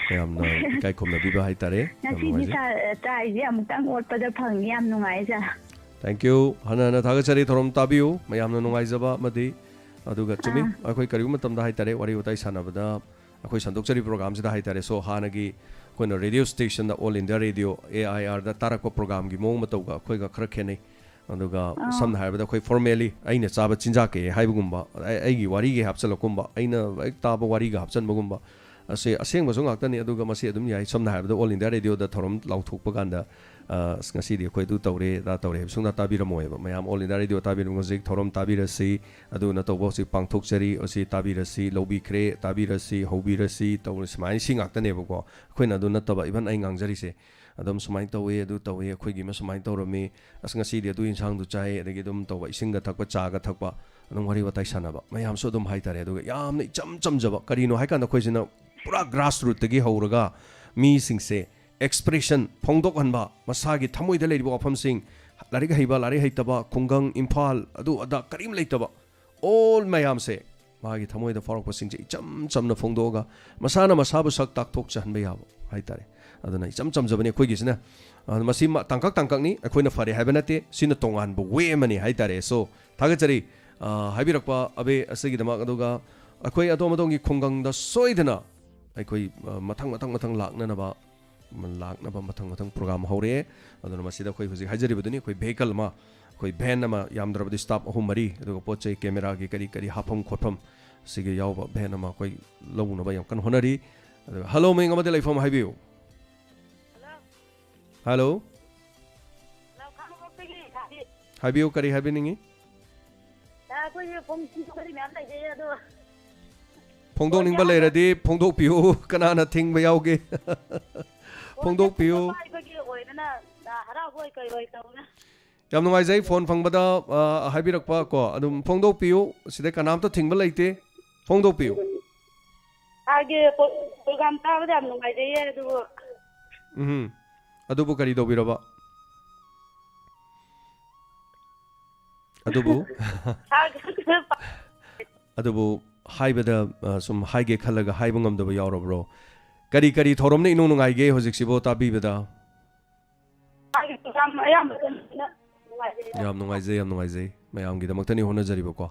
ꯌꯥꯝꯅ ꯏꯀꯥꯏ ꯈꯨꯝꯅꯕꯤꯕ ꯍꯥꯏꯇꯥꯔꯦ. ꯉꯁꯤꯗꯤ ꯁꯥꯔ ꯇ꯭ꯔꯥꯏꯁꯦ ꯑꯃꯨꯛꯇꯪ ꯑꯣꯠꯄꯗ ꯐꯪꯉꯤ ꯌꯥꯝ ꯅꯨꯡꯉꯥꯏ ꯁꯥꯔ. ꯊꯦꯡꯛ ꯌꯨ ꯍꯟꯅ ꯊꯥꯒꯠꯆꯔꯤ ꯊꯧꯔꯝ ꯇꯥꯕꯤꯌꯨ ꯃꯌꯥꯝꯅ ꯅꯨꯡꯉꯥꯏꯖꯕ ꯑꯃꯗꯤ ꯑꯗꯨꯒ ꯆꯨꯝꯃꯤ ꯑꯩꯈꯣꯏ ꯀꯔꯤꯒꯨꯝꯕ ꯃꯇꯝꯗ ꯍꯥꯏꯇꯥꯔꯦ ꯋꯥꯔꯤ ꯋꯥꯇꯥꯏ ꯁꯥꯟꯅꯕꯗ ꯑꯩꯈꯣꯏ ꯁꯟꯗꯣꯛꯆꯔꯤ ꯄ꯭ꯔꯣꯒ꯭ꯔꯥꯝꯁꯤꯗ ꯍꯥꯏꯇꯥꯔꯦ ꯁꯣ ꯍꯥꯟꯅꯒꯤ ꯑꯩꯈꯣꯏꯅ ꯔꯦꯗꯤꯑꯣ ꯁ꯭ꯇꯦꯁꯟꯗ ꯑꯣꯜ ꯏꯟꯗꯤꯌꯥ ꯔꯦꯗꯤꯑꯣ AIRꯗ ꯇꯥꯔꯛꯄ ꯄ꯭ꯔꯣꯒ꯭राꯝꯒꯤ ꯃꯑꯣꯡ ꯃꯇꯧꯒ ꯑꯩꯈꯣꯏꯒ ꯈꯔ ꯈꯦꯠꯅꯩ. ꯑꯗꯨꯒ ꯁꯝꯅ ꯍꯥꯏꯔꯕꯗ ꯑꯩꯈꯣꯏ ꯐꯣꯔꯃꯦꯂꯤ ꯑꯩꯅ ꯆꯥꯕ ꯆꯤꯟꯖꯥꯛ ꯀꯩ ꯍꯥꯏꯕꯒꯨꯝꯕ ꯑꯩꯒꯤ ꯋꯥꯔꯤꯒꯤ ꯍꯥꯞꯆꯜꯂꯛꯀꯨꯝꯕ ꯑꯩꯅ ꯍꯦꯛ ꯇꯥꯕ ꯋꯥꯔꯤꯒ ꯍꯥꯞꯆꯟꯕꯒꯨꯝꯕ ꯑꯁꯤ ꯑꯁꯦꯡꯕꯁꯨ ꯉꯥꯛꯇꯅꯤ ꯑꯗꯨꯒ ꯃꯁꯤ ꯑꯗꯨꯝ ꯌꯥꯏ. ꯁꯝꯅ ꯍꯥꯏꯔꯕꯗ ꯑꯣꯜ ꯏꯟꯗꯤꯌꯥ ꯔꯦꯗꯤꯑꯣꯗ ꯊꯧꯔꯝ ꯂꯥꯎꯊꯣꯛꯄ ꯀꯥꯟꯗ ꯉꯁꯤꯗꯤ ꯑꯩꯈꯣꯏ ꯑꯗꯨ ꯇꯧꯔꯦ ꯑꯗꯥ ꯇꯧꯔꯦ ꯍꯥꯏꯕ ꯁꯨꯡꯇꯥ ꯇꯥꯕꯤꯔꯝꯃꯣꯏꯕ. ꯃꯌꯥꯝ ꯑꯣꯜ ꯏꯟꯗꯤꯌా ꯔꯦꯗꯤꯑꯣ ꯇꯥꯕꯤꯔꯝ ꯍꯧꯖꯤꯛ ꯊꯧꯔꯝ ꯇꯥꯕꯤꯔꯁꯤ ꯑꯗꯨꯅ ꯇꯧꯕ ꯍꯧꯖꯤꯛ ꯄꯥꯡꯊꯣꯛꯆꯔꯤ ꯑꯁꯤ ꯇꯥꯕꯤꯔꯁꯤ ꯂꯧꯕꯤꯈ꯭ꯔꯦ ꯇꯥꯕꯤꯔꯁꯤ ꯍꯧꯕꯤꯔꯁꯤ ꯇꯧꯔꯦ ꯁꯨꯃꯥꯏꯅ ꯁꯤ ꯉꯥꯛꯇꯅꯦꯕꯀꯣ. ꯑꯩꯈꯣꯏꯅ ꯑꯗꯨ ꯅꯠꯇꯕ ꯏꯚꯟ ꯑꯩ ꯉꯥꯡꯖꯔꯤꯁे ꯑꯗꯨꯝ ꯁꯨꯃꯥꯏꯅ ꯇꯧꯋꯦ ꯑꯗꯨ ꯇꯧꯋꯦ ꯑꯩꯈꯣꯏꯒꯤ ꯑꯃ ꯁꯨꯃꯥꯏꯅ ꯇꯧꯔꯝꯃꯤ ꯉꯁꯤꯗꯤ ꯑꯗꯨ ꯏꯟꯁꯥꯡꯗꯨ ꯆꯥꯏ ꯑꯗꯒꯤ ꯑꯗꯨꯝ ꯇꯧꯕ ꯏꯁꯤꯡꯒ ꯊꯛꯄ ꯆꯥꯒ ꯊꯛꯄ ꯑꯗꯨꯝ ꯋꯥꯔꯤ ꯋꯥꯇꯥꯏ ꯁꯥꯟꯅꯕ ꯃꯌꯥꯝꯁꯨ ꯑꯗꯨꯝ ꯍꯥꯏꯇꯥꯔꯦ. ꯑꯗꯨꯒ ꯌꯥꯝꯅ ꯏꯆꯝ ꯆꯝꯖꯕ ꯀꯔꯤꯅꯣ ꯍꯥꯏꯀꯥꯟꯗ ꯑꯩꯈꯣꯏꯁꯤꯅ ꯄꯨꯔꯥ ꯒ꯭ꯔꯥꯁ ꯔꯨꯠꯇꯒꯤ ꯍꯧꯔꯒ ꯃꯤꯁꯤꯡꯁꯦ ꯑꯦꯛꯁꯄ꯭ꯔꯦꯁꯟ ꯐꯣꯡꯗꯣꯛꯍꯟꯕ ꯃꯁꯥꯒꯤ ꯊꯃꯣꯏꯗ ꯂꯩꯔꯤꯕ ꯋꯥꯐꯝꯁꯤꯡ ꯂꯥꯏꯔꯤꯛ ꯍꯩꯕ ꯂꯥꯏꯔꯤꯛ ꯍꯩꯇꯕ ꯈꯨꯡꯒꯪ ꯏꯝꯐꯥꯜ ꯑꯗꯨ ꯑꯗꯥ ꯀꯔꯤꯝ ꯂꯩꯇꯕ ꯑꯣꯜ ꯃꯌꯥꯝꯁꯦ ꯃꯥꯒꯤ ꯊꯃꯣꯏꯗ ꯐꯥꯎꯔꯛꯄꯁꯤꯡꯁꯦ ꯏꯆꯝ ꯆꯝꯅ ꯐꯣꯡꯗꯣꯛꯑꯒ ꯃꯁꯥꯅ ꯃꯁꯥꯕꯨ ꯁꯛ ꯇꯥꯛꯊꯣꯛꯆꯍꯟꯕ ꯌꯥꯕ ꯍꯥꯏꯇꯥꯔꯦ. ꯑꯗꯨꯅ ꯏꯆꯝ ꯆꯝꯖꯕꯅꯤ ꯑꯩꯈꯣꯏꯒꯤꯁꯤꯅ. ꯃꯁꯤ ꯇꯥꯡꯀꯛꯅꯤ ꯑꯩꯈꯣꯏꯅ ꯐꯔꯦ ꯍꯥꯏꯕ ꯅꯠꯇꯦ ꯁꯤꯅ ꯇꯣꯉꯥꯟꯕ ꯋꯦ ꯑꯃꯅꯤ ꯍꯥꯏꯇꯥꯔꯦ. ꯁꯣ ꯊꯥꯒꯠꯆꯔꯤ ꯍꯥꯏꯕꯤꯔꯛꯄ ꯑꯕꯦ ꯑꯁꯤꯒꯤꯗꯃꯛ. ꯑꯗꯨꯒ ꯑꯩꯈꯣꯏ ꯑꯗꯣꯝ ꯑꯗꯣꯝꯒꯤ ꯈꯨꯡꯒꯪꯗ ꯁꯣꯏꯗꯅ ꯑꯩꯈꯣꯏ ꯃꯊꯪ ꯂꯥꯛꯅꯕ ꯃꯊꯪ ꯄ꯭ꯔꯣꯒ꯭ꯔꯥꯝ ꯍꯧꯔꯛꯑꯦ. ꯑꯗꯨꯅ ꯃꯁꯤꯗ ꯑꯩꯈꯣꯏ ꯍꯧꯖꯤꯛ ꯍꯥꯏꯖꯔꯤꯕꯗꯨꯅꯤ ꯑꯩꯈꯣꯏ ꯚꯦꯍꯤꯀꯜ ꯑꯃ ꯑꯩꯈꯣꯏ ꯚꯦꯟ ꯑꯃ ꯌꯥꯝꯗ꯭ꯔꯕꯗꯤ ꯁ꯭ꯇꯥꯐ 3-4 ꯑꯗꯨꯒ ꯄꯣꯠ ꯆꯩ ꯀꯦꯃꯦꯔꯥꯒꯤ ꯀꯔꯤ ꯍꯥꯞꯐꯝ ꯈꯣꯠꯐꯝ ꯁꯤꯒꯤ ꯌꯥꯎꯕ ꯚꯦꯟ ꯑꯃ ꯑꯩꯈꯣꯏ ꯂꯧꯅꯕ ꯌꯥꯝ ꯀꯟꯅ ꯍꯣꯠꯅꯔꯤ. ꯑꯗꯨꯒ ꯍꯜꯂꯣ ꯃꯤꯡ ꯑꯃꯗꯤ ꯂꯩꯐꯝ ꯍꯥꯏꯕꯤꯌꯨ. ꯍꯜꯂꯣ ꯍꯥꯏꯕꯤꯌꯨ ꯀꯔꯤ ꯍꯥꯏꯕꯤꯅꯤꯡꯉꯤ? ꯐꯣꯡꯗꯣꯛꯅꯤꯡꯕ ꯂꯩꯔꯗꯤ ꯐꯣꯡꯗꯣꯛꯄꯤꯌꯨ ꯀꯅꯥꯅ ꯊꯤꯡꯕ ꯌꯥꯎꯒꯦ ꯐꯣꯡꯗꯣꯛꯄꯤꯌꯨ. ꯌꯥꯝ ꯅꯨꯡꯉꯥꯏꯖꯩ ꯐꯣꯟ ꯐꯪꯕꯗ ꯍꯥꯏꯕꯤꯔꯛꯄ ꯀꯣ ꯑꯗꯨꯝ ꯐꯣꯡꯗꯣꯛꯄꯤꯌꯨ ꯁꯤꯗ ꯀꯅꯥꯝꯇ ꯊꯤꯡꯕ ꯂꯩꯇꯦ ꯐꯣꯡꯗꯣꯛꯄꯤꯌු. ꯄ꯭ꯔꯣꯒ꯭ꯔꯥꯝ ꯇꯥꯕꯗ ꯌꯥꯝ ꯅꯨꯡꯉꯥꯏꯖꯩꯌꯦ ꯑꯗꯨꯕꯨ ꯑꯗꯨꯕꯨ ꯀꯔꯤ ꯇꯧꯕꯤꯔꯕ? ꯑꯗꯨꯕꯨ ꯍꯥꯏꯕꯗ ꯁꯨꯝ ꯍꯥꯏꯒꯦ ꯈꯜꯂꯒ ꯍꯥꯏꯕ ꯉꯝꯗꯕ ꯌꯥꯎꯔꯕ꯭ꯔꯣ? ꯀꯔꯤ ꯊꯧꯔꯝꯅ ꯏꯅꯨꯡ ꯅꯨꯡꯉꯥꯏꯒꯦ ꯍꯧꯖꯤꯛꯁꯤꯕꯨ ꯇꯥꯕꯤꯕꯗ? ꯌꯥꯝ ꯅꯨꯡꯉꯥꯏꯖꯩ ꯃꯌꯥꯝꯒꯤꯗꯃꯛꯇꯅꯤ ꯍꯣꯠꯅꯖꯔꯤꯕꯀꯣ.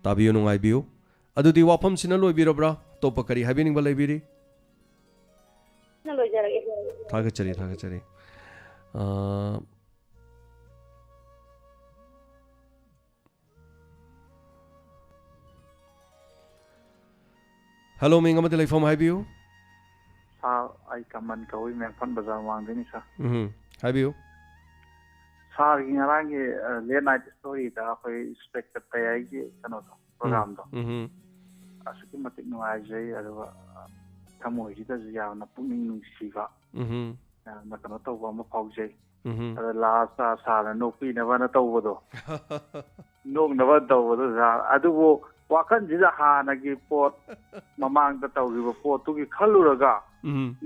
ꯇꯥꯕꯤꯌꯨ ꯅꯨꯡꯉꯥꯏꯕꯤꯌꯨ. ꯑꯗꯨꯗꯤ ꯋꯥꯐꯝꯁꯤꯅ ꯂꯣꯏꯕꯤꯔꯕ꯭ꯔꯥ? ꯑꯇꯣꯞꯄ ꯀꯔꯤ ꯍꯥꯏꯕꯤꯅꯤꯡꯕ ꯂꯩꯕꯤꯔꯤ? ꯊꯥꯒꯠꯆꯔꯤ. ꯍꯜꯂꯣ ꯃꯤꯡ ꯑꯃꯗꯤ ꯂꯩꯐꯝ ꯍꯥꯏꯕꯤꯌꯨ. ꯑꯩ ꯀꯃꯟ ꯀꯧꯏ ꯃꯦꯡꯐꯟ ꯕꯖꯥꯔ ꯃꯥꯡꯗꯣꯏꯅꯤ ꯁꯥꯔ. ꯍꯥꯏꯕꯤꯌꯨ. ꯁꯥꯔꯒꯤ ꯉꯔꯥꯡꯒꯤ ꯂꯦꯠ ꯅꯥꯏꯠ ꯁ꯭ꯇꯣꯔꯤꯗ ꯑꯩꯈꯣꯏ ꯏꯟꯁꯄꯦꯛꯇꯔ ꯇꯌꯥꯏꯒꯤ ꯀꯩꯅꯣꯗꯣ ꯄ꯭ꯔꯣꯒ꯭ꯔꯥꯝꯗꯣ ꯑꯁꯨꯛꯀꯤ ꯃꯇꯤꯛ ꯅꯨꯡꯉꯥꯏꯖꯩ. ꯑꯗꯨꯒ ꯊꯃꯣꯏꯁꯤꯗꯁꯨ ꯌꯥꯝꯅ ꯄꯨꯛꯅꯤꯡ ꯅꯨꯡꯁꯤꯕ ꯌꯥꯝꯅ ꯀꯩꯅꯣ ꯇꯧꯕ ꯑꯃ ꯐꯥꯎꯖꯩ. ꯑꯗ ꯂꯥꯁꯇ ꯁꯥꯔꯅ ꯅꯣꯛꯄꯤꯅꯕꯅ ꯇꯧꯕꯗꯣ ꯅꯣꯛꯅꯕ ꯇꯧꯕꯗꯣ ꯁꯥꯔ ꯑꯗꯨꯕꯨ ꯋꯥꯈꯜꯁꯤꯗ ꯍꯥꯟꯅꯒꯤ ꯄꯣꯠ ꯃꯃꯥꯡꯗ ꯇꯧꯈꯤꯕ ꯄꯣꯠꯇꯨꯒꯤ ꯈꯜꯂꯨꯔꯒ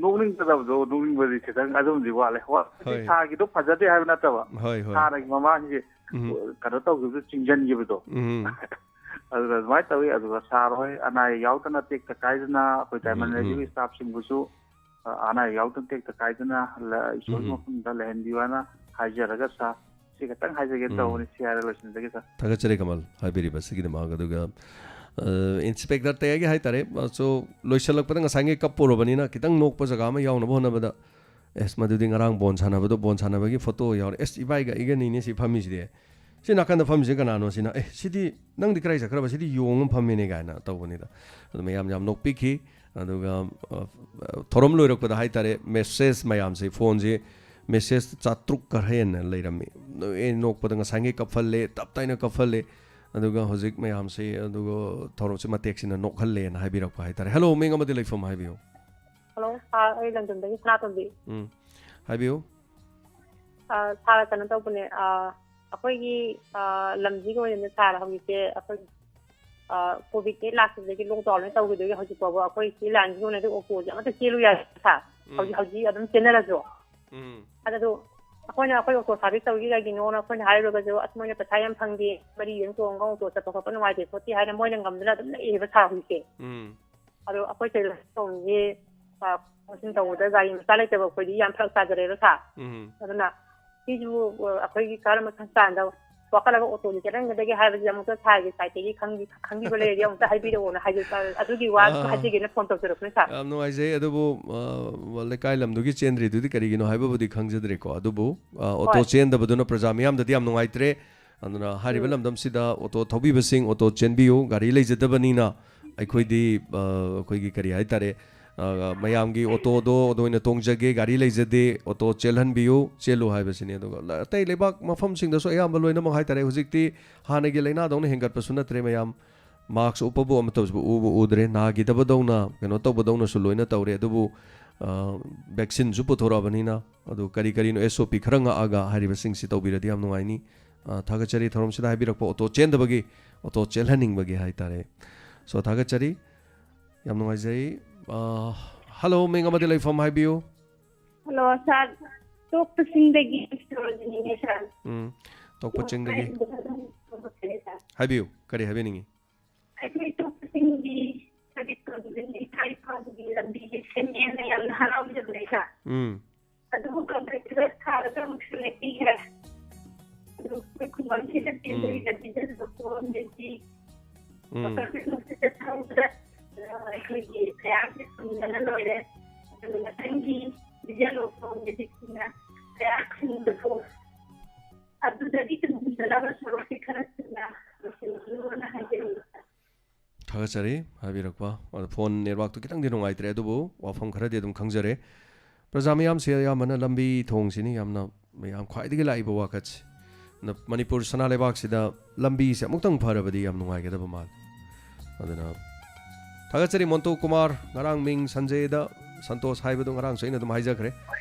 ꯅꯣꯛꯅꯤꯡꯕꯗꯤ ꯈꯤꯇꯪ ꯑꯗꯨꯝꯗꯤ ꯋꯥꯠꯂꯦ. ꯁꯥꯔꯒꯤꯗꯣ ꯐꯖꯗꯦ ꯍꯥꯏꯕ ꯅꯠꯇꯕ ꯍꯥꯟꯅꯒꯤ ꯃꯃꯥꯡꯒꯤ ꯀꯩꯅꯣ ꯇꯧꯈꯤꯕꯗꯣ ꯆꯤꯡꯁꯤꯟꯈꯤꯕꯗꯣ ꯑꯗꯨꯅ ꯑꯗꯨꯃꯥꯏꯅ ꯇꯧꯋꯤ. ꯑꯗꯨꯒ ꯁꯥꯔ ꯍꯣꯏ ꯑꯅꯥ ꯑꯌꯦꯛ ꯌꯥꯎꯗꯅ ꯇꯦꯛꯇ ꯀꯥꯏꯗꯅ ꯑꯩꯈꯣꯏ ꯗꯥꯏꯃꯟ ꯔꯦꯗꯤꯑꯣ ꯁ꯭ꯇꯥꯐꯁꯤꯡꯕꯨꯁꯨ ꯑꯅꯥ ꯑꯌꯦꯛ ꯌꯥꯎꯗꯅ ꯇꯦꯛꯇ ꯀꯥꯏꯗꯅ ꯏꯁꯣꯔꯒꯤ ꯃꯐꯝꯗ ꯂꯩꯍꯟꯕꯤꯌꯨꯅ ꯍꯥꯏꯖꯔꯒ ꯁꯥꯔ ꯁꯤ ꯈꯤꯇꯪ ꯍꯥꯏꯖꯒꯦ ꯇꯧꯕꯅꯤ. ꯁꯤ ꯍꯥꯏꯔ ꯂꯣꯏꯁꯤꯟꯖꯒꯦ ꯁꯥꯔ. ꯊꯥꯒꯠꯆꯔꯤ ꯀꯃꯜ ꯍꯥꯏꯕꯤꯔꯤꯕꯁꯤꯒꯤꯗꯃꯛ. ꯑꯗꯨꯒ ꯏꯟꯁꯄꯦꯛꯇꯔ ꯇꯌꯥꯏꯒꯤ ꯍꯥꯏꯇꯥꯔꯦ ꯂꯣꯏꯁꯤꯜꯂꯛꯄꯗ ꯉꯁꯥꯏꯒꯤ ꯀꯞꯄꯨꯔꯕꯅꯤꯅ ꯈꯤꯇꯪ ꯅꯣꯛꯄ ꯖꯒꯥ ꯑꯃ ꯌꯥꯎꯅꯕ ꯍꯣꯠꯅꯕꯗ ꯃꯗꯨꯗꯤ ꯉꯔꯥꯡ ꯕꯣꯜ ꯁꯥꯟꯅꯕꯒꯤ ꯐꯣꯇꯣ ꯌꯥꯎꯔꯦ. ꯏꯕꯥꯏꯒ ꯑꯩꯒꯅꯤꯅꯦ ꯁꯤ ꯐꯝꯃꯤꯁꯤꯗꯤ. ꯁꯤ ꯅꯥꯀꯟꯗ ꯐꯝꯃꯤꯁꯦ ꯀꯅꯥꯅꯣ ꯁꯤꯅ ꯁꯤꯗꯤ ꯅꯪꯗꯤ ꯀꯗꯥꯏ ꯆꯠꯈ꯭ꯔꯕ ꯁꯤꯗꯤ ꯌꯣꯡ ꯑꯃ ꯐꯝꯃꯤꯅꯦ ꯀꯥꯏꯅ ꯇꯧꯕꯅꯤꯗ. ꯑꯗꯨ ꯃꯌꯥꯝ ꯌꯥꯝ ꯅꯣꯛꯄꯤꯈꯤ. ꯑꯗꯨꯒ ꯊꯧꯔꯝ ꯂꯣꯏꯔꯛꯄꯗ ꯍꯥꯏꯇꯥꯔꯦ ꯃꯦꯁꯦꯖ ꯃꯌꯥꯝꯁꯦ ꯐꯣꯟꯁꯦ ꯃꯦꯁꯦꯖ 300 ꯍꯦꯟꯅ ꯂꯩꯔꯝꯃꯤ. ꯅꯣꯛꯄꯗ ꯉꯁꯥꯏꯒꯤ ꯀꯞꯐꯜꯂꯦ ꯇꯞ ꯇꯥꯏꯅ ꯀꯞꯐꯜꯂꯦ. ꯑꯗꯨꯒ ꯍꯧꯖꯤꯛ ꯃꯌꯥꯝꯁꯦ ꯑꯗꯨꯒ ꯊꯧꯔꯝꯁꯦ ꯃꯇꯦꯛꯁꯤꯅ ꯅꯣꯛꯍꯜꯂꯦꯅ ꯍꯥꯏꯕꯤꯔꯛꯄ ꯍꯥꯏꯇꯥꯔꯦ. ꯍꯜꯂꯣ ꯃꯤꯡ ꯑꯃꯗꯤ ꯂꯩꯐꯝ ꯍꯥꯏꯕꯤꯌꯨ. ꯍꯜꯂꯣ ꯁꯥꯔ ꯑꯩ ꯂꯪꯖꯝꯗꯒꯤ ꯁꯅꯥꯇꯣꯝꯕꯤ. ꯍꯥꯏꯕꯤꯌꯨ. ꯁꯥꯔ ꯀꯩꯅꯣ ꯇꯧꯕꯅꯦ ꯑꯩꯈꯣꯏꯒꯤ ꯂꯝꯁꯤꯒꯤ ꯑꯣꯏꯅ ꯁꯥꯔ ꯍꯧꯖꯤꯛꯁꯦ ꯑꯩꯈꯣꯏ ꯀꯣꯚꯤꯗ ꯂꯥꯛꯈꯤꯕꯗꯒꯤ ꯂꯣꯛꯗꯥꯎꯟ ꯇꯧꯈꯤꯕꯗꯒꯤ ꯍꯧꯖꯤꯛ ꯐꯥꯎꯕ ꯑꯩꯈꯣꯏ ꯁꯤ ꯂꯥꯏꯟꯒꯤ ꯑꯣꯏꯅꯗꯤ ꯑꯣꯇꯣꯁꯦ ꯑꯃꯠꯇ ꯆꯦꯜꯂꯨ ꯌꯥꯏ ꯁꯥꯔ ꯍꯧꯖꯤꯛ ꯑꯗꯨꯝ ꯆꯦꯟꯅꯔꯁꯨ ꯑꯗꯨ ꯑꯩꯈꯣꯏꯅ ꯑꯩꯈꯣꯏ ꯑꯣꯇꯣ ꯁꯥꯔꯚꯤꯁ ꯇꯧꯔꯤ ꯀꯩꯒꯤꯅꯣꯅ ꯑꯩꯈꯣꯏꯅ ꯍꯥꯏꯔꯨꯔꯒꯁꯨ ꯑꯁ ꯃꯣꯏꯅ ꯄꯩꯁꯥ ꯌꯥꯝ ꯐꯪꯗꯦ ꯃꯔꯤ ꯑꯗꯨꯝ ꯇꯣꯡꯉꯒ ꯑꯣꯇꯣ ꯆꯠꯄ ꯈꯣꯠꯄ ꯅꯨꯡꯉꯥꯏꯇꯦ ꯈꯣꯠꯇꯦ ꯍꯥꯏꯅ ꯃꯣꯏꯅ ꯉꯝꯗꯅ ꯑꯗꯨꯝ ꯂꯩꯌꯦꯕ ꯁꯥꯔ ꯍꯧꯖꯤꯛꯁꯦ ꯑꯗꯣ ꯑꯩꯈꯣꯏ ꯇꯧꯔꯤꯁꯦ ꯃꯁꯤꯡ ꯇꯧꯕꯗ ꯒꯥꯔꯤ ꯃꯆꯥ ꯂꯩꯇꯕ ꯑꯩꯈꯣꯏꯗꯤ ꯌꯥꯝ ꯐꯔꯛ ꯇꯥꯖꯔꯦꯕ ꯁꯥꯔ ꯑꯗꯨꯅ ꯁꯤꯁꯨ ꯑꯩꯈꯣꯏꯒꯤ ꯀꯔꯝꯕ ꯁꯪꯁꯊꯥꯟꯗ ꯋꯥꯈꯠꯂꯒ ꯑꯣꯇꯣꯁꯦ ꯆꯠꯍꯟꯒꯗꯒꯦ ꯍꯥꯏꯕꯁꯤ ꯑꯃꯨꯛꯇ ꯁꯥꯔꯒꯤ ꯁꯥꯏꯠꯇꯒꯤ ꯈꯪꯕꯤꯕ ꯂꯩꯔꯗꯤ ꯑꯃꯨꯛꯇ ꯍꯥꯏꯕꯤꯔꯛꯑꯣꯅ ꯑꯗꯨꯒꯤ ꯋꯥ ꯍꯥꯏꯖꯒꯦꯅ ꯐꯣꯟ ꯇꯧꯖꯔꯛꯄꯅꯦ ꯁꯥꯔ ꯌꯥꯝ ꯅꯨꯡꯉꯥꯏꯖꯩ ꯑꯗꯨꯕꯨ ꯂꯩꯀꯥꯏ ꯂꯝꯗꯨꯒꯤ ꯆꯦꯟꯗ꯭ꯔꯤꯗꯨꯗꯤ ꯀꯔꯤꯒꯤꯅꯣ ꯍꯥꯏꯕꯕꯨꯗꯤ ꯈꯪꯖꯗ꯭ꯔꯦꯀꯣ ꯑꯗꯨꯕꯨ ꯑꯣꯇꯣ ꯆꯦꯟꯗꯕꯗꯨꯅ ꯄ꯭ꯔꯖꯥ ꯃꯤꯌꯥꯝꯗꯗꯤ ꯌꯥꯝ ꯅꯨꯡꯉꯥꯏꯇ꯭ꯔꯦ ꯑꯗꯨꯅ ꯍꯥꯏꯔꯤꯕ ꯂꯝꯗꯝꯁꯤꯗ ꯑꯣꯇꯣ ꯊꯧꯕꯤꯕꯁꯤꯡ ꯑꯣꯇꯣ ꯆꯦꯟꯕꯤꯌꯨ ꯒꯥꯔꯤ ꯂꯩꯖꯗꯕꯅꯤꯅ ꯑꯩꯈꯣꯏꯒꯤ ꯀꯔꯤ ꯍꯥꯏꯇꯥꯔꯦ ꯃꯌꯥꯝꯒꯤ ꯑꯣꯇꯣꯗꯣ ꯑꯣꯏꯅ ꯇꯣꯡꯖꯒꯦ ꯒꯥꯔꯤ ꯂꯩꯖꯗꯦ ꯑꯣꯇꯣ ꯆꯦꯜꯍꯟꯕꯤꯌꯨ ꯆꯦꯜꯂꯨ ꯍꯥꯏꯕꯁꯤꯅꯤ ꯑꯗꯨꯒ ꯑꯇꯩ ꯂꯩꯕꯥꯛ ꯃꯐꯝꯁꯤꯡꯗꯁꯨ ꯑꯌꯥꯝꯕ ꯂꯣꯏꯅꯃꯛ ꯍꯥꯏꯇꯥꯔꯦ ꯍꯧꯖꯤꯛꯇꯤ ꯍꯥꯟꯅꯒꯤ ꯂꯩꯅꯥꯗꯧꯅ ꯍꯦꯟꯒꯠꯄꯁꯨ ꯅꯠꯇ꯭ꯔꯦ ꯃꯌꯥꯝ ꯃꯥꯛꯁ ꯎꯞꯄꯕꯨ ꯑꯃꯠꯇꯁꯨ ꯎꯗ꯭ꯔꯦ ꯅꯥꯈꯤꯗꯕꯗꯧꯅ ꯀꯩꯅꯣ ꯇꯧꯕꯗꯧꯅꯁꯨ ꯂꯣꯏꯅ ꯇꯧꯔꯦ ꯑꯗꯨꯕꯨ ꯚꯦꯛꯁꯤꯟꯁꯨ ꯄꯨꯊꯣꯔꯛꯑꯕꯅꯤ나 ꯑꯗꯨ ꯀꯔꯤꯅꯣ SOP ꯈꯔ ꯉꯛꯑꯒ ꯍꯥꯏꯔꯤꯕꯁꯤꯡꯁꯤ ꯇꯧꯕꯤꯔꯗꯤ ꯌꯥꯝ ꯅꯨꯡꯉꯥꯏꯅꯤ ꯊꯥꯒꯠꯆꯔꯤ ꯊꯧꯔꯝꯁꯤꯗ ꯍꯥꯏꯕꯤꯔꯛꯄ ꯑꯣꯇꯣ ꯆꯦꯟꯗꯕꯒꯤ ꯑꯣꯇꯣ ꯆꯦꯜꯍꯟꯅꯤꯡꯕꯒꯤ ꯍꯥꯏꯇꯥꯔꯦ ꯁꯣ ꯊꯥꯒꯠꯆꯔꯤ ꯌꯥꯝ ꯅꯨꯡꯉꯥꯏꯖꯩ ꯍꯜꯂꯣ ꯃꯤꯡ ꯑꯃꯗꯤ ꯂꯩꯐꯝ ꯍꯥꯏꯕꯤꯌꯨ ꯍꯜꯂꯣ ꯁꯥꯔ ꯇꯣꯛꯄꯁꯤꯡꯗꯒꯤ ꯁꯔꯣꯖꯤꯅꯤꯅꯦ ꯁꯥꯔ ꯇꯣꯛꯄꯆꯤꯡꯗꯒꯤ ꯍꯥꯏꯕꯤꯌꯨ ꯀꯔꯤ ꯍꯥꯏꯕꯤꯅꯤꯡꯉꯤ ꯑꯩꯈꯣꯏ ꯇꯣꯛꯄꯁꯤꯡꯒꯤ ꯏꯊꯥꯏ ꯐꯥꯎꯕꯒꯤ ꯂꯝꯕꯤꯁꯦ ꯁꯦꯝꯃꯦꯅ ꯌꯥꯝꯅ ꯍꯔꯥꯎꯖꯕꯅꯦ ꯁꯥꯔ ꯑꯗꯨꯕꯨ ꯀꯝꯄ꯭ꯌꯨꯇꯔ ꯊꯥꯔꯒ ꯑꯃꯨꯛꯁꯨ ꯂꯦꯞꯄꯤꯈ꯭ꯔꯦ ꯑꯗꯨ ꯑꯩꯈꯣꯏ ꯈꯨꯡꯒꯪꯁꯤꯗ ꯆꯦꯟꯕꯒꯤ ꯂꯝꯕꯤꯗ ꯂꯣꯛꯗꯥꯎꯟꯗꯒꯤ ꯊꯧꯕꯗ ꯑꯩꯈꯣꯏꯒꯤ ꯃꯌꯥꯝꯁꯦ ꯁꯨꯝꯗꯅ ꯂꯣꯏꯔꯦ ꯑꯗꯨꯒ ꯃꯊꯪꯒꯤ ꯗꯤꯖꯜ ꯂꯣꯛꯗꯥꯎꯟꯗꯒꯤꯅ ꯀꯌꯥ ꯁꯨꯝꯕꯗꯣ ꯑꯗꯨꯗꯒꯤ ꯆꯨꯝꯗꯅꯕ ꯁꯣꯔꯣꯛꯁꯤ ꯈꯔ ꯊꯨꯅ ꯂꯣꯏꯁꯤꯜꯂꯣꯅ ꯍꯥꯏꯖꯔꯤ ꯊꯥꯒꯠꯆꯔꯤ ꯍꯥꯏꯕꯤꯔꯛꯄ ꯐꯣꯟ ꯅꯦꯠꯋꯥꯛꯇꯨ ꯈꯤꯇꯪꯗꯤ ꯅꯨꯡꯉꯥꯏꯇ꯭ꯔꯦ ꯑꯗꯨꯕꯨ ꯋꯥꯐꯝ ꯈꯔꯗꯤ ꯑꯗꯨꯝ ꯈꯪꯖꯔꯦ ꯄ꯭ꯔꯖꯥ ꯃꯤꯌꯥꯝꯁꯦ ꯑꯌꯥꯝꯕꯅ ꯂꯝꯕꯤ ꯊꯣꯡꯁꯤꯅꯤ ꯌꯥꯝꯅ ꯃꯌꯥꯝ ꯈ꯭ꯋꯥꯏꯗꯒꯤ ꯂꯥꯛꯏꯕ ꯋꯥꯀꯠꯁꯦ ꯃꯅꯤꯄꯨꯔ ꯁꯅꯥ ꯂꯩꯕꯥꯛꯁꯤꯗ ꯂꯝꯕꯤꯁꯦ ꯑꯃꯨꯛꯇꯪ ꯐꯔꯕꯗꯤ ꯌꯥꯝ ꯅꯨꯡꯉꯥꯏꯒꯗꯕ ꯃꯥꯜꯂꯦ ꯑꯗꯨꯅ ꯊꯥꯒꯠꯆꯔꯤ ꯃꯣꯟꯇꯣ ꯀꯨꯃꯥꯔ ꯉꯔꯥꯡ ꯃꯤꯡ ꯁꯟꯖꯦꯗ ꯁꯟꯇꯣꯁ ꯍꯥꯏꯕꯗꯣ ꯉꯔꯥꯡꯁꯨ ꯑꯩꯅ ꯑꯗꯨꯝ ꯍꯥꯏꯖꯈ꯭ꯔꯦ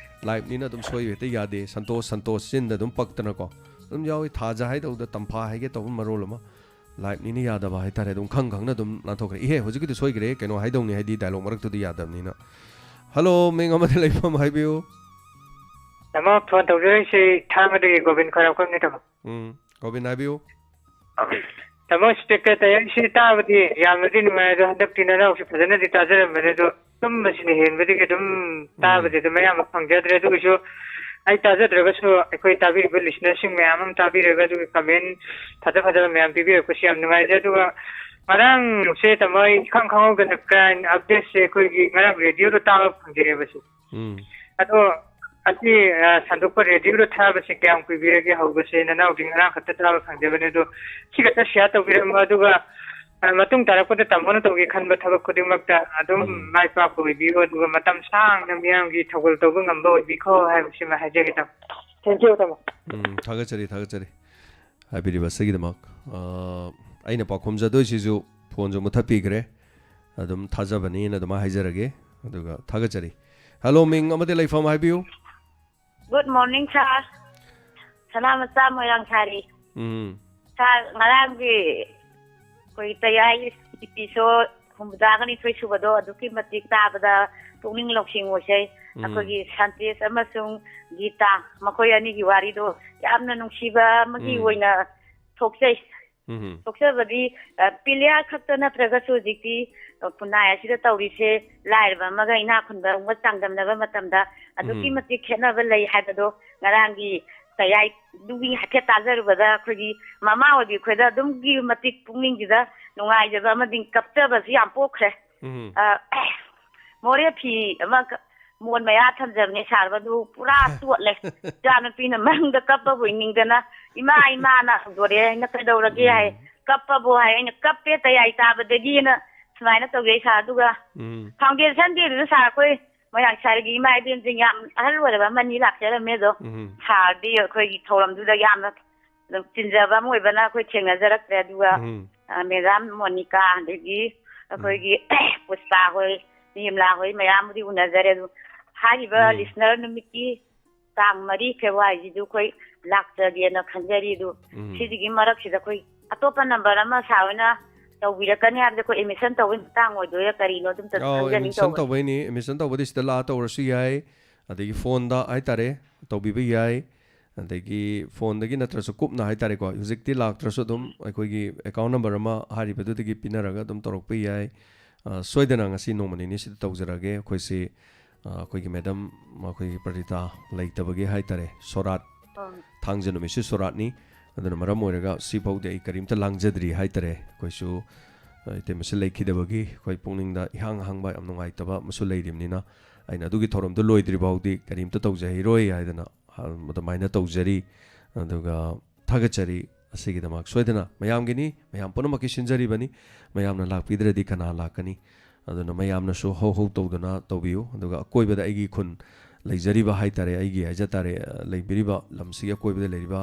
ꯂꯥꯏꯚꯅꯤꯅ ꯑꯗꯨꯝ ꯁꯣꯏꯕ ꯍꯦꯛꯇ ꯌꯥꯗꯦ ꯁꯟꯇꯣꯁ ꯆꯤꯟꯗ ꯑꯗꯨꯝ ꯄꯛꯇꯅꯀꯣ ꯑꯗꯨꯝ ꯌꯥꯎꯏ ꯊꯥꯖ ꯍꯥꯏꯗꯧꯗ ꯇꯝꯐꯥ ꯍꯥꯏꯒꯦ ꯇꯧꯕ ꯃꯔꯣꯜ ꯑꯃ ꯂꯥꯏꯚꯅꯤꯅ ꯌꯥꯗꯕ ꯍꯥꯏꯇꯥꯔꯦ ꯑꯗꯨꯝ ꯈꯪꯅ ꯑꯗꯨꯝ ꯅꯥꯟꯊꯣꯛꯈ꯭ꯔꯦ ꯏꯍꯦ ꯍꯧꯖꯤꯛꯀꯤꯗꯤ ꯁꯣꯏꯈ꯭ꯔꯦ ꯀꯩꯅꯣ ꯍꯥꯏꯗꯧꯅꯤ ꯍꯥꯏꯗꯤ ꯗꯥꯏꯂꯣഗ് ꯃꯔꯛꯇꯨꯗꯤ ꯌꯥꯗꯕꯅꯤꯅ ꯍꯜꯂꯣ ꯃꯤꯡ ꯑꯃꯗꯤ ꯂꯩꯐꯝ ꯍꯥꯏꯕꯤꯌꯨ ꯇꯥꯃꯣ ꯐꯣꯟ ꯇꯧꯖꯔꯛꯏꯁꯤ ꯊꯥꯡꯒꯗꯒꯤ ꯒꯣꯕꯤꯟ ꯈꯣꯏꯔꯥꯎꯀꯝꯅꯤ ꯇꯥꯃꯣ ꯒꯣꯕꯤꯟ ꯍꯥꯏꯕꯤꯌꯨ ꯇꯥꯃꯣ ꯁ꯭ꯄꯤꯀꯔ ꯇꯌꯥꯔꯁꯤ ꯇꯥꯕꯗꯤ ꯌꯥꯝꯅꯗꯤ ꯅꯨꯡꯉꯥꯏ ꯑꯗꯣ ꯍꯟꯗꯛꯇꯤ ꯅꯅꯥꯎꯁꯤ ꯐꯖꯅꯗꯤ ꯇꯥꯖꯔꯝꯕꯅꯦ ꯑꯗꯣ ꯇꯨꯝꯕꯁꯤꯅ ꯍꯦꯟꯕꯗꯒꯤ ꯑꯗꯨꯝ ꯇꯥꯕꯗꯤ ꯑꯗꯨꯝ ꯑꯌꯥꯝꯕ ꯐꯪꯖꯗ꯭ꯔꯦ ꯑꯗꯨꯒꯤꯁꯨ ꯑꯩ ꯇꯥꯖꯗ꯭ꯔꯒꯁꯨ ꯑꯩꯈꯣꯏ ꯇꯥꯕꯤꯔꯤꯕ ꯂꯤꯁꯅꯔꯁꯤꯡ ꯃꯌꯥꯝ ꯑꯃ ꯇꯥꯕꯤꯔꯒ ꯑꯗꯨꯒ ꯀꯃꯦꯟ ꯐꯖꯕ ꯃꯌꯥꯝ ꯄꯤꯕꯤꯔꯛꯄꯁꯤ ꯌꯥꯝ ꯅꯨꯡꯉꯥꯏꯖꯩ ꯑꯗꯨꯒ ꯉꯔꯥꯡꯁꯦ ꯇꯥꯃꯣ ꯑꯩ ꯈꯪꯍꯧꯗꯅ ꯀ꯭ꯔꯥꯏꯝ ꯑꯞꯗꯦꯠꯁꯦ ꯑꯩꯈꯣꯏꯒꯤ ꯉꯔꯥꯡ ꯔꯦꯗꯤꯑꯣꯗ ꯇꯥꯕ ꯐꯪꯖꯩꯑꯕ ꯁꯤ ꯑꯗꯣ ꯑꯁꯤ ꯁꯟꯗꯣꯛꯄ ꯔꯦꯗꯤꯑꯣꯗ ꯊꯥꯕꯁꯤ ꯀꯌꯥꯝ ꯀꯨꯏꯕꯤꯔꯒꯦ ꯍꯧꯕꯁꯦ ꯅꯅꯥꯎꯗꯤ ꯉꯔꯥꯡ ꯈꯛꯇ ꯇꯥꯕ ꯐꯪꯖꯕꯅꯦ ꯑꯗꯣ ꯁꯤ ꯈꯛꯇ ꯁꯤꯌꯥꯔ ꯇꯧꯕꯤꯔꯝꯕ ꯑꯗꯨꯒ ꯃꯇꯨꯡ ꯇꯥꯔꯛꯄꯗ ꯇꯥꯃꯣꯅ ꯇꯧꯒꯦ ꯈꯟꯕ ꯊꯕꯛ ꯈꯨꯗꯤꯡꯃꯛꯇ ꯑꯗꯨꯝ ꯃꯥꯏ ꯄꯥꯛꯄ ꯑꯣꯏꯕꯤꯌꯨ ꯑꯗꯨꯒ ꯃꯇꯝ ꯁꯥꯡꯅ ꯃꯤꯌꯥꯝꯒꯤ ꯊꯧꯒꯜ ꯇꯧꯕ ꯉꯝꯕ ꯑꯣꯏꯕꯤꯈꯣ ꯍꯥꯏꯕꯁꯤꯃ ꯍꯥꯏꯖꯒꯦ ꯇꯥꯃꯣ ꯊꯦꯡꯛꯌꯨ ꯇꯥꯃꯣ ꯊꯥꯒꯠꯆꯔꯤ ꯍꯥꯏꯕꯤꯔꯤꯕꯁꯤꯒꯤꯗꯃꯛ ꯑꯩꯅ ꯄꯥꯎꯈꯨꯝꯖꯗꯣꯏꯁꯤꯁꯨ ꯐꯣꯟꯁꯨ ꯃꯨꯊꯠꯄꯤꯈ꯭ꯔꯦ ꯑꯗꯨꯝ ꯊꯥꯖꯕꯅꯤꯅ ꯑꯗꯨꯃꯥꯏꯅ ꯍꯥꯏꯖꯔꯒꯦ ꯑꯗꯨꯒ ꯊꯥꯒꯠꯆꯔꯤ ꯍꯜꯂꯣ ꯃꯤꯡ ꯑꯃꯗꯤ ꯂꯩꯐꯝ ꯍꯥꯏꯕꯤꯌू ꯒꯨꯗ ꯃꯣꯔꯅꯤꯡ ꯁꯥꯔ ꯁꯅꯥꯃꯆꯥ ꯃꯣꯏꯔꯥꯡꯊꯥꯔꯤ ꯁꯥꯔ ꯉꯔꯥꯡꯒꯤ ꯑꯩꯈꯣꯏ ꯇꯌꯥꯏ ꯏꯄꯤꯁꯣꯠ 62 ꯁꯨꯕꯗꯣ ꯑꯗꯨꯛꯀꯤ ꯃꯇꯤꯛ ꯇꯥꯕꯗ ꯄꯨꯛꯅꯤꯡ ꯂꯧꯁꯤꯡ ꯑꯣꯏꯖꯩ ꯑꯩꯈꯣꯏꯒꯤ ꯁꯥꯟꯇꯦꯁ ꯑꯃꯁꯨꯡ ꯒꯤꯇꯥ ꯃꯈꯣꯏ ꯑꯅꯤꯒꯤ ꯋꯥꯔꯤꯗꯣ ꯌꯥꯝꯅ ꯅꯨꯡꯁꯤꯕ ꯑꯃꯒꯤ ꯑꯣꯏꯅ ꯊꯣꯛꯆꯩ ꯊꯣꯛꯆꯕꯗꯤ ꯄꯤꯂꯤꯌꯥ ꯈꯛꯇ ꯅꯠꯇ꯭ꯔꯒꯁꯨ ꯍꯧꯖꯤꯛꯇꯤ ꯈꯨꯟꯅꯥꯏ ꯑꯁꯤꯗ ꯇꯧꯔꯤꯁꯦ ꯂꯥꯏꯔꯕ ꯑꯃꯒ ꯏꯅꯥꯛ ꯈꯨꯟꯕ ꯑꯃꯒ ꯆꯥꯡꯗꯝꯅꯕ ꯃꯇꯝꯗ ꯑꯗꯨꯛꯀꯤ ꯃꯇꯤꯛ ꯈꯦꯠꯅꯕ ꯂꯩ ꯍꯥꯏꯕꯗꯣ ꯉꯔꯥꯡꯒꯤ ꯇꯌꯥꯏꯗꯨꯒꯤ ꯍꯥꯏꯐꯦꯠ ꯇꯥꯖꯔꯨꯕꯗ ꯑꯩꯈꯣꯏꯒꯤ ꯃꯃꯥ ꯑꯣꯏꯕꯤ ꯑꯩꯈꯣꯏꯗ ꯑꯗꯨꯝꯒꯤ ꯃꯇꯤꯛ ꯄꯨꯛꯅꯤꯡꯁꯤꯗ ꯅꯨꯡꯉꯥꯏꯖꯕ ꯑꯃꯗꯤ ꯀꯞꯆꯕꯁꯨ ꯌꯥꯝ ꯄꯣꯛꯈ꯭ꯔꯦ ꯃꯣꯔꯦ ꯐꯤ ꯑꯃ ꯃꯣꯟ ꯃꯌꯥ ꯊꯝꯖꯕꯅꯦ ꯁꯥꯔꯕ ꯑꯗꯨ ꯄꯨꯔꯥ ꯆꯣꯠꯂꯦ ꯏꯆꯥꯅꯨꯄꯤꯅ ꯃꯅꯨꯡꯗ ꯀꯞꯄꯕꯨ ꯏꯅꯤꯡꯗꯅ ꯏꯃꯥꯅ ꯍꯧꯗꯣꯔꯛꯑꯦ ꯑꯩꯅ ꯀꯩꯗꯧꯔꯒꯦ ꯍꯥꯏ ꯀꯞꯄꯕꯨ ꯍꯥꯏ ꯑꯩꯅ ꯀꯞꯄꯦ ꯇꯌꯥꯏ ꯇꯥꯕꯗꯒꯤꯅ ꯁꯨꯃꯥꯏꯅ ꯇꯧꯖꯩ ꯁꯥꯔ ꯑꯗꯨꯒ ꯐꯥꯎꯟꯗꯦꯁꯟ ꯗꯦꯗꯨꯗ ꯁꯥꯔ ꯑꯩꯈꯣꯏ ꯃꯣꯏꯔꯥꯡ ꯁꯥꯔꯒꯤ ꯏꯃꯥ ꯏꯕꯦꯟꯁꯤꯡ ꯌꯥꯝ ꯑꯍꯜ ꯑꯣꯏꯔꯕ ꯑꯃꯅꯤ ꯂꯥꯛꯆꯔꯝꯃꯦ ꯑꯗꯣ ꯁꯥꯔꯗꯤ ꯑꯩꯈꯣꯏꯒꯤ ꯊꯧꯔꯝꯗꯨꯗ ꯌꯥꯝꯅ ꯆꯤꯟꯖꯕ ꯑꯃ ꯑꯣꯏꯕꯅ ꯑꯩꯈꯣꯏ ꯊꯦꯡꯅꯖꯔꯛꯇ꯭ꯔꯦ ꯑꯗꯨꯒ ꯃꯦꯗꯥꯝ ꯃꯣꯅꯤꯀꯥ ꯑꯗꯒꯤ ꯑꯩꯈꯣꯏꯒꯤ ꯄꯨꯁꯄꯥ ꯍꯣꯏ ꯅꯤꯝꯂꯥ ꯍꯣꯏ ꯃꯌꯥꯝꯕꯨꯗꯤ ꯎꯅꯖꯔꯦ ꯑꯗꯨ ꯍꯥꯏꯔꯤꯕ ꯂꯤꯁꯅꯔ ꯅꯨꯃꯤꯠꯀꯤ ꯇꯥꯡ 4 ꯐꯦꯕ꯭ꯔꯨꯋꯥꯔꯤꯁꯤꯗꯨ ꯑꯩꯈꯣꯏ ꯂꯥꯛꯆꯒꯦꯅ ꯈꯟꯖꯔꯤ ꯑꯗꯨ ꯁꯤꯒꯤ ꯃꯔꯛꯁꯤꯗ ꯑꯩꯈꯣꯏ ꯑꯇꯣꯞꯄ ꯅꯝꯕꯔ ꯑꯃ ꯁꯥꯔ ꯍꯣꯏꯅ ꯇꯧꯕꯤꯔꯛꯀꯅꯤ ꯍꯥꯏꯕꯗ ꯑꯩꯈꯣꯏ ꯑꯦꯗꯃꯤꯁꯟ ꯇꯧꯕꯒꯤ ꯃꯇꯥꯡ ꯑꯣꯏꯗꯣꯏꯔꯥ ꯀꯔꯤꯅꯣ ꯑꯗꯨꯝ ꯈꯪꯖꯅꯤꯡ ꯑꯦꯗꯃꯤꯁꯟ ꯇꯧꯕꯩꯅꯤ ꯑꯦꯗꯃꯤꯁꯟ ꯇꯧꯕꯗꯤ ꯁꯤꯗ ꯂꯥꯛꯑ ꯇꯧꯔꯁꯨ ꯌꯥꯏ ꯑꯗꯒꯤ ꯐꯣꯟꯗ ꯍꯥꯏꯇꯥꯔꯦ ꯇꯧꯕꯤꯕ ꯌꯥꯏ ꯑꯗꯒꯤ ꯐꯣꯟꯗꯒꯤ ꯅꯠꯇ꯭ꯔꯁꯨ ꯀꯨꯞꯅ ꯍꯥꯏꯇꯥꯔꯦꯀꯣ ꯍꯧꯖꯤꯛꯇꯤ ꯂꯥꯛꯇ꯭ꯔꯁꯨ ꯑꯗꯨꯝ ꯑꯩꯈꯣꯏꯒꯤ ꯑꯦꯀꯥꯎꯟ ꯅꯝꯕꯔ ꯑꯃ ꯍꯥꯏꯔꯤꯕꯗꯨꯗꯒꯤ ꯄꯤꯅꯔꯒ ꯑꯗꯨꯝ ꯇꯧꯔꯛꯄ ꯌꯥꯏ ꯁꯣꯏꯗꯅ ꯉꯁꯤ ꯅꯣꯡꯃ ꯅꯤꯅꯤꯁꯤꯗ ꯇꯧꯖꯔꯒꯦ ꯑꯩꯈꯣꯏꯁꯤ ꯑꯩꯈꯣꯏꯒꯤ ꯃꯦꯗꯝ ꯑꯩꯈꯣꯏꯒꯤ ꯄ꯭ꯔꯗꯤꯇꯥ ꯂꯩꯇꯕꯒꯤ ꯍꯥꯏꯇꯥꯔꯦ ꯁꯣꯔꯥꯠ ꯊꯥꯡꯖ ꯅꯨꯃꯤꯠꯁꯤ ꯁꯣꯔꯥꯠꯅꯤ ꯑꯗꯨꯅ ꯃꯔꯝ ꯑꯣꯏꯔꯒ ꯁꯤꯐꯥꯎꯗꯤ ꯑꯩ ꯀꯔꯤꯝꯇ ꯂꯥꯡꯖꯗ꯭ꯔꯤ ꯍꯥꯏꯇꯥꯔꯦ ꯑꯩꯈꯣꯏꯁꯨ ꯏꯇꯩꯃꯁꯤ ꯂꯩꯈꯤꯗꯕꯒꯤ ꯑꯩꯈꯣꯏ ꯄꯨꯛꯅꯤꯡꯗ ꯏꯍꯥꯡ ꯍꯥꯡꯕ ꯌꯥꯝ ꯅꯨꯡꯉꯥꯏꯇꯕ ꯑꯃꯁꯨ ꯂꯩꯔꯤꯕꯅꯤꯅ ꯑꯩꯅ ꯑꯗꯨꯒꯤ ꯊꯧꯔꯝꯗꯣ ꯂꯣꯏꯗ꯭ꯔꯤ ꯐꯥꯎꯗꯤ ꯀꯔꯤꯝꯇ ꯇꯧꯖꯍꯩꯔꯣꯏ ꯍꯥꯏꯗꯅ ꯑꯗꯨꯃꯥꯏꯅ ꯇꯧꯖꯔꯤ ꯑꯗꯨꯒ ꯊꯥꯒꯠꯆꯔꯤ ꯑꯁꯤꯒꯤꯗꯃꯛ ꯁꯣꯏꯗꯅ ꯃꯌꯥꯝꯒꯤꯅꯤ ꯃꯌꯥꯝ ꯄꯨꯝꯅꯃꯛꯀꯤ ꯁꯤꯟꯖꯔꯤꯕꯅꯤ ꯃꯌꯥꯝꯅ ꯂꯥꯛꯄꯤꯗ꯭ꯔꯗꯤ ꯀꯅꯥ ꯂꯥꯛꯀꯅꯤ ꯑꯗꯨꯅ ꯃꯌꯥꯝꯅꯁꯨ ꯍꯧ ꯍꯧ ꯇꯧꯗꯨꯅ ꯇꯧꯕꯤꯌꯨ ꯑꯗꯨꯒ ꯑꯀꯣꯏꯕꯗ ꯑꯩꯒꯤ ꯈꯨꯟ ꯂꯩꯖꯔꯤꯕ ꯍꯥꯏꯇꯥꯔꯦ ꯑꯩꯒꯤ ꯍꯥꯏꯖꯇꯥꯔꯦ ꯂꯩꯕꯤꯔꯤꯕ ꯂꯝꯁꯤꯒꯤ ꯑꯀꯣꯏꯕꯗ ꯂꯩꯔꯤꯕ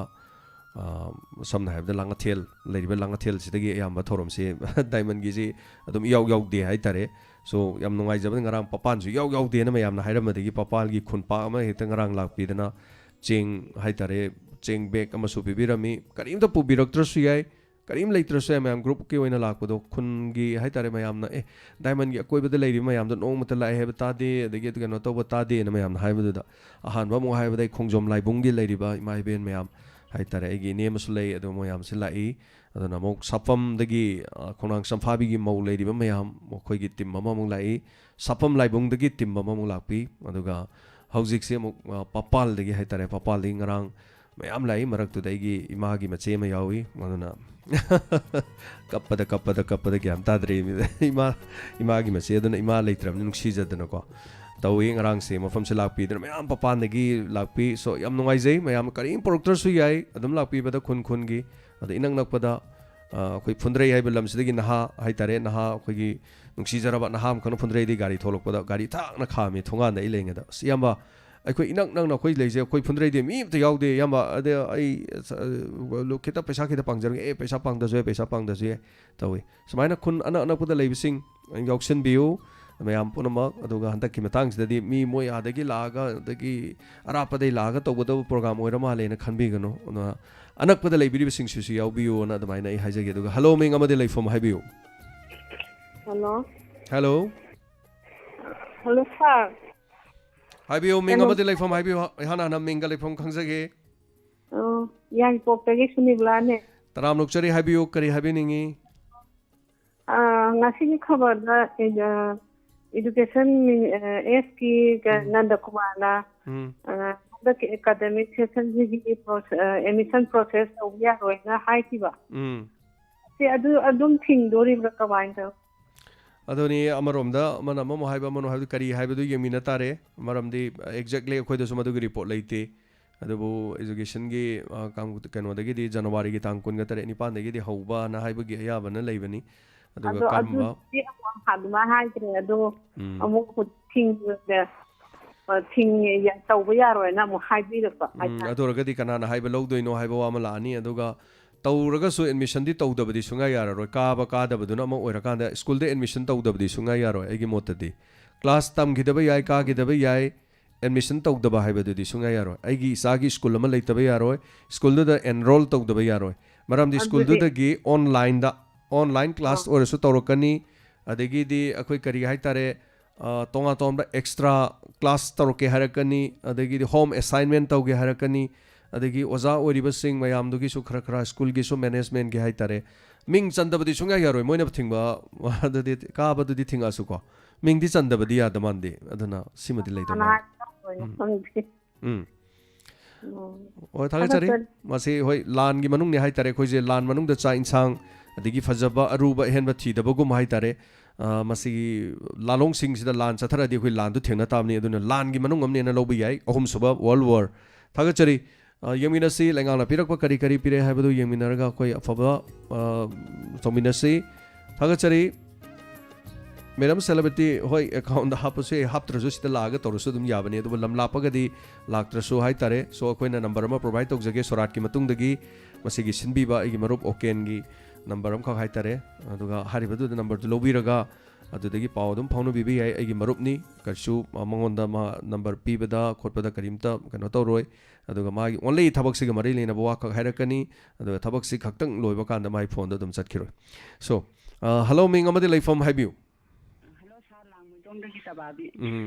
ꯁꯝꯅ ꯍꯥꯏꯔꯕꯗ ꯂꯥꯡꯉꯊꯦꯜ ꯂꯩꯔꯤꯕ ꯂꯥꯡꯉꯊꯦꯜꯁꯤꯗꯒꯤ ꯑꯌꯥꯝꯕ ꯊꯧꯔꯝꯁꯤ ꯗꯥꯏꯃꯟꯒꯤꯁꯤ ꯑꯗꯨꯝ ꯏꯌꯥꯎ ꯌꯥꯎꯗꯦ ꯍꯥꯏꯇꯥꯔꯦ ꯁꯣ ꯌꯥꯝ ꯅꯨꯡꯉꯥꯏꯖꯕꯗ ꯉꯔꯥꯡ ꯄꯄꯥꯟꯁꯨ ꯏꯌꯥꯎ ꯌꯥꯎꯗꯦꯅ ꯃꯌꯥꯝꯅ ꯍꯥꯏꯔꯝꯕꯗꯒꯤ ꯄꯄꯥꯜꯒꯤ ꯈꯨꯟꯄꯥꯛ ꯑꯃ ꯍꯦꯛꯇ ꯉꯔꯥꯡ ꯂꯥꯛꯄꯤꯗꯅ ꯆꯦꯡ ꯍꯥꯏꯇꯥꯔꯦ ꯆꯦꯡ ꯕꯦꯛ ꯑꯃꯁꯨ ꯄꯤꯕꯤꯔꯝꯃꯤ ꯀꯔꯤꯝꯇ ꯄꯨꯕꯤꯔꯛꯇ꯭ꯔꯁꯨ ꯌꯥꯏ ꯀꯔꯤꯝ ꯂꯩꯇ꯭ꯔꯁꯨ ꯌꯥꯏ ꯃꯌꯥꯝ ꯒ꯭ꯔꯨꯞꯀꯤ ꯑꯣꯏꯅ ꯂꯥꯛꯄꯗꯣ ꯈꯨꯟꯒꯤ ꯍꯥꯏꯇꯥꯔꯦ ꯃꯌꯥꯝꯅ ꯗꯥꯏꯃꯟꯒꯤ ꯑꯀꯣꯏꯕꯗ ꯂꯩꯔꯤꯕ ꯃꯌꯥꯝꯗꯣ ꯅꯣꯡꯃꯇ ꯂꯥꯛꯑꯦ ꯍꯥꯏꯕ ꯇꯥꯗꯦ ꯑꯗꯒꯤ ꯀꯩꯅꯣ ꯇꯧꯕ ꯇꯥꯗꯦꯅ ꯃꯌꯥꯝꯅ ꯍꯥꯏꯕꯗꯨꯗ ꯑꯍꯥꯟꯕ ꯑꯃꯨꯛ ꯍꯥꯏꯕꯗ ꯑꯩ ꯈꯣꯡꯖꯣꯝ ꯂꯥꯏꯕꯨꯡꯒꯤ ꯂꯩꯔꯤꯕ ꯏꯃꯥ ꯏꯕꯦꯟ ꯃꯌꯥꯝ ꯍꯥꯏꯇꯥꯔꯦ ꯑꯩꯒꯤ ꯏꯅꯦ ꯑꯃꯁꯨ ꯂꯩ ꯑꯗꯨ ꯃꯌꯥꯝꯁꯤ ꯂꯥꯛꯏ ꯑꯗꯨꯅ ꯑꯃꯨꯛ ꯁꯥꯄꯝꯗꯒꯤ ꯈꯣꯡꯅꯥꯡ ꯆꯝꯐꯥꯕꯤꯒꯤ ꯃꯧ ꯂꯩꯔꯤꯕ ꯃꯌꯥꯝ ꯃꯈꯣꯏꯒꯤ ꯇꯤꯝ ꯑꯃꯃꯨꯛ ꯂꯥꯛꯏ ꯁꯥꯄꯝ ꯂꯥꯏꯕꯨꯡꯗꯒꯤ ꯇꯤꯝ ꯑꯃꯃꯨꯛ ꯂꯥꯛꯄꯤ ꯑꯗꯨꯒ ꯍꯧꯖꯤꯛꯁꯦ ꯑꯃꯨꯛ ꯄꯄꯥꯜꯗꯒꯤ ꯍꯥꯏꯇꯥꯔꯦ ꯄꯄꯥꯜꯗꯒꯤ ꯉꯔꯥꯡ ꯃꯌꯥꯝ ꯂꯥꯛꯏ ꯃꯔꯛꯇꯨꯗ ꯑꯩꯒꯤ ꯏꯃꯥꯒꯤ ꯃꯆꯦ ꯑꯃ ꯌꯥꯎꯏ ꯑꯗꯨꯅ ꯀꯞꯄꯗ ꯒ꯭ꯌꯥꯟ ꯇꯥꯗ꯭ꯔꯦ ꯏꯃꯥꯒꯤ ꯃꯆꯦ ꯑꯗꯨꯅ ꯏꯃꯥ ꯂꯩꯇ꯭ꯔꯕꯅꯤ ꯅꯨꯡꯁꯤꯖꯗꯅꯀꯣ ꯇꯧꯏ ꯉꯔꯥꯡꯁꯦ ꯃꯐꯝꯁꯦ ꯂꯥꯛꯄꯤꯗꯅ ꯃꯌꯥꯝ ꯄꯄꯥꯟꯗꯒꯤ ꯂꯥꯛꯄꯤ ꯁꯣ ꯌꯥꯝ ꯅꯨꯡꯉꯥꯏꯖꯩ ꯃꯌꯥꯝ ꯀꯔꯤꯝ ꯄꯨꯔꯛꯇ꯭ꯔꯁꯨ ꯌꯥꯏ ꯑꯗꯨꯝ ꯂꯥꯛꯄꯤꯕꯗ ꯈꯨꯟ ꯈꯨꯟꯒꯤ ꯑꯗ ꯏꯅꯛ ꯅꯛꯄꯗ ꯑꯩꯈꯣꯏ ꯐꯨꯟꯗ꯭ꯔꯩ ꯍꯥꯏꯕ ꯂꯝꯁꯤꯗꯒꯤ ꯅꯍꯥ ꯍꯥꯏꯇꯥꯔꯦ ꯅꯍꯥ ꯑꯩꯈꯣꯏꯒꯤ ꯅꯨꯡꯁꯤꯖꯔꯕ ꯅꯍꯥ ꯑꯃꯈꯛꯅ ꯐꯨꯟꯗ꯭ꯔꯩꯗꯒꯤ ꯒꯥꯔꯤ ꯊꯣꯛꯂꯛꯄꯗ ꯒꯥꯔꯤ ꯊꯥꯛꯅ ꯈꯥꯝꯃꯤ ꯊꯣꯡꯒꯥꯟꯗ ꯑꯩ ꯂꯩꯉꯩꯗ ꯑꯁ ꯏꯌꯥꯝꯕ ꯑꯩꯈꯣꯏ ꯏꯅꯛ ꯅꯛꯅ ꯑꯩꯈꯣꯏ ꯂꯩꯖꯩ ꯑꯩꯈꯣꯏ ꯐꯨꯟꯗ꯭ꯔꯩꯗꯤ ꯃꯤ ꯑꯃꯇ ꯌꯥꯎꯗꯦ ꯏꯌꯥꯝꯕ ꯑꯗ ꯑꯩ ꯈꯤꯇ ꯄꯩꯁꯥ ꯈꯤꯇ ꯄꯥꯡꯖꯔꯒꯦ ꯄꯩꯁꯥ ꯄꯥꯡꯗꯁꯨ ꯌꯥꯏ ꯄꯩꯁా ꯄꯥꯡꯗꯁꯨ ꯌꯥꯏ ꯇꯧꯏ ꯁꯨꯃꯥꯏꯅ ꯈꯨꯟ ꯑꯅꯛ ꯑꯅꯛꯄꯗ ꯂꯩꯕꯁꯤꯡ ꯌꯥꯎꯁꯟꯕꯤꯌꯨ ꯃꯌꯥꯝ ꯄꯨꯝꯅꯃꯛ ꯑꯗꯨꯒ ꯍꯟꯗꯛꯀꯤ ꯃꯇꯥꯡꯁꯤꯗꯗꯤ ꯃꯤ ꯃꯣꯏ ꯑꯥꯗꯒꯤ ꯂꯥꯛꯑꯒ ꯑꯗꯒꯤ ꯑꯔꯥꯞꯄꯗꯒꯤ ꯂꯥꯛꯑꯒ ꯇꯧꯒꯗꯕ ꯄ꯭ꯔꯣꯒ꯭ꯔꯥꯝ ꯑꯣꯏꯔ ꯃꯥꯜꯂꯦꯅ ꯈꯟꯕꯤꯒꯅꯨ ꯑꯗꯨꯅ ꯑꯅꯛꯄꯗ ꯂꯩꯕꯤꯔꯤꯕꯁꯤꯡꯁꯤꯁꯨ ꯌꯥꯎꯕꯤꯌꯨꯅ ꯑꯗꯨꯃꯥꯏꯅ ꯑꯩ ꯍꯥꯏꯖꯒꯦ ꯑꯗꯨꯒ ꯍꯜꯂꯣ ꯃꯤꯡ ꯑꯃꯗꯤ ꯂꯩꯐꯝ ꯍꯥꯏꯕꯤꯌꯨ ꯍꯜꯂꯣ ꯍꯜꯂꯣ ꯍꯜꯂꯣ ꯁꯥꯔ ꯍꯥꯏꯕꯤꯌꯨ ꯃꯤꯡ ꯑꯃꯗꯤ ꯂꯩꯐꯝ ꯍꯥꯏꯕꯤꯌꯨ ꯏꯍꯥꯟ ꯍꯥꯟꯅ ꯃꯤꯡꯒ ꯂꯩꯐꯝ ꯈꯪꯖꯒꯦ ꯌꯥꯏꯄꯣꯛꯇꯒꯤ ꯁꯨꯅꯤꯕ꯭ꯂꯥꯅꯦ ꯇꯔꯥꯝ ꯅꯣꯛꯆꯔꯤ ꯍꯥꯏꯕꯤꯌꯨ ꯀꯔꯤ ꯍꯥꯏꯕꯤꯅꯤꯡꯉꯤ ꯉꯁꯤꯒꯤ ꯈꯕꯔꯗ ꯏꯗꯨꯀꯦꯁꯟ ꯑꯦꯁꯀꯤ ꯅꯟꯗꯀꯨꯃꯥꯔꯅ ꯍꯟꯗꯛꯀꯤ ꯑꯦꯀꯥꯗꯃꯤꯛ ꯁꯦꯁꯟꯁꯤꯒꯤ ꯑꯦꯗꯃꯤꯁꯟ ꯄ꯭ꯔꯣꯁꯦꯁ ꯇꯧꯕ ꯌꯥꯔꯣꯏꯅ ꯍꯥꯏꯈꯤꯕ ꯁꯤ ꯑꯗꯨꯝ ꯊꯤꯡꯗꯣꯔꯤꯕ꯭ꯔꯥ ꯀꯃꯥꯏꯅ ꯇꯧ ꯑꯗꯨꯅꯤ ꯑꯃꯔꯣꯝꯗ ꯑꯃꯅ ꯑꯃꯃꯨꯛ ꯍꯥꯏꯕ ꯑꯃꯅ ꯍꯥꯏꯕꯗꯨ ꯀꯔꯤ ꯍꯥꯏꯕꯗꯨ ꯌꯦꯡꯃꯤꯟꯅ ꯇꯥꯔꯦ ꯃꯔꯝꯗꯤ ꯑꯦꯛꯖꯦꯛꯂꯤ ꯑꯩꯈꯣꯏꯗꯁꯨ ꯃꯗꯨꯒꯤ ꯔꯤꯄꯣꯔꯠ ꯂꯩꯇꯦ ꯑꯗꯨꯕꯨ ꯏꯗꯨꯀꯦꯁꯟꯒꯤ ꯀꯩꯅꯣꯗꯒꯤꯗꯤ ꯖꯅꯋꯥꯔꯤꯒꯤ ꯇꯥꯡ 29 ꯍꯧꯕꯅ ꯍꯥꯏꯕꯒꯤ ꯑꯌꯥꯕꯅ ꯂꯩꯕꯅꯤ ꯑꯗꯨꯒ ꯀꯔꯝꯕ ꯑꯗꯨꯃꯥꯏꯅ ꯍꯥꯏꯈ꯭ꯔꯦ ꯑꯗꯣ ꯑꯃꯨꯛ ꯇꯧꯕ ꯌꯥꯔꯣꯏꯅ ꯑꯃꯨꯛ ꯍꯥꯏꯕꯤꯔꯛꯄ ꯑꯗꯨ ꯑꯣꯏꯔꯒꯗꯤ ꯀꯅꯥꯅ ꯍꯥꯏꯕ ꯂꯧꯗꯣꯏꯅꯣ ꯍꯥꯏꯕ ꯋꯥ ꯑꯃ ꯂꯥꯛꯑꯅꯤ ꯑꯗꯨꯒ ꯇꯧꯔꯒꯁꯨ ꯑꯦꯗꯃꯤꯁꯟꯗꯤ ꯇꯧꯗꯕꯗꯤ ꯁꯨꯡꯌꯥ ꯌꯥꯔꯔꯣꯏ ꯀꯥꯗꯕꯗꯨꯅ ꯑꯃ ꯑꯣꯏꯔꯀꯥꯟꯗ ꯁ꯭ꯀꯨꯜꯗ ꯑꯦꯗꯃꯤꯁꯟ ꯇꯧꯗꯕꯗꯤ ꯁꯨꯡꯌꯥ ꯌꯥꯔꯣꯏ ꯑꯩꯒꯤ ꯃꯣꯠꯇꯗꯤ ꯀ꯭ꯂꯥꯁ ꯇꯝꯈꯤꯗꯕ ꯌꯥꯏ ꯀꯥꯈꯤꯗꯕ ꯌꯥꯏ ꯑꯦꯗꯃꯤꯁꯟ ꯇꯧꯗꯕ ꯍꯥꯏꯕꯗꯨꯗꯤ ꯁꯨꯡꯌꯥ ꯌꯥꯔꯣꯏ ꯑꯩꯒꯤ ꯏꯆꯥꯒꯤ ꯁ꯭ꯀꯨꯜ ꯑꯃ ꯂꯩꯇꯕ ꯌꯥꯔꯣꯏ ꯁ꯭ꯀꯨꯜꯗꯨꯗ ꯑꯦꯟꯔꯣꯜ ꯇꯧꯗꯕ ꯌꯥꯔꯣꯏ ꯃꯔꯝꯗꯤ ꯁ꯭ꯀꯨꯜꯗꯨꯗꯒꯤ ꯑꯣꯟꯂꯥꯏꯟ ꯀ꯭ꯂꯥꯁ ꯑꯣꯏꯔꯁꯨ ꯇꯧꯔꯛꯀꯅꯤ ꯑꯗꯒꯤꯗꯤ ꯑꯩꯈꯣꯏ ꯀꯔꯤ ꯍꯥꯏꯇꯥꯔꯦ ꯇꯣꯉꯥꯟ ꯇꯣꯉꯥꯟꯕ ꯑꯦꯛꯁꯇ꯭ꯔꯥ ꯀ꯭ꯂꯥꯁ ꯇꯧꯔꯛꯀꯦ ꯍꯥꯏꯔꯛꯀꯅꯤ ꯑꯗꯒꯤꯗꯤ ꯍꯣꯝ ꯑꯦꯁꯥꯏꯟꯃꯦꯟ ꯇꯧꯒꯦ ꯍꯥꯏꯔꯛꯀꯅꯤ ꯑꯗꯒꯤ ꯑꯣꯖꯥ ꯑꯣꯏꯔꯤꯕꯁꯤꯡ ꯃꯌꯥꯝꯗꯨꯒꯤꯁꯨ ꯈꯔ ꯁ꯭ꯀꯨꯜꯒꯤꯁꯨ ꯃꯦꯅꯦꯖꯃꯦꯟꯒꯤ ꯍꯥꯏꯇꯥꯔꯦ ꯃꯤꯡ ꯆꯟꯗꯕꯗꯤ ꯁꯨꯡꯌꯥ ꯌꯥꯔꯣꯏ ꯃꯣꯏꯅ ꯊꯤꯡꯕ ꯑꯗꯨꯗꯤ ꯀꯥꯕꯗꯨꯗꯤ ꯊꯤꯡꯉꯛꯑꯁꯨꯀꯣ ꯃꯤꯡꯗꯤ ꯆꯟꯗꯕꯗꯤ ꯌꯥꯗ ꯃꯥꯟꯗꯦ ꯑꯗꯨꯅ ꯁꯤꯃꯗꯤ ꯂꯩꯗꯧ ꯃꯥꯜꯂꯦ ꯍꯣꯏ ꯊꯥꯒꯠꯆꯔꯤ ꯃꯁꯤ ꯍꯣꯏ ꯂꯥꯟꯒꯤ ꯃꯅꯨꯡꯅꯤ ꯍꯥꯏꯇꯥꯔꯦ ꯑꯩꯈꯣꯏꯁꯦ ꯂꯥꯟ ꯃꯅꯨꯡꯗ ꯆꯥꯛ ꯏꯟꯁꯥꯡ ꯑꯗꯒꯤ ꯐꯖꯕ ꯑꯔꯨꯕ ꯑꯍꯦꯟꯕ ꯊꯤꯗꯕꯒꯨꯝ ꯍꯥꯏꯇꯥꯔꯦ ꯃꯁꯤꯒꯤ ꯂꯥꯂꯣꯡꯁꯤꯡꯁꯤꯗ ꯂꯥꯟ ꯆꯠꯊꯔꯗꯤ ꯑꯩꯈꯣꯏ ꯂꯥꯟꯗꯨ ꯊꯦꯡꯅ ꯇꯥꯕꯅꯤ ꯑꯗꯨꯅ ꯂꯥꯟꯒꯤ ꯃꯅꯨꯡ ꯑꯃꯅꯦꯅ ꯂꯧꯕ ꯌꯥꯏ ꯑꯍꯨꯝꯁꯨꯕ ꯋꯥꯔꯜ ꯋꯥꯔ ꯊꯥꯒꯠꯆꯔꯤ ꯌꯦꯡꯃꯤꯟꯅꯁꯤ ꯂꯩꯉꯥꯛꯅ ꯄꯤꯔꯛꯄ ꯀꯔꯤ ꯀꯔꯤ ꯄꯤꯔꯦ ꯍꯥꯏꯕꯗꯨ ꯌꯦꯡꯃꯤꯟꯅꯔꯒ ꯑꯩꯈꯣꯏ ꯑꯐꯕ ꯇꯧꯃꯤꯟꯅꯁꯤ ꯊꯥꯒꯠꯆꯔꯤ ꯃꯦꯗꯥꯝ ꯁꯦꯂꯦꯕ꯭रिꯇꯤ ꯍꯣꯏ ꯑꯦꯀꯥꯎꯟꯗ ꯍꯥꯞꯄꯁꯨ ꯍꯥꯞꯇ꯭ꯔꯁꯨ ꯁꯤꯗ ꯂꯥꯛꯑꯒ ꯇꯧꯔꯁꯨ ꯑꯗꯨꯝ ꯌꯥꯕꯅꯤ ꯑꯗꯨꯕꯨ ꯂꯝ ꯂꯥꯞꯄꯒꯗꯤ ꯂꯥꯛꯇ꯭ꯔꯁꯨ ꯍꯥꯏꯇꯥꯔꯦ ꯁꯣ ꯑꯩꯈꯣꯏꯅ ꯅꯝꯕꯔ ꯑꯃ ꯄ꯭ꯔꯣꯚꯥꯏꯗ ꯇꯧꯖꯒꯦ ꯁꯣꯔꯥꯠꯀꯤ ꯃꯇꯨꯡꯗꯒꯤ ꯃꯁꯤꯒꯤ ꯁꯤꯟꯕꯤꯕ ꯑꯩꯒꯤ ꯃꯔꯨꯞ ꯑꯣꯀꯦꯟꯒꯤ ꯅꯝꯕꯔ ꯑꯃꯈꯛ ꯍꯥꯏꯇꯥꯔꯦ ꯑꯗꯨꯒ ꯍꯥꯏꯔꯤꯕꯗꯨꯗ ꯅꯝꯕꯔꯗꯨ ꯂꯧꯕꯤꯔꯒ ꯑꯗꯨꯗꯒꯤ ꯄꯥꯎ ꯑꯗꯨꯝ ꯐꯥꯎꯅꯕꯤꯕ ꯌꯥꯏ ꯑꯩꯒꯤ ꯃꯔꯨꯞꯅꯤ ꯀꯩꯁꯨ ꯃꯉꯣꯟꯗ ꯃꯥ ꯅꯝꯕꯔ ꯄꯤꯕꯗ ꯈꯣꯠꯄꯗ ꯀꯔꯤꯝꯇ ꯀꯩꯅꯣ ꯇꯧꯔꯣꯏ ꯑꯗꯨꯒ ꯃꯥꯒꯤ ꯑꯣꯟꯂꯤ ꯊꯕꯛꯁꯤꯒ ꯃꯔꯤ ꯂꯩꯅꯕ ꯋꯥꯈꯛ ꯍꯥꯏꯔꯛꯀꯅꯤ ꯑꯗꯨꯒ ꯊꯕꯛꯁꯤ ꯈꯛꯇꯪ ꯂꯣꯏꯕ ꯀꯥꯟꯗ ꯃꯥꯒꯤ ꯐꯣꯟꯗ ꯑꯗꯨꯝ ꯆꯠꯈꯤꯔꯣꯏ ꯁꯣ ꯍꯜꯂꯣ ꯃꯤꯡ ꯑꯃꯗꯤ ꯂꯩꯐꯝ ꯍꯥꯏꯕꯤꯌꯨ ꯍꯜꯂꯣ ꯁꯥꯔ ꯂꯥꯡꯃꯩꯗꯣꯡꯗꯒꯤ ꯇꯕꯥꯕꯤ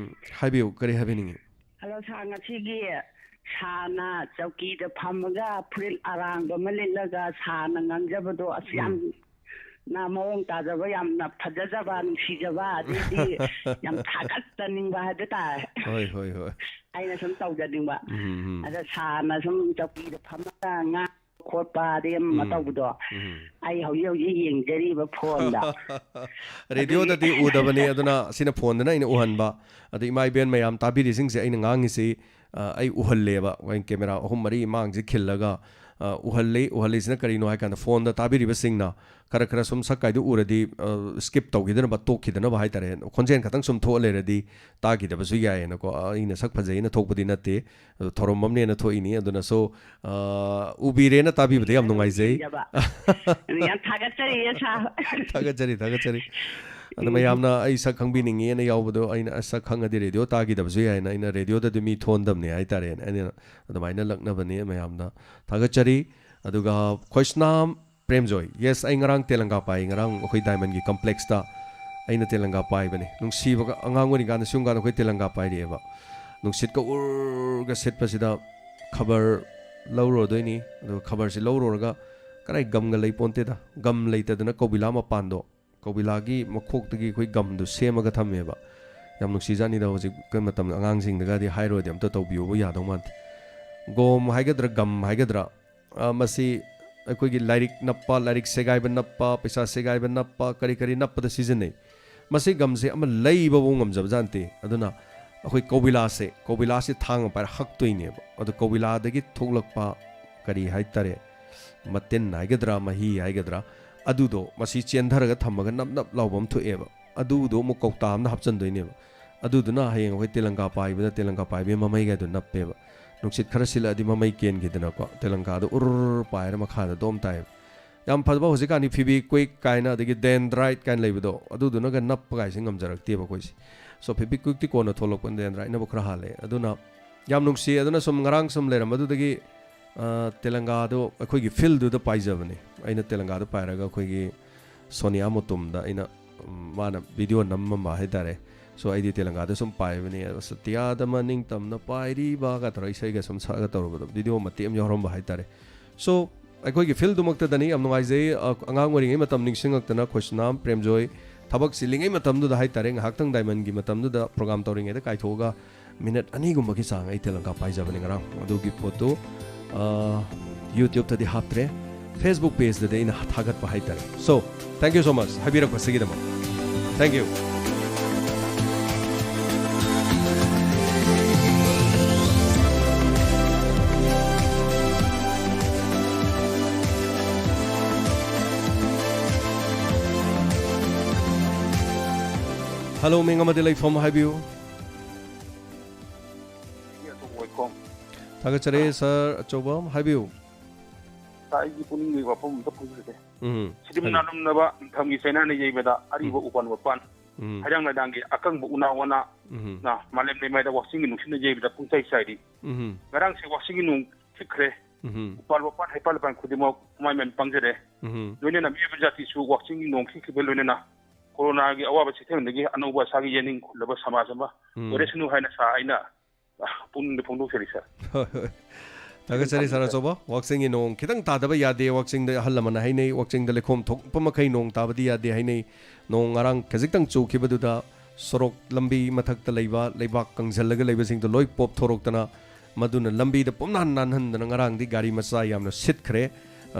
ꯍꯥꯏꯕꯤꯌꯨ ꯀꯔꯤ ꯍꯥꯏꯕꯤꯅꯤꯡꯉꯤ ꯍꯜꯂꯣ ꯁꯥꯔ ꯉꯁꯤꯒꯤ ꯁꯥꯔꯅ ꯆꯧꯀꯤꯗ ꯐꯝꯃꯒ ꯐꯨꯔꯤꯠ ꯑꯔꯥꯡꯕ ꯑꯃ ꯂꯤꯠꯂꯒ ꯁꯥꯔꯅ ꯉꯥꯡꯖꯕꯗꯣ ꯑꯁ ꯌꯥꯝꯅ ꯃꯑꯣꯡ ꯇꯥꯖꯕ ꯌꯥꯝꯅ ꯐꯖꯖꯕ ꯅꯨꯡꯁꯤꯖꯕ ꯑꯗꯩꯗꯤ ꯌꯥꯝ ꯊꯥꯒꯠꯆꯅꯤꯡꯕ ꯍꯥꯏꯕ ꯇꯥꯔꯦ ꯍꯣꯏ ꯍꯣꯏ ꯍꯣꯏ ꯑꯩꯅ ꯁꯨꯝ ꯇꯧꯖꯅꯤꯡꯕ ꯑꯗ ꯁꯥꯔꯅ ꯁꯨꯝ ꯆꯧꯀꯤꯗ ꯐꯝꯃꯒ ꯉꯥꯡ khotpa de matawdo ai hauji hauji yengjariba phone da radio da di udabani aduna sina phone na ina uhanba adi mai ben mayam tabiri sing se aina ngangi si ai uhalleba wain camera ahum mari mang ji khillaga uhalli sina karino hai kan phone da tabiri ba sing na khara khara sum sakai du uradi skip tawgidana ba tokidana ba hai tare khonjen khatang sum tho le radi ta gi da ba su yae na ko ina sak phajai na thokpadi na te thorom mamne na thoi ni aduna so ubire na tabi bde am nungai jai yan thagachari ya sa thagachari ana mayamna ai sak khangbi ningi na yawbdo aina sak khangadi radio ta gi da ba su yae na ina radio da mi thondam ne hai tare ana adamaina lakna bani mayamna thagachari aduga khoisnam Premjoy, yes, I ngarang telanga pai, ngarang okoi diamond gi complex ta, aina telanga pai bane. Nung si baga angangoni gana sunga okoi telanga pai di eba. Nung sit ka ga set pa sida khabar lawro doi ni, do khabar si lawro ga karai gam ga lei ponte da, gam lei ta dana kobila ma pando, kobila gi makhok ta gi koi gam du sema ga tham eba. Yam nung si jani da hoji kan matam angang sing da ga di hairo di am ta tawbiyo bo ya dong man. Gom haigadra gam haigadra masi अखोगी लाइरिक नप्पा लाइरिक सेगाइब नप्पा पैसा सेगाइब नप्पा करी करी नप्पा सीजन मसे गमसे अम लैब गमजब जानते अदुना अखोई कौबिला से थांग पार हक्तोइने अदु कौबिला दगी थोगलक्पा करी हाइतरे मतेन हाइगद्रा मही हाइगद्रा अदुदो मसी चेंधरगा थमगा नप नप लावबम थोएबा अदुदो मु कौतामना हपचनदोइने अदुदुना हयेंग होय तेलंगा पाइबे ममैगा दु नप्पेबा नुक्सित खरा सिला दि ममै केन गिदना को तेलंगा दो उर पायर मखा द दोम ताय याम फदबा होजिकानि फिबी क्विक काइना दगी डेंड्राइट काइन लेबदो अदुदुना ग नप गाइ सिंग गमजरक्ते बा कोइसि सो फिबी क्विक ति कोना थोलक पन डेंड्राइट न बखरा हाले अदुना याम नुक्सि अदुना सुम ngarang सुम लेरम अदुदगी तेलंगा दो अखोइगी फील्ड दु द पाइजबने आइना तेलंगा दो पायरगा अखोइगी सोनिया मोतुम दा आइना माना video Namma हाइदारे so I did telanga da sum pai bani satya da maning tam na pairi ba ga trai sai ga sum sa ga tor ba video matem yorom ba hai tare so I koi gi fil du makta dani am ngai jai angang wari ngai matam ning singak tana khosnam premjoy thabak silingai matam du da hai tare ngak tang diamond gi matam du da program toring da kai thoga minute ani gum gi sang ai telanga pai ja bani ngara adu gi photo YouTube ta di haptre Facebook page da ina thagat ba hai tare so thank you so much habira ko sigi da thank you Hello, Minga Madilai from Habiu. Tagachare, sir, Chobam, Habiu. I putting the weapon to put it. Sidinam Nava, Kami Senani Yaveda, Ariba Upan Wapan, Hayanga Dangi, Akang Una Wana, Malem made a washing in the Punta Sidi. Garang washing in Tikre, Palwapan, Hypalpan, Kudimo, my man Pangere, Lunan Abijati, washing in Kikibeluna. Corona gi awa ba system dagi anu ba sagi yening laba samajama oresnu haina sa aina pun de phondo seri sa taga sari sara choba waxing inong kitang ta daba yade waxing de hallamana hainei waxing de lekhom thok pamakai nong tabadi yade hainei nong arang khajik chu khibadu da sorok lambi mathak ta leiba leibak kangjallaga leiba sing to loi pop thorok tana maduna lambi de pomnan nan han dana ngarang di gari masa yamna sit khre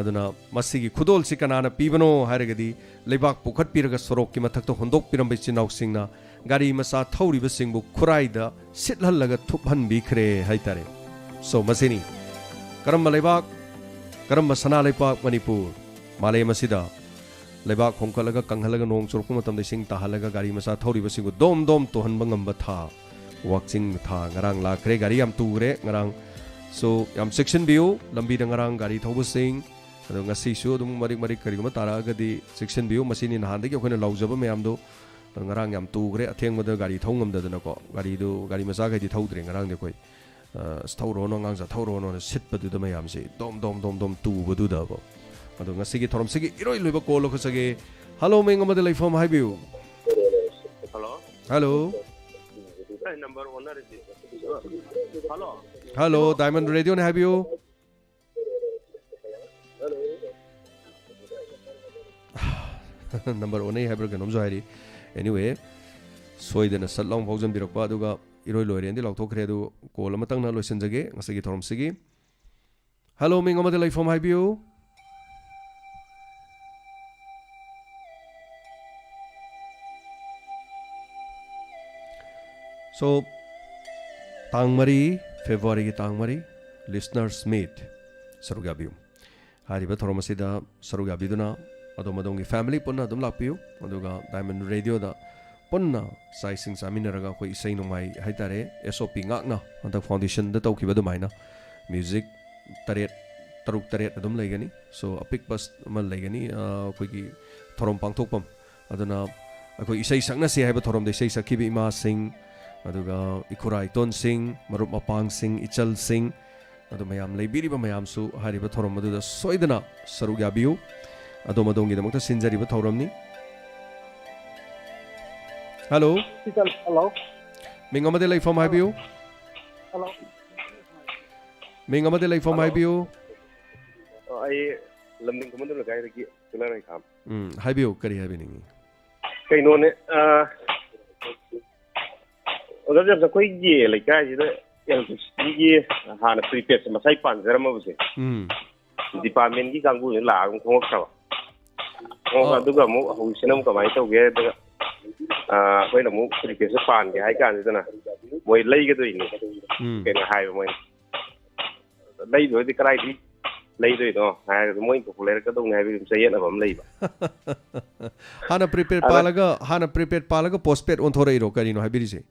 aduna masigi khudol si kanana pibano haragadi leibak pukhat piraga sorok ki mathak to hondok piram be chinau singna gari masa thauri be singbu khurai da sithal laga thuphan bi khre haitare so masini karam leibak karam sana leibak manipur malay masida leibak hongkalaga kanghalaga nong churku matam de sing tahalaga gari masa thauri be singu dom dom to han bangam ba tha walking tha ngarang la khre gari am tu re ngarang so yam section view lambi da ngarang gari thobu sing ngasi su dum marik marik kari ma tara ga di section view machine in hande ki khona laujaba mayam do ngarang yam tugre athengmada gari thongamdadana ko gari macha gaidi thodre ngarang de koi thoro no ngangja thoro no sitpadu da mayam se dom tubadu da bo adu ngasigi thorom sigi iroi loiba call ko sage hello mengama de life hi view hello number 1 hello Diamond Radio ne hi view number 1 hai berga nomjo hari anyway soidana satlong phojam birakpa aduga iroi loirendi lokthokre adu call amatang na loisenjage ngasigi thorom sigi hello mengama de life hi view so tangmari February ki tangmari listeners meet sarugabiu hariba thoromasida sarugabiduna adom ki family punna adum lakpiu aduga Diamond Radio da punna sai sing saminaraga koi isai nomai haitare SOP ngakna anta foundation da tawkiba dumaina music taruk taret adum laigani so apik bas mal laigani koi ki thorom pangthokpam aduna koi isai sakna se haiba thorom de isai sakhibi ima sing aduga ikurai ton sing marup mapang sing ichal sing adu mayam leibiriba mayam su hariba thorom adu da soidana saruk yabiu adom gi damakta sinjariba thoramni hello hello mingamade life from hibiu hello mingamade life from hibiu ai lamding kumandu la gai ki tulana kam hibiu kari habini kaino ne oda jab koi ye like ji da electricity hana prepaid masai pan zarama buse department gi kangu la ngong khawa aduga mu husinam kamai tawge daga akhoi na mu prepaid pan ge hai kan dana moi lei ge doi ni ken hai moi lei doi di krai di lei doi no hai moi popular ka dong hai bi sai na bam lei ba hana prepaid palaga postpaid on thore ro kari no habiri se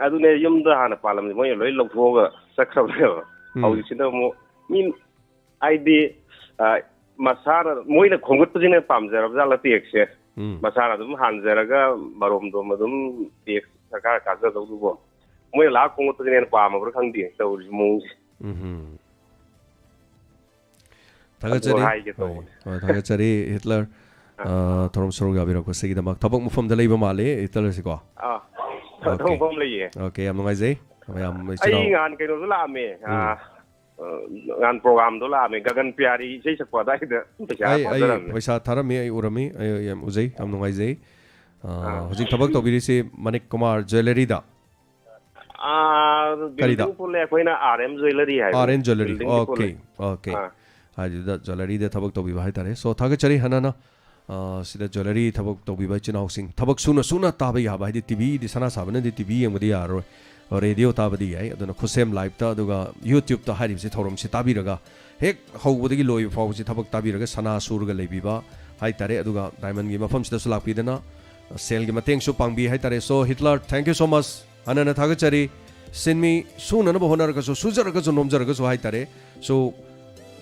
adune yumda hana palam moi loi lokhoga sakhra au sida mo min id masara moina khongut pujine pamjara bjala tekse masara dum hanjaraga marom do madum tek sarkar kaja do bo moi la khongut pujine pam bro khangdi tawri mo thagachari Hitler thorom sorga biro ko segi damak tabak mufam da leiba male Hitler se ko thong bom leiye okay am ngai jai am ai ngan kai do la me ngan program do la me gagan pyari sei sakwa dai da paisa tharami ai urami ai am uzai am ngai jai hojik thabak to biri se Manik Kumar Jewelry da building pole koina RM Jewelry hai RM Jewelry okay haji da jewelry de thabak to bi hai tare so thagachari hanana sida jewelry thabak to bi bai chinau sing thabak suna ta bai ha bai TV di sana sabana di TV yang mudi aro radio ta badi ai aduna khusem live ta aduga YouTube ta harib se thorom se tabi raga hek hobudagi loi fau se thabak tabi raga sana surga leibiba hai tare aduga Diamond gi mafam sida sulak pidana sel gi mateng su pangbi hai tare so Hitler thank you so much anana thagachari sinmi suna na bohonar ga so sujar ga so nomjar ga so hai tare so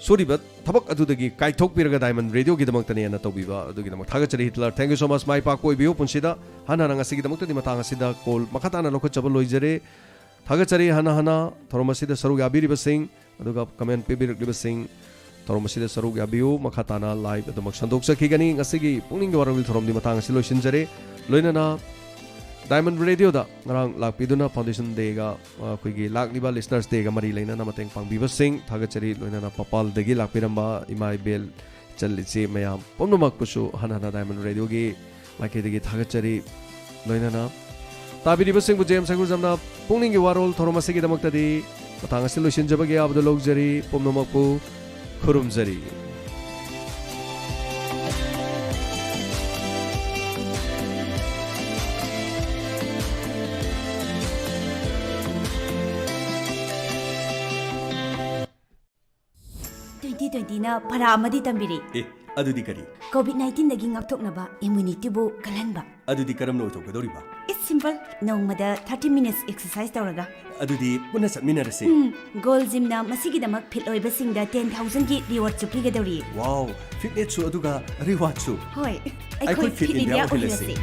suriba thabak adudagi kaithok piraga Diamond Radio gi damak tani ana tobiba adugi damak thagachari Hitler thank you so much mai pa koi biu punsida hana ranga sigi damak tani matang asida kol makhatana lokho chabal loijare thagachari hana thoromasida saru gabiri basing aduga comment pibirik libasing thoromasida saru gabiu makhatana live damak sandok sakhigani ngasigi pungning warangil thorom di matang asilo sinjare loinana Diamond Radio da ngarang lakpiduna foundation day ga khoigi lakliba listeners day ga mari leina na mateng pangbiba sing thagachari loinana papal degi lakpiramba imai bel challichi mayam pomnumak pusu hana Diamond Radio gi lake degi thagachari loinana tabiriba sing bu james sagur jamna pungning gi warol thoromase gi damak tadi matang asilo sinjabagi abdul logjari pomnumak pu khurumjari na para amadi tambiri adudi kari COVID-19 dagi ngakthoknaba immunity bu kalanba adudi karam no thokadoriba it's simple nomada 30 minutes exercise tawraga adudi punna satminarase goal gym na masigi damak fit oiba singda 10000 ki reward chu pigadori wow fitness su aduga reward su hoi ai khoi fit india ohilase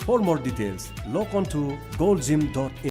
For more details, log on to goldgym.in.